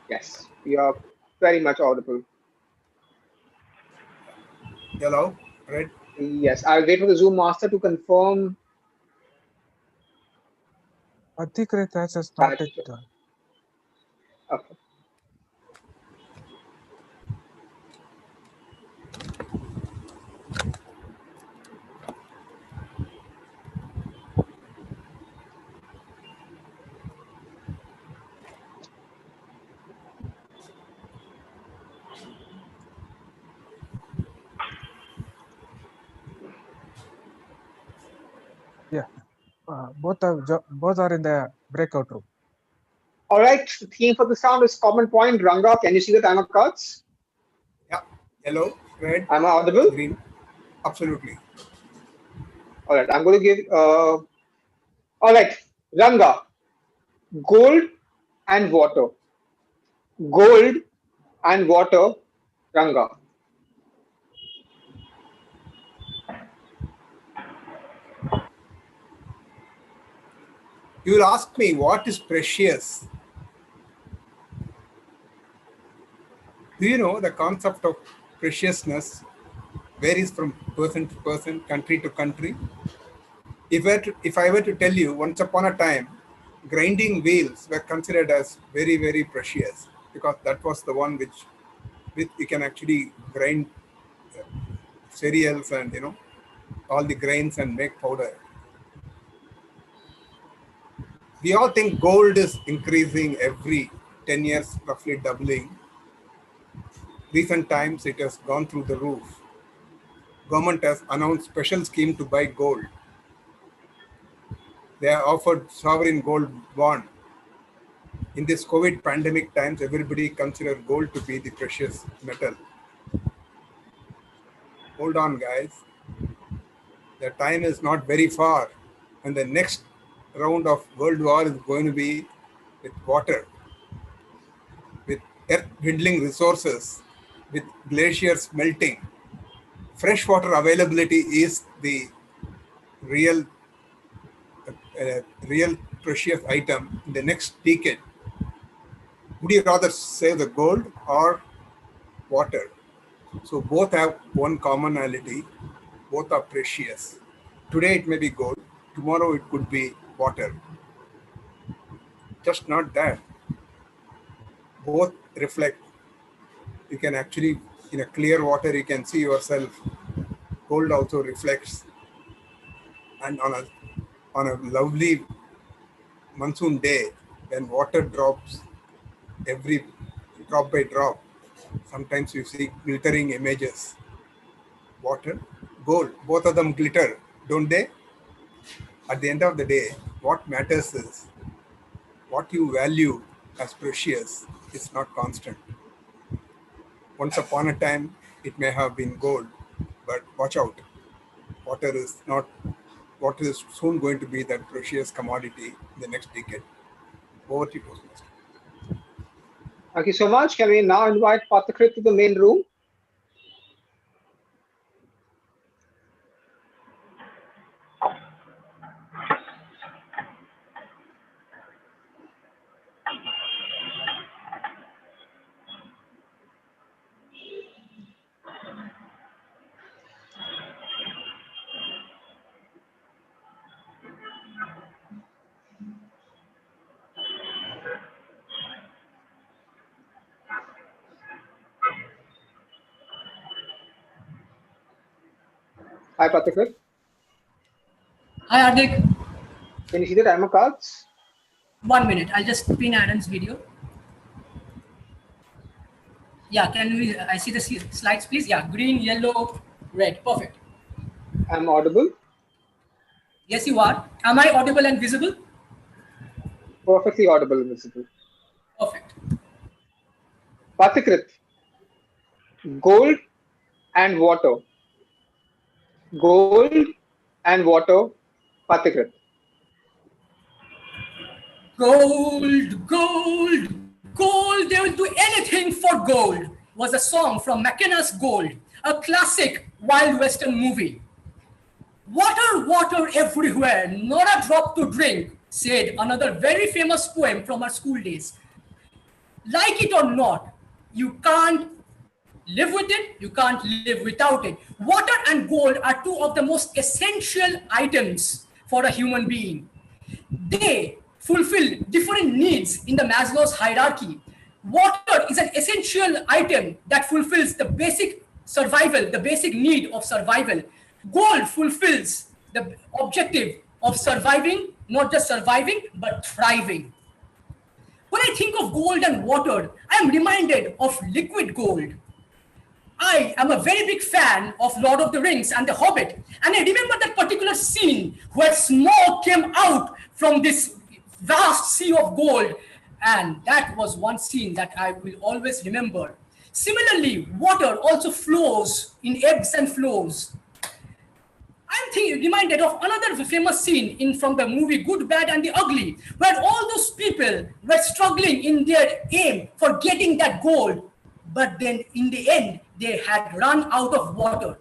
S1: Yes, you are very much audible.
S6: Hello, right?
S1: Yes, I'll wait for the Zoom master to confirm.
S14: Patikrit has started.
S1: Okay.
S14: Yeah, both are in the breakout room.
S1: All right, the theme for the sound is common point. Ranga, can you see the timer cards?
S6: Yeah. Yellow, red.
S1: Am I audible?
S6: Green. Absolutely.
S1: All right, I'm going to give. All right, Ranga. Gold and water. Gold and water. Ranga.
S6: You'll ask me what is precious. Do you know the concept of preciousness? varies from person to person, country to country. If I were to tell you, once upon a time, grinding wheels were considered as very, very precious, because that was the one which you can actually grind cereals and all the grains and make powder. We all think gold is increasing every 10 years, roughly doubling. Recent times it has gone through the roof. Government has announced special scheme to buy gold. They have offered sovereign gold bond. In this COVID pandemic times, everybody consider gold to be the precious metal. Hold on, guys. The time is not very far, and the next round of world war is going to be with water, with earth dwindling resources, with glaciers melting. Freshwater availability is the real, real precious item in the next decade. Would you rather save the gold or water? So both have one commonality. Both are precious. Today it may be gold. Tomorrow it could be water. Just not that. Both reflect. You can actually, in a clear water, you can see yourself. Gold also reflects. And on a lovely monsoon day, when water drops every drop by drop, sometimes you see glittering images. Water, gold, both of them glitter, don't they? At the end of the day, what matters is what you value as precious is not constant. Once upon a time, it may have been gold, but watch out. Water is soon going to be that precious commodity in the next decade. Over to you, Toastmaster.
S1: Thank you so much. Can we now invite Patakrit to the main room? Hi, Patakrit.
S18: Hi, Hardik.
S1: Can you see the timer cards?
S18: 1 minute. I'll just pin Adam's video. Yeah, can we? I see the slides, please. Yeah, green, yellow, red. Perfect.
S1: I'm audible.
S18: Yes, you are. Am I audible and visible?
S1: Perfectly audible and visible.
S18: Perfect.
S1: Patakrit. Gold and water. Gold and water. Patakrit.
S18: Gold, gold, gold. They will do anything for gold was a song from McKenna's Gold, a classic Wild Western movie. Water, water everywhere, not a drop to drink, said another very famous poem from our school days. Like it or not, you can't live with it, you can't live without it. Water and gold are two of the most essential items for a human being. They fulfill different needs in the Maslow's hierarchy. Water is an essential item that fulfills the basic survival, the basic need of survival. Gold fulfills the objective of surviving, not just surviving, but thriving. When I think of gold and water, I am reminded of liquid gold. I am a very big fan of Lord of the Rings and The Hobbit. And I remember that particular scene where smoke came out from this vast sea of gold. And that was one scene that I will always remember. Similarly, water also flows in ebbs and flows. I'm reminded of another famous scene from the movie Good, Bad and the Ugly, where all those people were struggling in their aim for getting that gold. But then in the end, they had run out of water.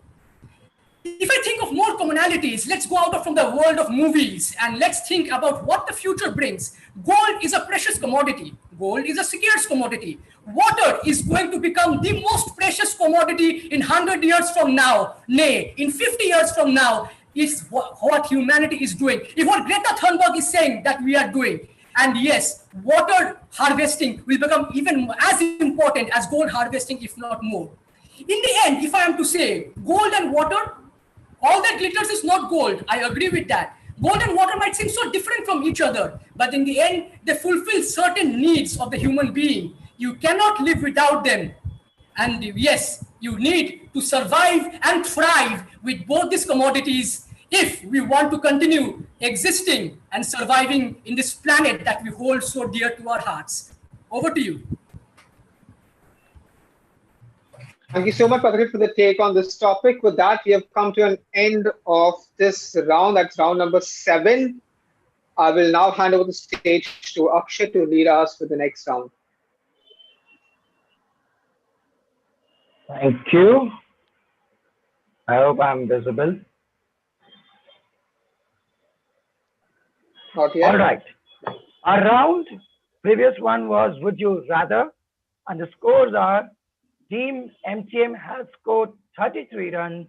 S18: If I think of more commonalities, let's go out from the world of movies and let's think about what the future brings. Gold is a precious commodity.
S7: gold is a scarce commodity. Water is going to become the most precious commodity in 100 years from now. Nay, in 50 years from now, is what humanity is doing. If what Greta Thunberg is saying that we are doing. And yes, water harvesting will become even as important as gold harvesting, if not more. In the end, if I am to say, gold and water, all that glitters is not gold. I agree with that. Gold and water might seem so different from each other, but in the end, they fulfill certain needs of the human being. You cannot live without them. And yes, you need to survive and thrive with both these commodities if we want to continue existing and surviving in this planet that we hold so dear to our hearts. Over to you.
S1: Thank you so much, Patrick, for the take on this topic. With that, we have come to an end of this round. That's round number 7. I will now hand over the stage to Akshay to lead us with the next round.
S2: Thank you. I hope I'm visible.
S1: Not yet.
S2: All right. Our round, previous one was Would You Rather? And the scores are Team MTM has scored 33 runs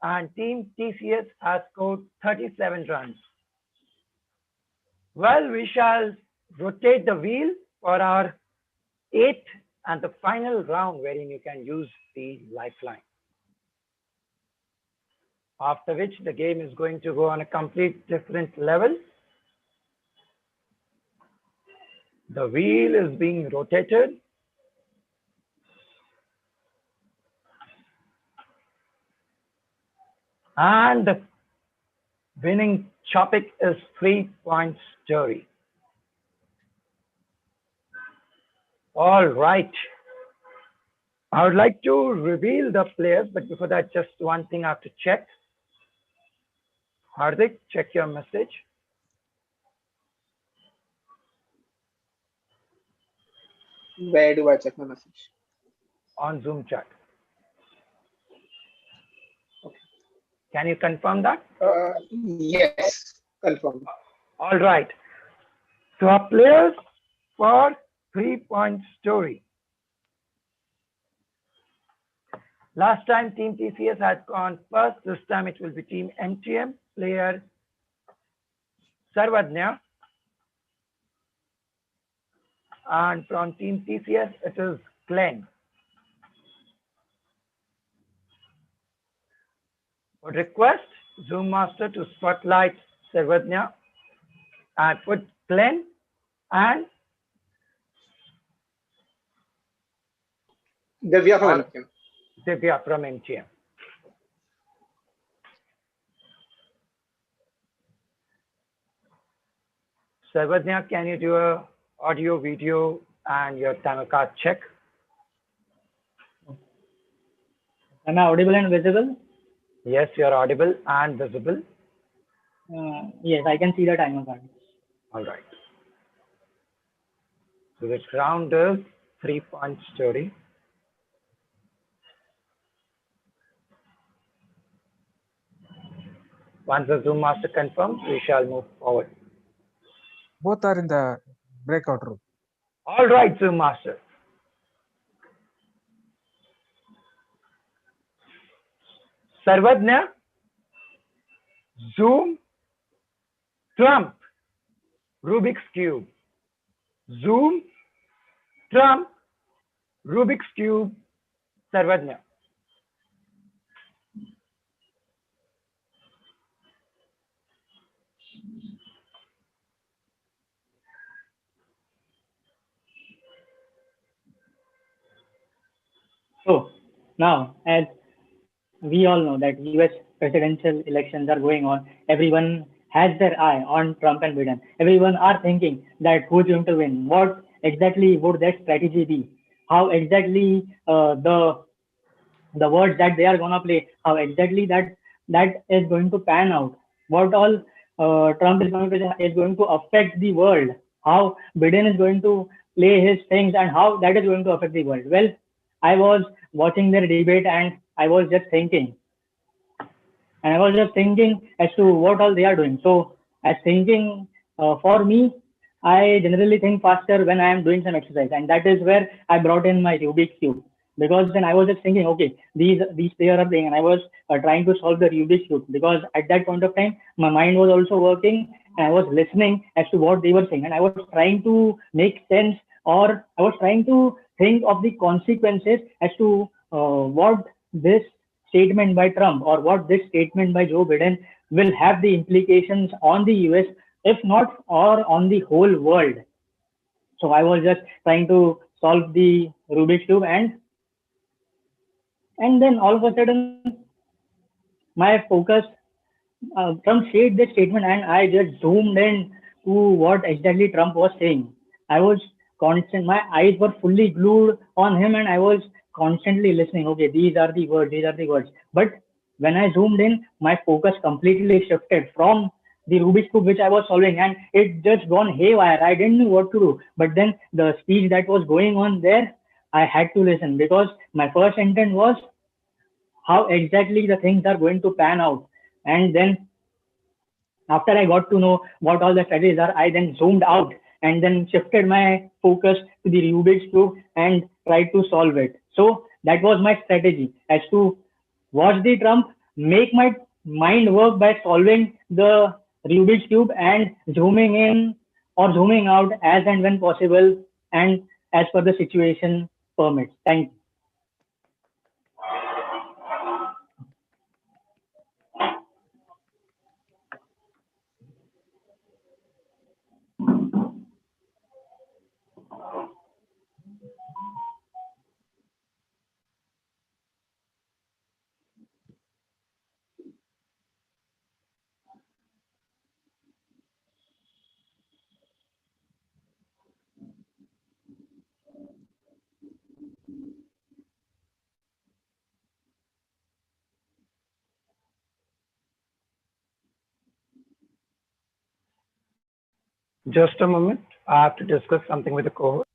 S2: and Team TCS has scored 37 runs. Well, we shall rotate the wheel for our 8th and the final round wherein you can use the lifeline. After which the game is going to go on a complete different level. The wheel is being rotated. And the winning topic is 3-point story. All right. I would like to reveal the players, but before that, just one thing I have to check. Hardik, check your message.
S1: Where do I check my message?
S2: On Zoom chat. Okay. Can you confirm that?
S1: Yes, confirm.
S2: All right. So our players for 3-point story. Last time Team TCS had gone first. This time it will be Team MTM. Player Sarvadnya. And from Team TCS, it is Glenn. Would request Zoom Master to spotlight Sarvadnya and put Glenn and
S1: Divya from MTM.
S2: Divya from MTM. Sarvadnya, can you do a audio, video, and your timer card check?
S8: Am I audible and visible?
S2: Yes, you are audible and visible.
S8: Yes, I can see the timer card.
S2: All right. So this round is 3-point story. Once the Zoom Master confirms, we shall move forward.
S14: Both are in the breakout room.
S2: All right, Zoom Master. Sarvadnya, Zoom, Trump, Rubik's Cube. Zoom, Trump, Rubik's Cube, Sarvadnya.
S8: So now, as we all know that US presidential elections are going on, everyone has their eye on Trump and Biden. Everyone are thinking that who's going to win. What exactly would that strategy be? How exactly the words that they are gonna play? How exactly that is going to pan out? What all Trump is going to affect the world? How Biden is going to play his things and how that is going to affect the world? Well, I was watching their debate and I was just thinking. And I was just thinking as to what all they are doing. So as thinking for me, I generally think faster when I am doing some exercise, and that is where I brought in my Rubik's cube. Because then I was just thinking, okay, these players are playing, and I was trying to solve the Rubik's cube. Because at that point of time, my mind was also working, and I was listening as to what they were saying, and I was trying to make sense, or I was trying to think of the consequences as to what this statement by Trump or what this statement by Joe Biden will have the implications on the US, if not or on the whole world. So I was just trying to solve the Rubik's cube, and then all of a sudden my focus Trump said this statement, and I just zoomed in to what exactly Trump was saying. I was constant, my eyes were fully glued on him, and I was constantly listening. Okay, these are the words, these are the words. But when I zoomed in, my focus completely shifted from the Rubik's Cube which I was solving, and it just gone haywire. I didn't know what to do. But then the speech that was going on there, I had to listen because my first intent was how exactly the things are going to pan out. And then after I got to know what all the strategies are, I then zoomed out and then shifted my focus to the Rubik's Cube and tried to solve it. So that was my strategy as to watch the Trump, make my mind work by solving the Rubik's Cube and zooming in or zooming out as and when possible and as per the situation permits. Thank you.
S2: Just a moment. I have to discuss something with the co-host.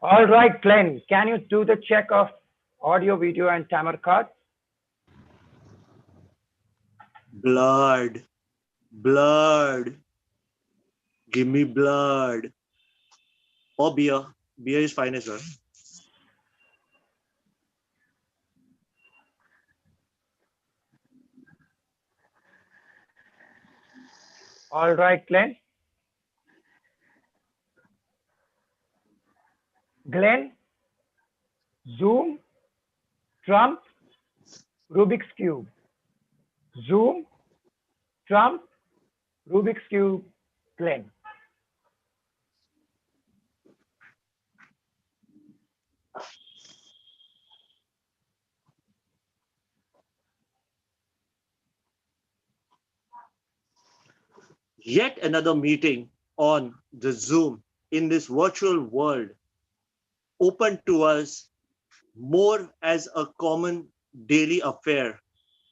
S2: All right, Glenn, can you do the check of audio, video, and timer card?
S9: Blood. Blood. Give me blood. Or beer. Beer is fine as well.
S2: All right, Glenn. Glenn, Zoom, Trump, Rubik's Cube. Zoom, Trump, Rubik's Cube, Glenn.
S9: Yet another meeting on the Zoom in this virtual world open to us more as a common daily affair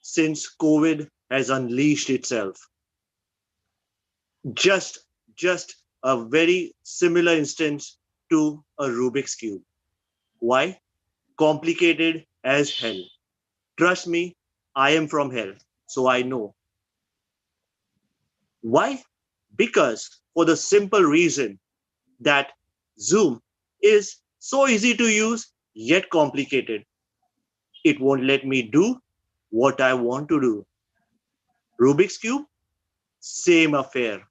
S9: since COVID has unleashed itself. Just just a very similar instance to a Rubik's cube. Why? Complicated as hell. Trust me, I am from hell, so I know. Why? Because for the simple reason that Zoom is so easy to use yet complicated. It won't let me do what I want to do. Rubik's Cube, same affair.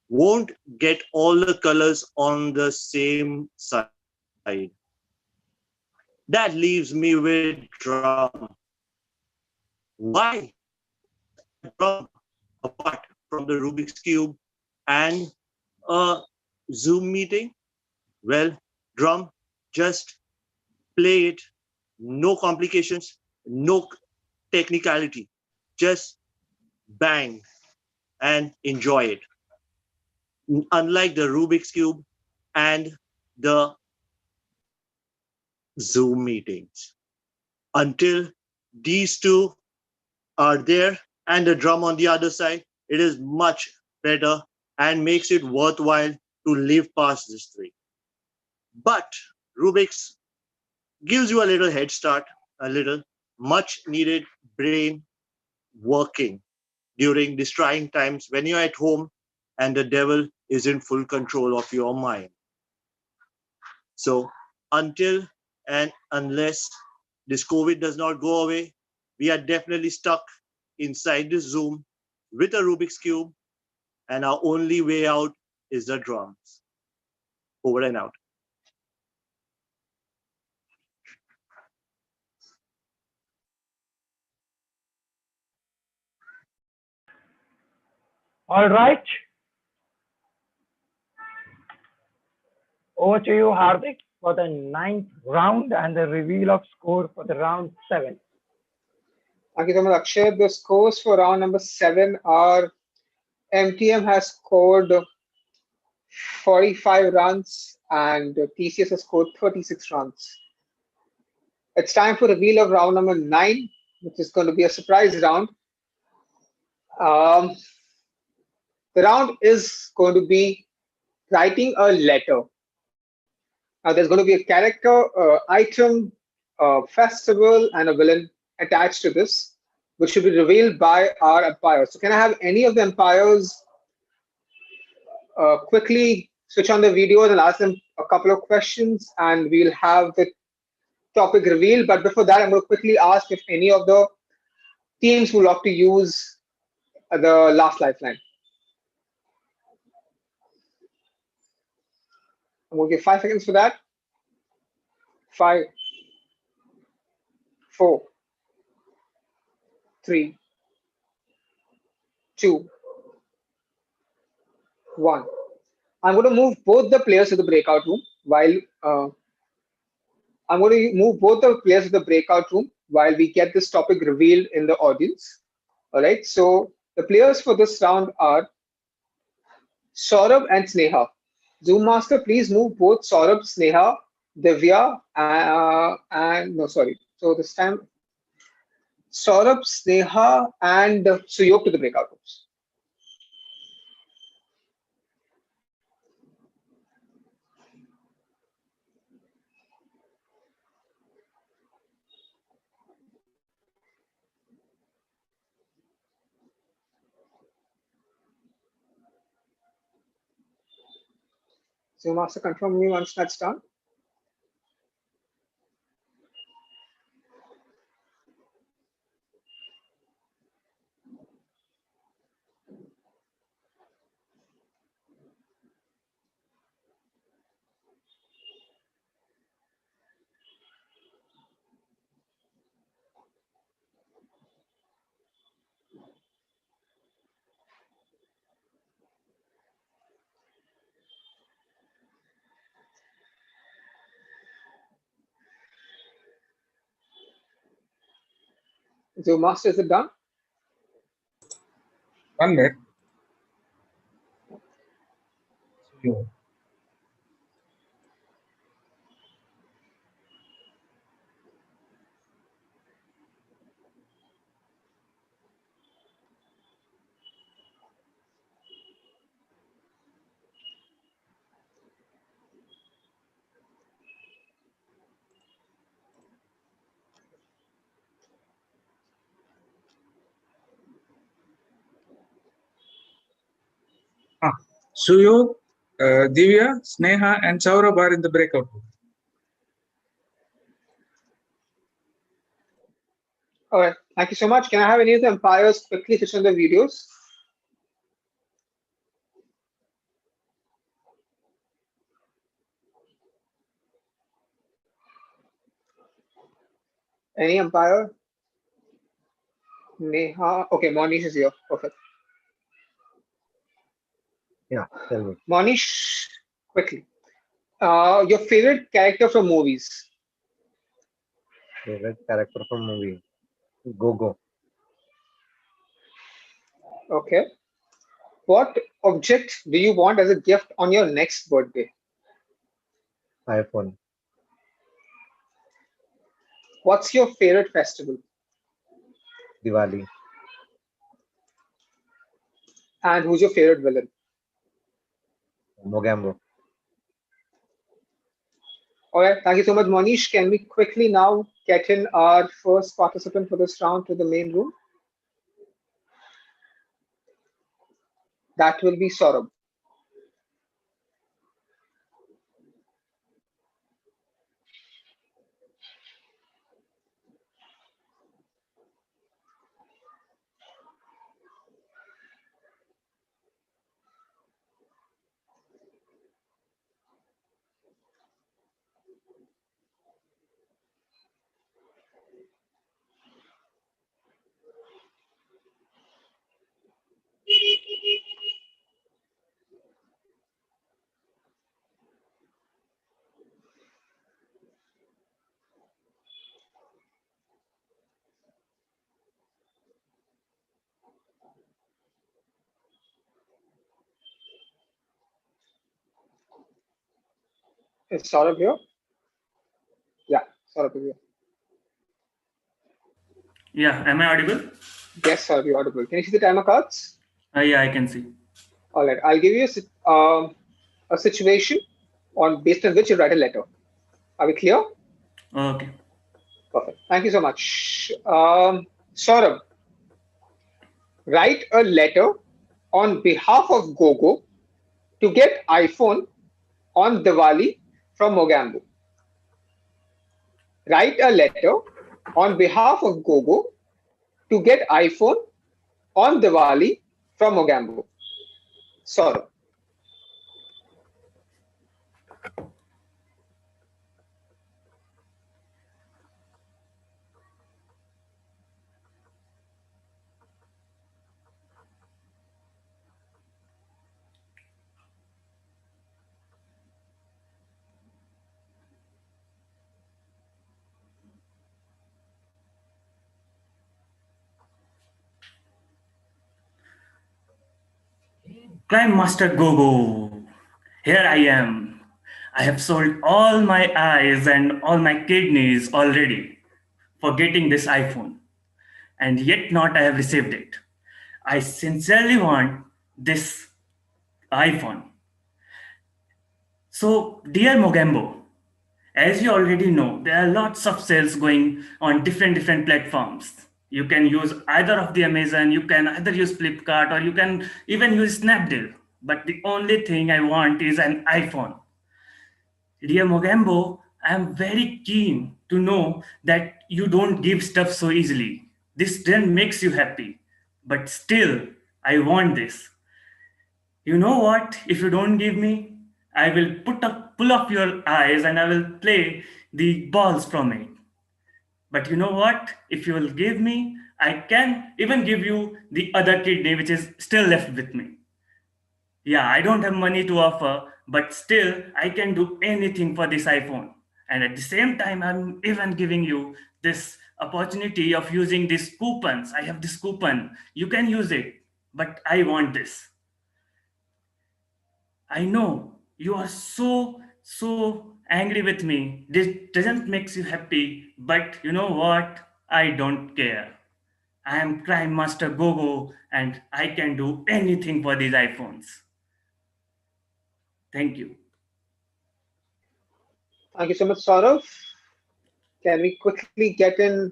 S9: Won't get all the colors on the same side. That leaves me with drum. Why is a drum apart from the Rubik's Cube and a Zoom meeting? Well, drum, just play it, no complications, no technicality, just bang and enjoy it. Unlike the Rubik's Cube and the Zoom meetings. Until these two are there and the drum on the other side, it is much better and makes it worthwhile to live past this three. But Rubik's gives you a little head start, a little much needed brain working during these trying times when you're at home and the devil is in full control of your mind. So until and unless this COVID does not go away, we are definitely stuck inside this Zoom with a Rubik's Cube, and our only way out is the drums. Over and out.
S2: All right. Over to you, Hardik, for the ninth round and the reveal of score for the round 7.
S1: Thank you so much, Akshay. The scores for round number 7 are MTM has scored 45 runs and TCS has scored 36 runs. It's time for reveal of round number 9, which is going to be a surprise round. Um, the round is going to be writing a letter. Now, there's going to be a character, item, festival, and a villain attached to this, which should be revealed by our umpires. So, can I have any of the umpires quickly switch on the videos and ask them a couple of questions, and we'll have the topic revealed. But before that, I'm going to quickly ask if any of the teams would like to use the last lifeline. I'm going to give 5 seconds for that. 5, 4, 3, 2, 1. I'm going to move both the players to the breakout room while I'm going to move both the players to the breakout room while we get this topic revealed in the audience. All right. So the players for this round are Saurabh and Sneha. Zoom Master, please move both Saurabh, Sneha, Divya, and no, sorry. So this time, Saurabh, Sneha, and Suyog to the breakout rooms. Zoom Master, confirm me once that's done. Zoom Master, is it done?
S14: 1 minute. So, Suyog, Divya, Sneha, and Saurabh are in the breakout room.
S1: All right. Thank you so much. Can I have any of the umpires quickly switch on the videos? Any umpire? Neha. Okay, Monish is here. Perfect.
S10: Yeah, tell me.
S1: Monish, quickly. Your favorite character from movies?
S10: Favorite character from movie? Go.
S1: Okay. What object do you want as a gift on your next birthday?
S10: iPhone.
S1: What's your favorite festival?
S10: Diwali.
S1: And who's your favorite villain?
S10: Mogambo.
S1: All right. Thank you so much, Monish. Can we quickly now get in our first participant for this round to the main room? That will be Saurabh. Is Saurabh here? Yeah, Saurabh is here.
S11: Yeah, am I audible?
S1: Yes, Saurabh, you're audible. Can you see the timer cards?
S11: Yeah, I can see.
S1: All right. I'll give you a situation on based on which you write a letter. Are we clear?
S11: Okay.
S1: Perfect. Thank you so much. Saurabh, write a letter on behalf of Gogo to get iPhone on Diwali from Mogambo. Write a letter on behalf of Gogo to get iPhone on Diwali from Mogambo. Saurabh.
S11: Crime Master Gogo. Here I am. I have sold all my eyes and all my kidneys already for getting this iPhone. And yet not I have received it. I sincerely want this iPhone. So, dear Mogambo, as you already know, there are lots of sales going on different platforms. You can use either of the Amazon, you can either use Flipkart, or you can even use Snapdeal. But the only thing I want is an iPhone. Dear Mogambo, I am very keen to know that you don't give stuff so easily. This then makes you happy. But still, I want this. You know what? If you don't give me, I will pull up your eyes and I will play the balls from it. But you know what? If you will give me, I can even give you the other kidney which is still left with me. Yeah, I don't have money to offer, but still I can do anything for this iPhone. And at the same time, I'm even giving you this opportunity of using these coupons. I have this coupon. You can use it, but I want this. I know you are so angry with me. This doesn't makes you happy, but you know what? I don't care. I am Crime Master Gogo and I can do anything for these iPhones. Thank you.
S1: Thank you so much, Saurav. Can we quickly get in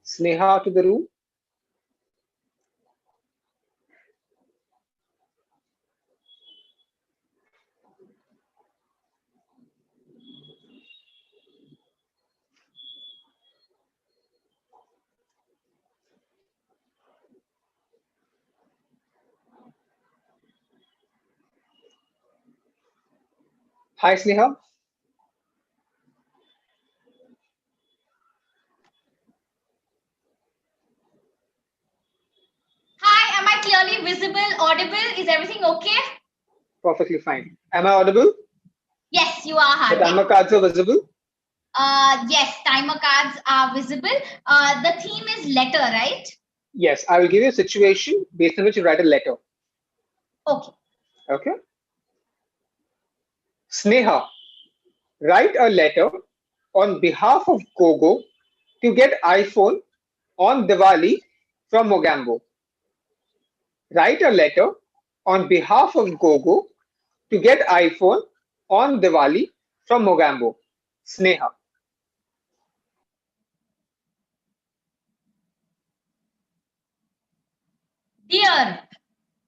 S1: Sneha to the room? Hi, Sneha.
S22: Hi, am I clearly visible, audible? Is everything okay?
S1: Perfectly fine. Am I audible?
S22: Yes, you are,
S1: The
S22: Hardik.
S1: timer cards are visible?
S22: Yes, timer cards are visible. The theme is letter, right?
S1: Yes, I will give you a situation based on which you write a letter.
S22: Okay.
S1: Okay? Sneha, write a letter on behalf of Gogo to get iPhone on Diwali from Mogambo. Write a letter on behalf of Gogo to get iPhone on Diwali from Mogambo. Sneha.
S22: Dear,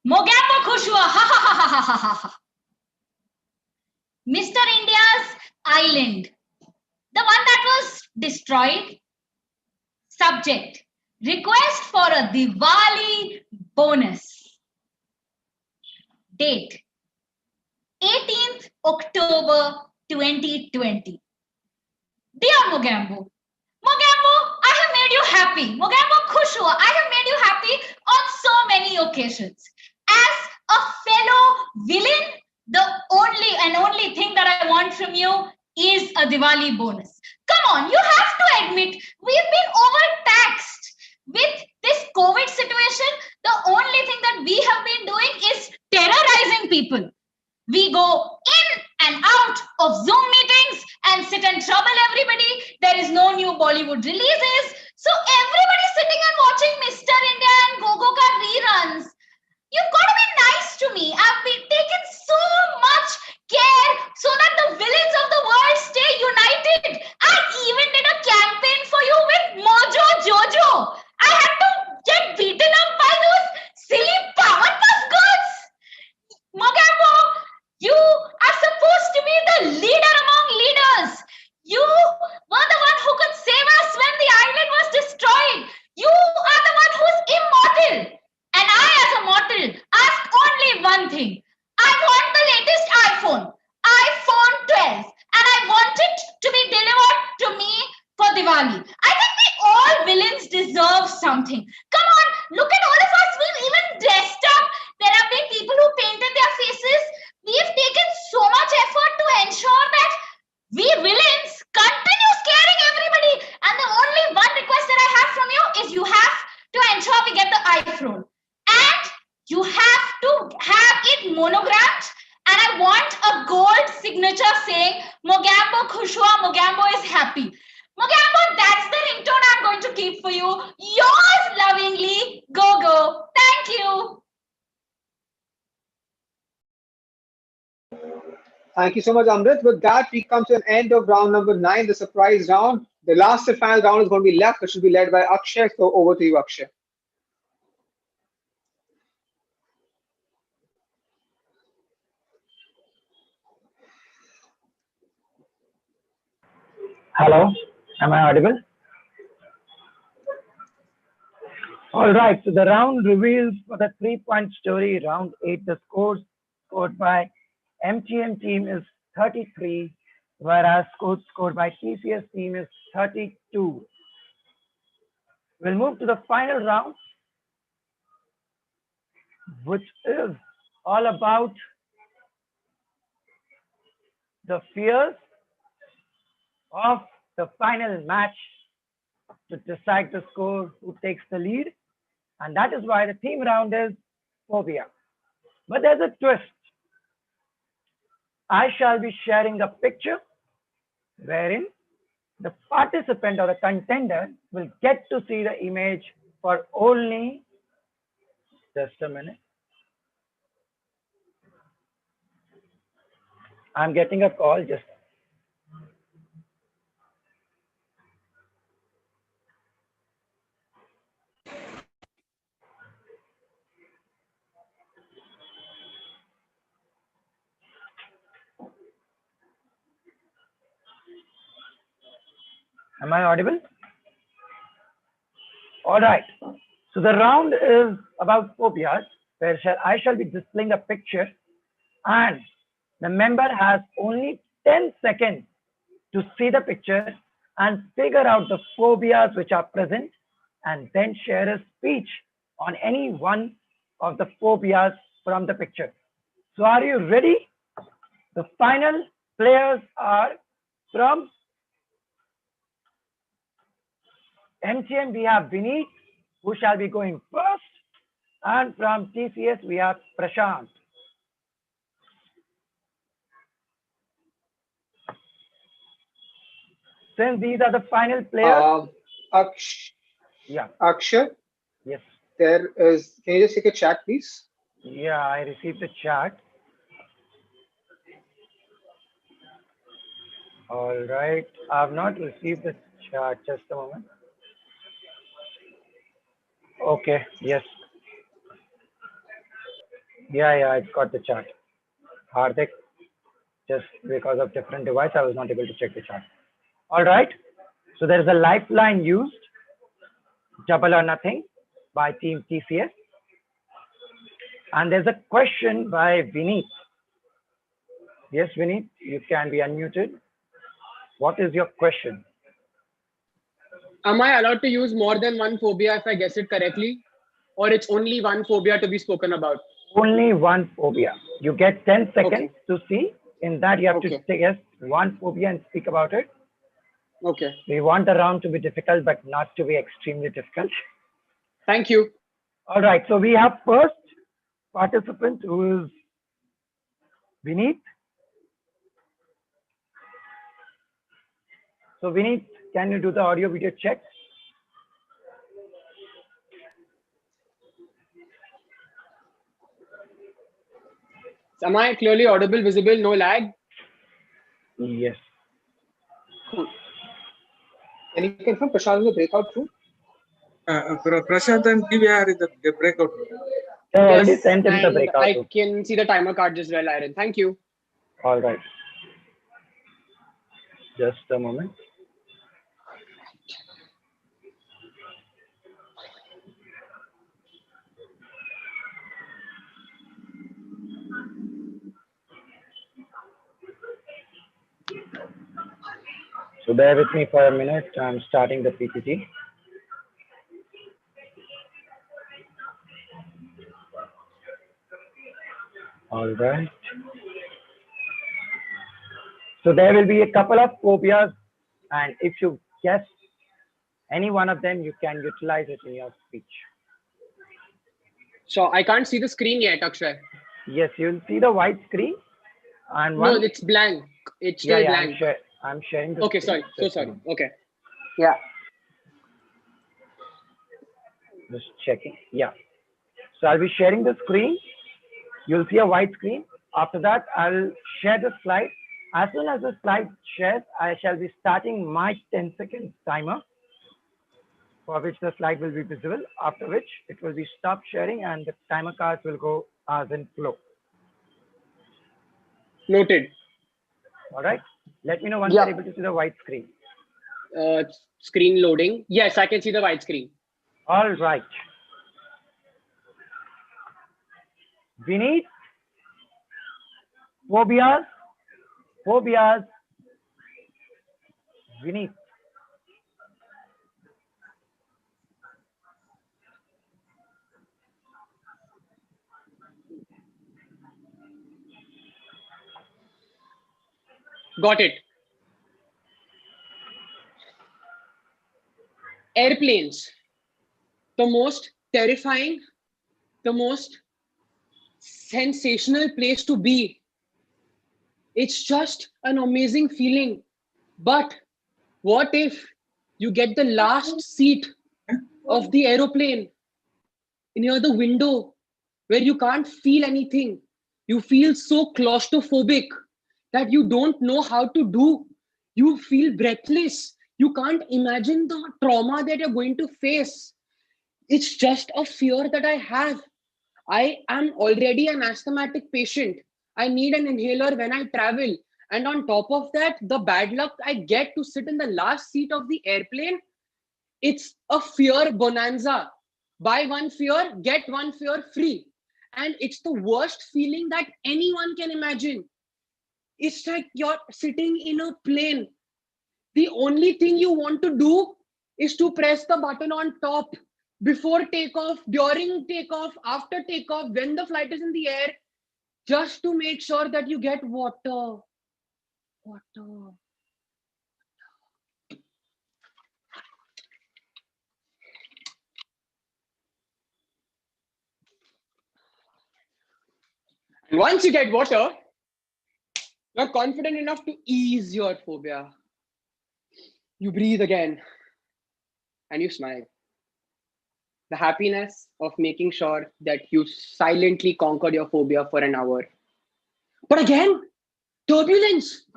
S22: Mogambo Khushua, ha ha ha ha ha ha ha. Mr. India's island, the one that was destroyed. Subject, request for a Diwali bonus. Date, 18th October 2020. Dear Mogambo, Mogambo, I have made you happy. Mogambo Khushua, I have made you happy on so many occasions. As a fellow villain, the only thing that I want from you is a Diwali bonus. Come on, you have to admit we've been overtaxed with this COVID situation. The only thing that we have been doing is terrorizing people. We go in and out of Zoom meetings and sit and trouble everybody. There is no new Bollywood releases. So everybody's sitting and watching Mr. India and Gogo ka reruns. You've got to be nice to me. I've been taken so much care so that the villains of the world stay united. I even did a campaign for you with Mojo Jojo. I had to get beaten up by those silly power puff girls. Mogambo, you are supposed to be the leader among leaders. You were the one who could save us when the island was destroyed. You are the one who's immortal. And I, as a mortal, ask only one thing. I want the latest iPhone 12, and I want it to be delivered to me for Diwali. I think we all villains deserve something. Come on, look at all of us. We've even dressed up. There have been people who painted their faces. We've taken so much effort to ensure that we villains continue scaring everybody. And the only one request that I have from you is you have to ensure we get the iPhone. And you have to have it monogrammed. And I want a gold signature saying Mogambo Khushua, Mogambo is happy. Mogambo, that's the ringtone I'm going to keep for you. Yours lovingly, Gogo. Thank you.
S1: Thank you so much, Amrit. With that, we come to an end of round number 9, the surprise round. The last and final round is going to be left, which should be led by Akshay. So over to you, Akshay.
S2: Hello, am I audible? All right, so the round reveals for the 3-point story, round 8, the scores scored by MTM team is 33, whereas scores scored by TCS team is 32. We'll move to the final round, which is all about the fears of the final match to decide the score, who takes the lead. And that is why the theme round is phobia. But there's a twist. I shall be sharing a picture wherein the participant or the contender will get to see the image for only just a minute. I'm getting a call. Just am I audible? All right. So the round is about phobias, where I shall be displaying a picture, and The member has only 10 seconds to see the picture and figure out the phobias which are present and then share a speech on any one of the phobias from the picture. So are you ready? The final players are from MTM, we have Vineet, who shall be going first, and from TCS, we have Prashant. Since these are the final players.
S1: Yeah. Akshay?
S2: Yes.
S1: Can you just take a chat, please?
S2: Yeah, I received the chat. All right. I have not received the chat. Just a moment. Okay. Yes. Yeah, I got the chat. Hardik, just because of different device, I was not able to check the chat. All right. So there is a lifeline used, double or nothing, by Team TCS. And there's a question by Vineet. Yes, Vineet, you can be unmuted. What is your question?
S13: Am I allowed to use more than one phobia if I guess it correctly? Or it's only one phobia to be spoken about?
S2: Only one phobia. You get 10 seconds to see. In that, you have to guess one phobia and speak about it.
S13: Okay.
S2: We want the round to be difficult, but not to be extremely difficult.
S13: Thank you.
S2: All right. So we have first participant who is Vineet. So Vineet, can you do the audio video check?
S13: Am I clearly audible, visible, no lag?
S2: Yes.
S13: Cool.
S1: Can you confirm Prashant in the breakout room?
S14: Prashant and Divya are in the breakout room.
S2: Already sent in the breakout
S13: I
S2: room.
S13: can see the timer cards as well, Aaron. Thank you.
S2: All right. Just a moment. So bear with me for a minute. I'm starting the PPT. All right. So there will be a couple of phobias, and if you guess any one of them, you can utilize it in your speech.
S13: So I can't see the screen yet, Akshay.
S2: Yes, you'll see the white screen. And
S13: no, it's blank. It's still blank.
S2: I'm sharing the
S13: Okay,
S2: screen.
S13: sorry. So sorry. Okay. Yeah.
S2: Just checking. Yeah. So I'll be sharing the screen. You'll see a white screen. After that, I'll share the slide. As soon as the slide shares, I shall be starting my 10-second timer, for which the slide will be visible, after which it will be stopped sharing and the timer cards will go as in flow.
S13: Noted.
S2: All right. Let me know once you're able to see the white screen.
S13: Screen loading. Yes, I can see the white screen.
S2: All right. Vineet, phobias. Vineet.
S13: Got it. Airplanes. The most terrifying, the most sensational place to be. It's just an amazing feeling. But what if you get the last seat of the aeroplane near the window where you can't feel anything? You feel so claustrophobic that you don't know how to do. You feel breathless. You can't imagine the trauma that you're going to face. It's just a fear that I have. I am already an asthmatic patient. I need an inhaler when I travel. And on top of that, the bad luck I get to sit in the last seat of the airplane, it's a fear bonanza. Buy one fear, get one fear free. And it's the worst feeling that anyone can imagine. It's like you're sitting in a plane. The only thing you want to do is to press the button on top before takeoff, during takeoff, after takeoff, when the flight is in the air, just to make sure that you get water. Water. And once you get water, you're confident enough to ease your phobia. You breathe again and you smile. The happiness of making sure that you silently conquered your phobia for an hour. But again, turbulence.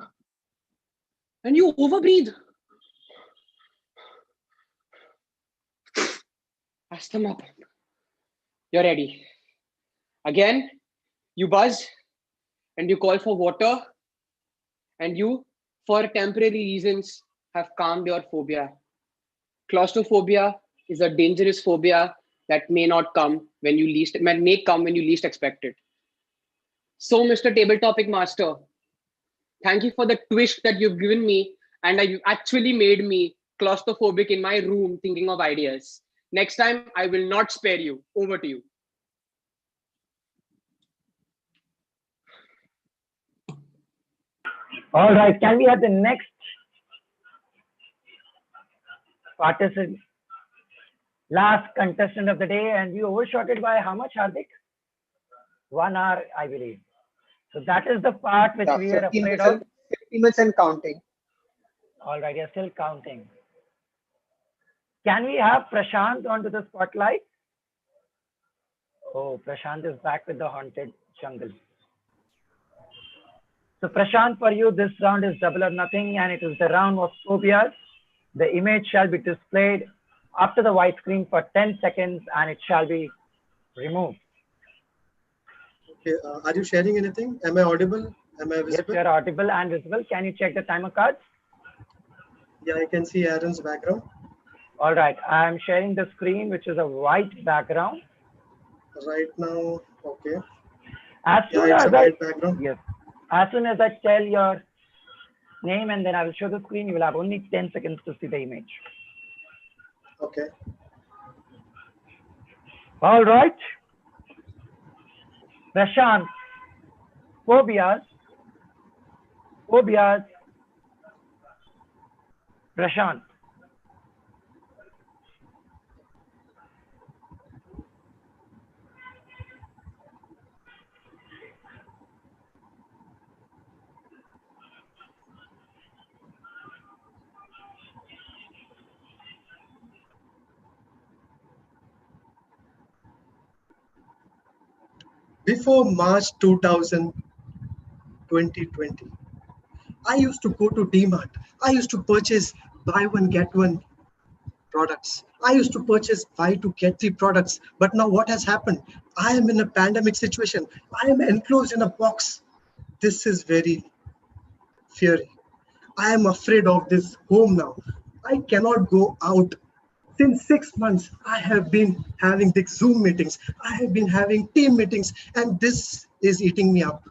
S13: And you overbreathe. Asthma pump. You're ready. Again, you buzz and you call for water, and you, for temporary reasons, have calmed your phobia. Claustrophobia is a dangerous phobia that may come when you least expect it. So, Mr. Table Topic Master, thank you for the twist that you've given me, and you actually made me claustrophobic in my room thinking of ideas. Next time, I will not spare you. Over to you.
S2: All right, can we have the next participant, last contestant of the day? And you overshot it by how much, Hardik? 1 hour, I believe. So that is the part which we are afraid of.
S1: 50 minutes and counting.
S2: All right, you're still counting. Can we have Prashant onto the spotlight? Oh, Prashant is back with the haunted jungle. So Prashant, for you, this round is double or nothing, and it is the round of phobias. The image shall be displayed after the white screen for 10 seconds, and it shall be removed.
S9: Okay, are you sharing anything? Am I audible? Am I visible?
S2: Yes, you are audible and visible. Can you check the timer cards?
S9: Yeah, I can see Aaron's background.
S2: All right, I am sharing the screen, which is a white background.
S9: Right now, okay.
S2: As soon
S9: it's
S2: as
S9: a white background.
S2: Yes. As soon as I tell your name and then I will show the screen, you will have only 10 seconds to see the image.
S9: Okay.
S2: All right. Prashant, phobias. Prashant.
S9: Before March 2020, I used to go to DMart. I used to purchase buy one, get one products. I used to purchase buy two, get three products. But now what has happened? I am in a pandemic situation. I am enclosed in a box. This is very scary. I am afraid of this home now. I cannot go out. Since 6 months, I have been having the Zoom meetings. I have been having team meetings, and this is eating me up.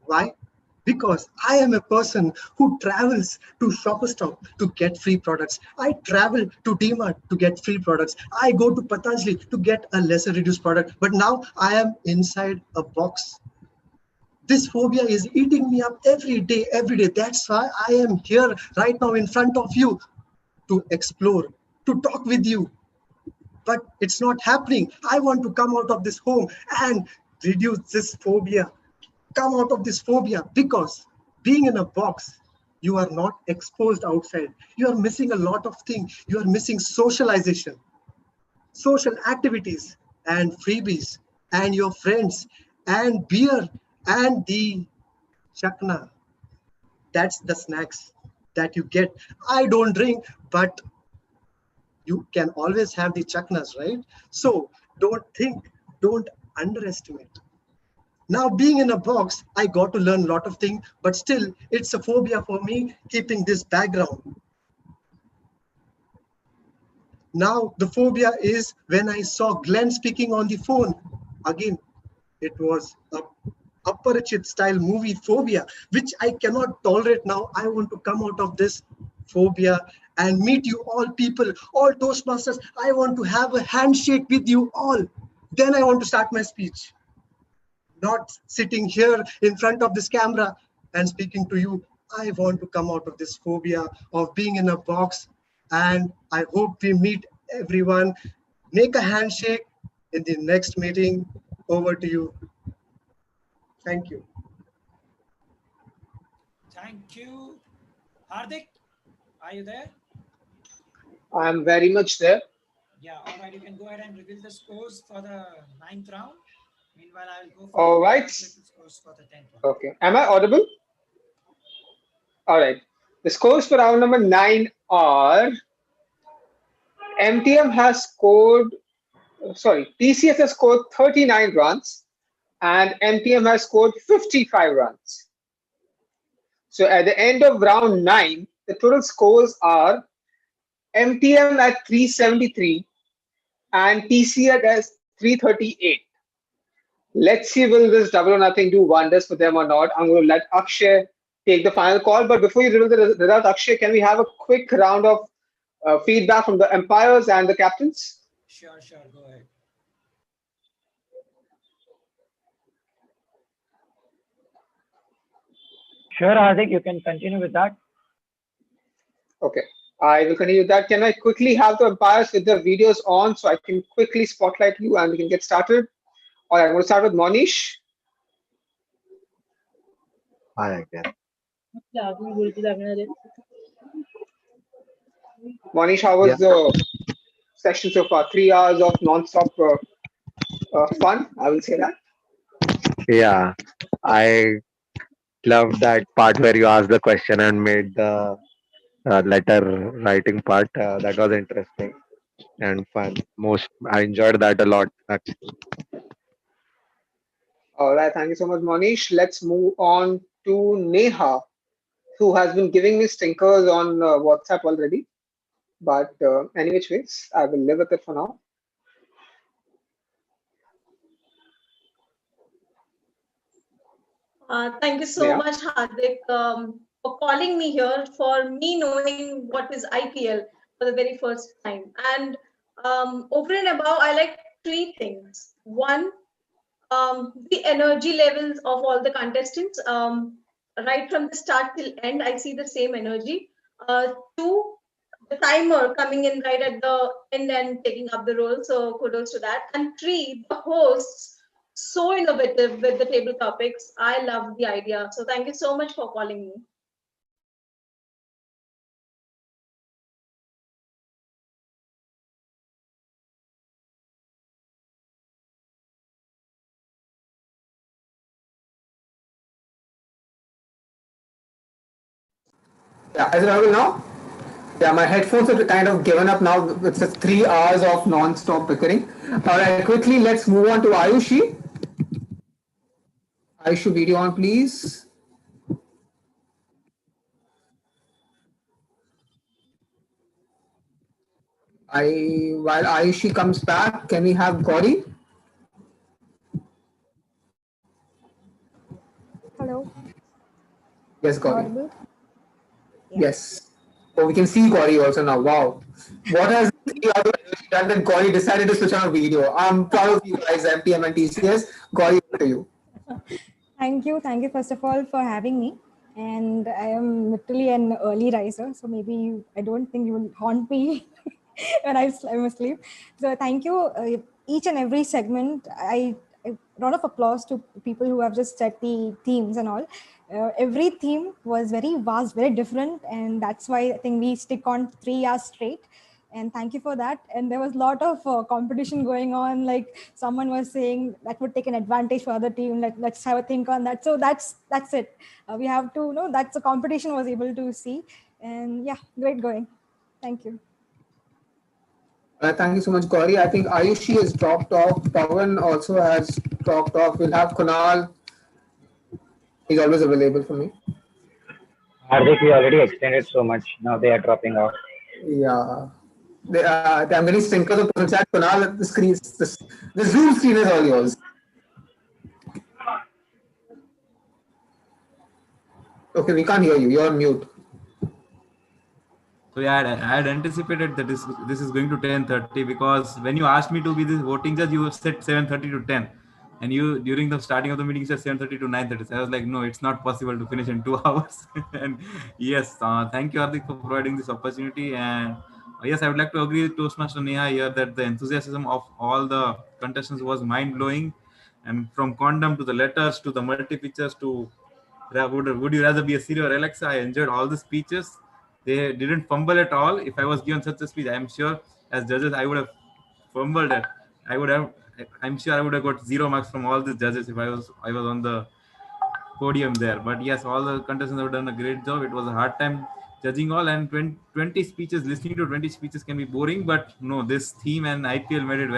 S9: Why? Because I am a person who travels to Shopper Stop to get free products. I travel to DMart to get free products. I go to Patanjali to get a lesser reduced product. But now I am inside a box. This phobia is eating me up every day, every day. That's why I am here right now in front of you to explore, to talk with you. But it's not happening. I want to come out of this home and reduce this phobia. Come out of this phobia, because being in a box, you are not exposed outside. You are missing a lot of things. You are missing socialization, social activities, and freebies, and your friends, and beer, and the chakna. That's the snacks that you get. I don't drink, but you can always have the chaknas, right? So don't underestimate. Now, being in a box, I got to learn a lot of things, but still, it's a phobia for me keeping this background. Now, the phobia is when I saw Glenn speaking on the phone. Again, it was a
S15: Aparachit style movie phobia, which I cannot tolerate now. I want to come out of this phobia and meet you all people, all Toastmasters. I want to have a handshake with you all. Then I want to start my speech. Not sitting here in front of this camera and speaking to you. I want to come out of this phobia of being in a box. And I hope we meet everyone. Make a handshake in the next meeting. Over to you. Thank you.
S16: Thank you. Hardik, are you there?
S1: I am very much there.
S16: Yeah, all right. You can go ahead and reveal the scores for the 9th round. Meanwhile, I will go for
S1: All
S16: the
S1: right.
S16: scores for the 10th round.
S1: Okay. Am I audible? All right. The scores for round number 9 are MTM has scored, sorry, TCS has scored 39 runs and MTM has scored 55 runs. So at the end of round 9, the total scores are MTM at 373 and TCS as 338. Let's see will this double or nothing do wonders for them or not. I'm going to let Akshay take the final call. But before you reveal the result, Akshay, can we have a quick round of feedback from the umpires and the captains?
S16: Sure, go ahead.
S2: Sure, Hardik, you can continue with that.
S1: Okay, I will continue that. Can I quickly have the umpires with their videos on so I can quickly spotlight you and we can get started? All right, I'm going to start with Monish.
S10: I can.
S1: Monish, how was the session so far? 3 hours of non-stop fun, I will say that.
S10: Yeah, I love that part where you asked the question and made the letter writing part. That was interesting and fun. I enjoyed that a lot, actually.
S1: All right, thank you so much, Monish. Let's move on to Neha, who has been giving me stinkers on WhatsApp already. But any which ways, I will live with it for now.
S18: Thank you so much, Hardik, for calling me here, for me knowing what is IPL for the very first time. And over and above, I like three things. One, the energy levels of all the contestants. Right from the start till end, I see the same energy. Two, the timer coming in right at the end and taking up the role. So kudos to that. And three, the hosts, so innovative with the table topics. I love the idea. So thank you so much for calling me.
S19: Yeah, is it audible now? Yeah, my headphones have kind of given up now. It's just 3 hours of non-stop bickering. All right, quickly, let's move on to Ayushi. Ayushi, video on, please. While Ayushi comes back, can we have Gauri?
S23: Hello.
S19: Yes, Gauri.
S23: Audible?
S19: Yes. Oh, we can see Gauri also now. Wow. What has done that Gauri decided to switch on a video? I'm proud of you guys, MTM and TCS. Gauri, to you.
S23: Thank you. Thank you, first of all, for having me. And I am literally an early riser, so maybe I don't think you will haunt me when I'm asleep. So thank you. Each and every segment, a round of applause to people who have just set the themes and all. Every theme was very vast, very different, and that's why I think we stick on 3 hours straight. And thank you for that. And there was a lot of competition going on. Like someone was saying that would take an advantage for other team. Let's have a think on that. So that's it. We have to know that's the competition was able to see. And yeah, great going. Thank you.
S19: Thank you so much, Gauri. I think Ayushi has dropped off. Pawan also has dropped off. We'll have Kunal. He's always available for me.
S8: Hardik, we already extended so much. Now they are dropping off.
S19: Yeah. I'm getting stinkers of person chat. Kunal, the Zoom screen is all yours. Okay, we can't hear you. You're on mute.
S17: So yeah, I had anticipated that this is going to 10:30 because when you asked me to be this voting judge, you said 7:30 to 10, and you during the starting of the meeting you said 7:30 to 9:30. So I was like, no, it's not possible to finish in 2 hours. And yes, thank you, Hardik, for providing this opportunity. And yes, I would like to agree with Toastmaster Neha here that the enthusiasm of all the contestants was mind blowing, and from condom to the letters to the multi pictures to would you rather be a Siri or Alexa? I enjoyed all the speeches. They didn't fumble at all. If I was given such a speech, I'm sure as judges I would have fumbled it. I would have. I'm sure I would have got 0 marks from all the judges if I was on the podium there. But yes, all the contestants have done a great job. It was a hard time judging all, and 20 speeches. Listening to 20 speeches can be boring, but no, this theme and IPL made it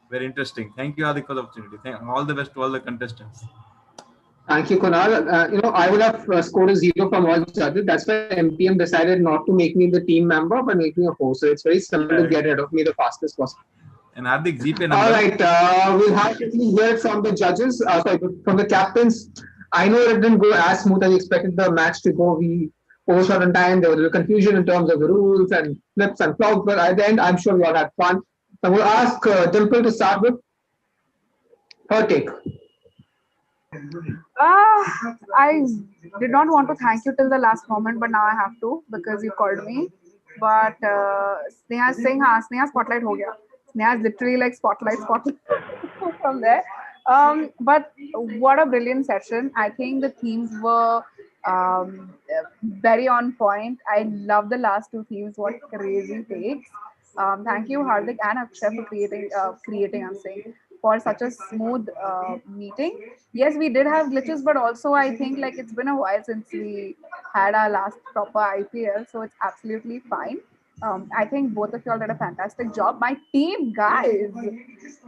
S17: very interesting. Thank you, Adik, for the opportunity. All the best to all the contestants.
S19: Thank you, Kunal. I would have scored a 0 from all judges. That's why MTM decided not to make me the team member, but make me a host. So it's very simple to get rid of me the fastest possible.
S17: And Hardik, GP number.
S19: All right, we'll have to hear it from the judges, from the captains. I know it didn't go as smooth as we expected the match to go. We overshot on time. There was a little confusion in terms of the rules and flips and flops, but at the end, I'm sure we all had fun. So we'll ask Dimple to start with her take.
S5: I did not want to thank you till the last moment, but now I have to because you called me. But Sneha is saying, Sneha spotlight ho gaya. Sneha is literally like spotlight from there. But what a brilliant session. I think the themes were very on point. I love the last two themes. What crazy takes. Thank you, Hardik and Akshay, for creating, I'm saying, for such a smooth meeting. Yes, we did have glitches, but also I think like it's been a while since we had our last proper IPL, so it's absolutely fine. I think both of y'all did a fantastic job. My team, guys,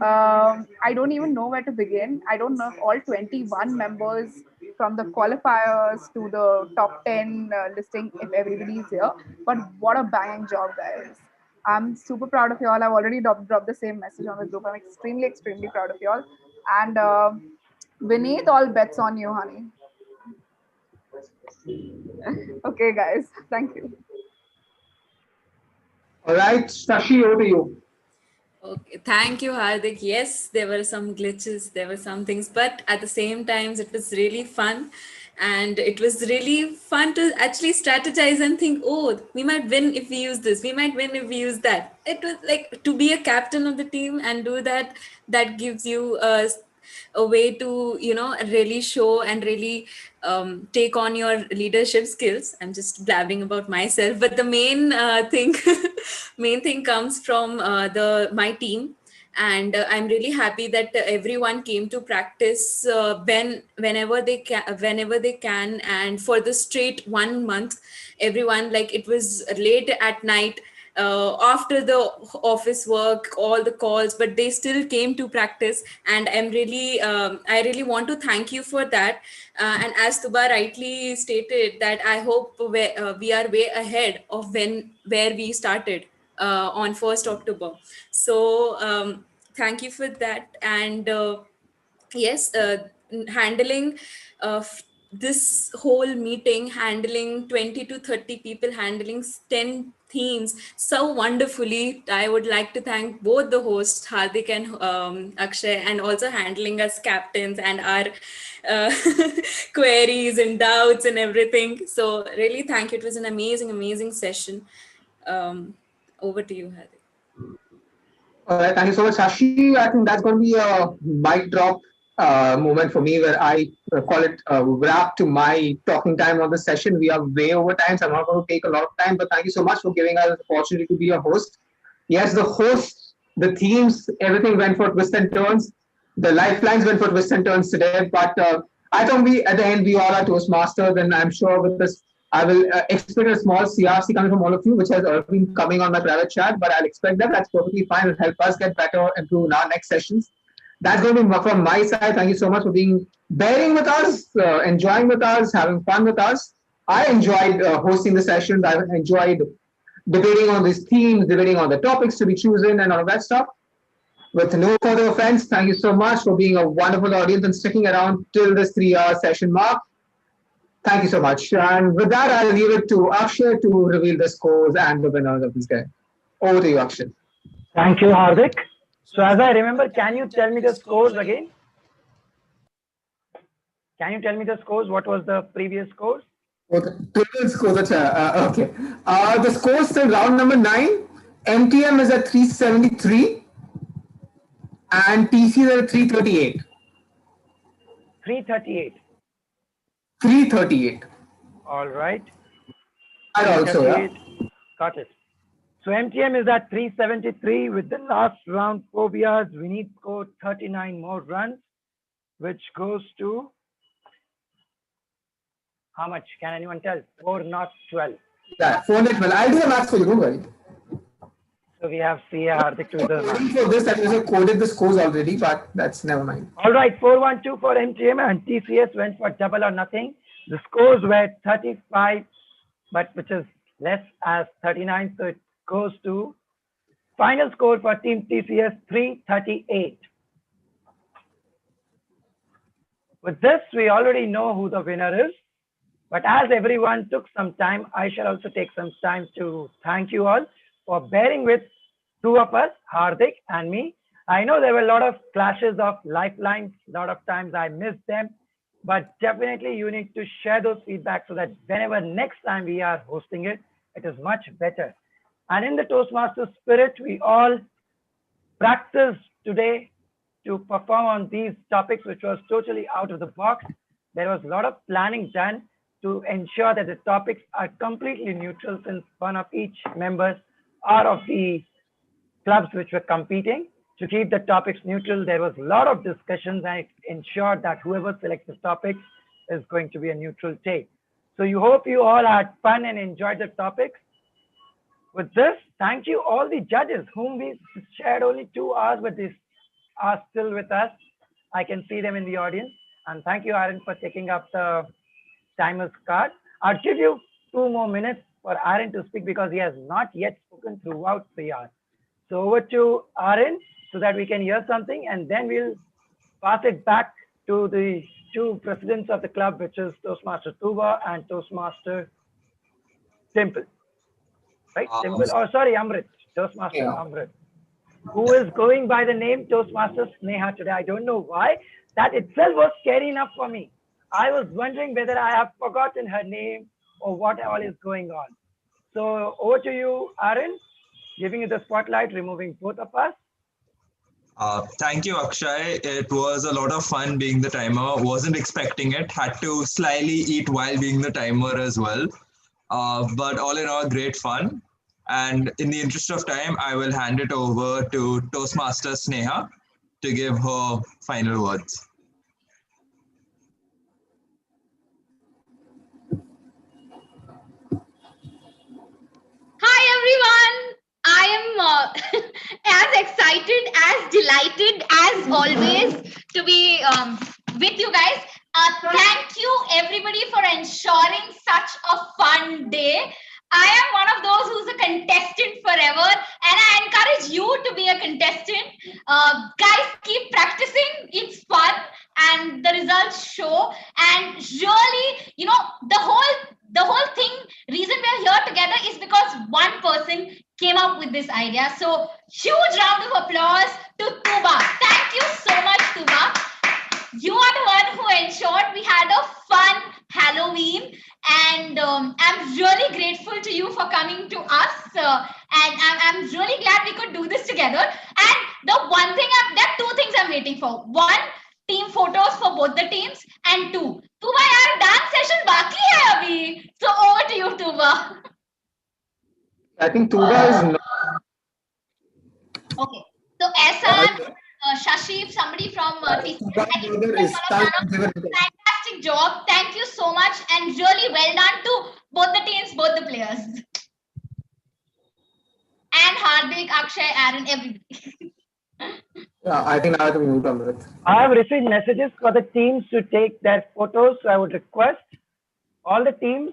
S5: I don't even know where to begin. I don't know if all 21 members from the qualifiers to the top 10 listing, if everybody is here. But what a banging job, guys. I'm super proud of y'all. I've already dropped the same message on the group. I'm extremely, extremely proud of y'all. And Vineet, all bets on you, honey. Okay, guys. Thank you.
S19: All right, Shashi, over to you.
S4: Okay, thank you, Hardik. Yes, there were some glitches, there were some things, but at the same time, it was really fun. And it was really fun to actually strategize and think, oh, we might win if we use this, we might win if we use that. It was like to be a captain of the team and do that, that gives you a way to, really show and really take on your leadership skills. I'm just blabbing about myself, but the main thing main thing comes from my team. And I'm really happy that everyone came to practice whenever they can, and for the straight 1 month, everyone, like, it was late at night, after the office work, all the calls, but they still came to practice. And I really want to thank you for that. And as Tuba rightly stated, that I hope we are way ahead of where we started on 1st October. So thank you for that. And yes, handling this whole meeting, handling 20 to 30 people, handling 10 themes so wonderfully. I would like to thank both the hosts, Hardik and Akshay, and also handling us captains and our queries and doubts and everything. So really thank you. It was an amazing session. Over to you, Hardik.
S19: All right, thank you so much, Shashi. I think that's going to be a mic drop moment for me where I call it a wrap to my talking time on the session. We are way over time, so I'm not going to take a lot of time, but thank you so much for giving us the opportunity to be a host. Yes, the host, the themes, everything went for twists and turns. The lifelines went for twists and turns today, but I thought at the end, we all are Toastmasters, and I'm sure with this, I will expect a small CRC coming from all of you, which has been coming on my private chat, but I'll expect that. That's perfectly fine. It'll help us get better, improve in our next sessions. That's going to be from my side. Thank you so much for bearing with us, enjoying with us, having fun with us. I enjoyed hosting the sessions. I enjoyed debating on these themes, debating on the topics to be chosen and all of that stuff. With no further offense, thank you so much for being a wonderful audience and sticking around till this 3-hour session mark. Thank you so much. And with that, I'll leave it to Akshay to reveal the scores and the winners of this game. Over to you, Akshay.
S2: Thank you, Hardik. So as I remember, can you tell me the scores again? Can you tell me the scores? What was the previous scores?
S19: Okay. Total scores. Okay. The scores till round number 9. MTM is at 373 and TC is at 338.
S2: 338.
S19: 338.
S2: All right.
S19: And also, yeah.
S2: Got it. So MTM is at 373 with the last round phobias. We need to score 39 more runs, which goes to how much? Can anyone tell? 4 not 12.
S19: Yeah, 412. I'll do the maths for you, don't worry.
S2: So we have CA Hardik to do the maths.
S19: For this, I have coded the scores already, but that's never mind.
S2: All right, 412 for MTM and TCS went for double or nothing. The scores were 35, but which is less as 39, so it goes to final score for Team TCS 338. With this, we already know who the winner is. But as everyone took some time, I shall also take some time to thank you all for bearing with two of us, Hardik and me. I know there were a lot of clashes of lifelines. A lot of times I missed them. But definitely you need to share those feedback so that whenever next time we are hosting it, it is much better. And in the Toastmaster spirit, we all practiced today to perform on these topics, which was totally out of the box. There was a lot of planning done to ensure that the topics are completely neutral, since one of each members are of the clubs which were competing. To keep the topics neutral, there was a lot of discussions, and it ensured that whoever selects the topics is going to be a neutral take. So you hope you all had fun and enjoyed the topics. With this, thank you all the judges whom we shared only 2 hours, but they are still with us. I can see them in the audience. And thank you, Aaron, for taking up the timer's card. I'll give you 2 more minutes for Aaron to speak because he has not yet spoken throughout the hour. So over to Aaron so that we can hear something, and then we'll pass it back to the 2 presidents of the club, which is Toastmaster Tuba and Toastmaster Temple. Right? Temple, oh sorry, Amrit, Toastmaster Amrit, who is going by the name Toastmaster Sneha today. I don't know why. That itself was scary enough for me. I was wondering whether I have forgotten her name or what all is going on. So over to you, Aaron, giving you the spotlight, removing both of us.
S12: Thank you, Akshay. It was a lot of fun being the timer. Wasn't expecting it. Had to slyly eat while being the timer as well. But all in all, great fun. And in the interest of time, I will hand it over to Toastmaster Sneha to give her final words.
S22: Hi everyone. I am as excited, as delighted as always to be with you guys. Thank you everybody for ensuring such a fun day. I am one of those who's a contestant forever, and I encourage you to be a contestant. Guys, keep practicing. It's fun, and the results show. And really, you know, the whole thing, reason we're here together is because one person came up with this idea. So huge round of applause to Tuba. Thank you so much, Tuba. You are the one who ensured we had a fun Halloween, and I'm really grateful to you for coming to us. And I'm really glad we could do this together. And the one thing, there are 2 things I'm waiting for. 1, team photos for both the teams, and 2, Tuba yaar dance session baki hai abhi. So over to you, Tuba.
S19: I think Tuba is not.
S22: Okay. So Ehsan, Shashi, somebody from TCS, fantastic job. Thank you so much, and really well done to both the teams, both the players. And Hardik, Akshay, Aaron, everybody.
S19: Yeah, I think I have to mute Amrit.
S2: I have received messages for the teams to take their photos. So I would request all the teams,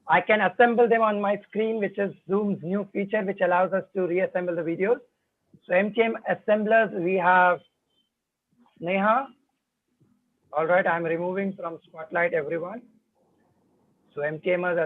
S2: I can assemble them on my screen, which is Zoom's new feature, which allows us to reassemble the videos. So MTM assemblers, we have Sneha. All right, I'm removing from Spotlight everyone. So MTMers are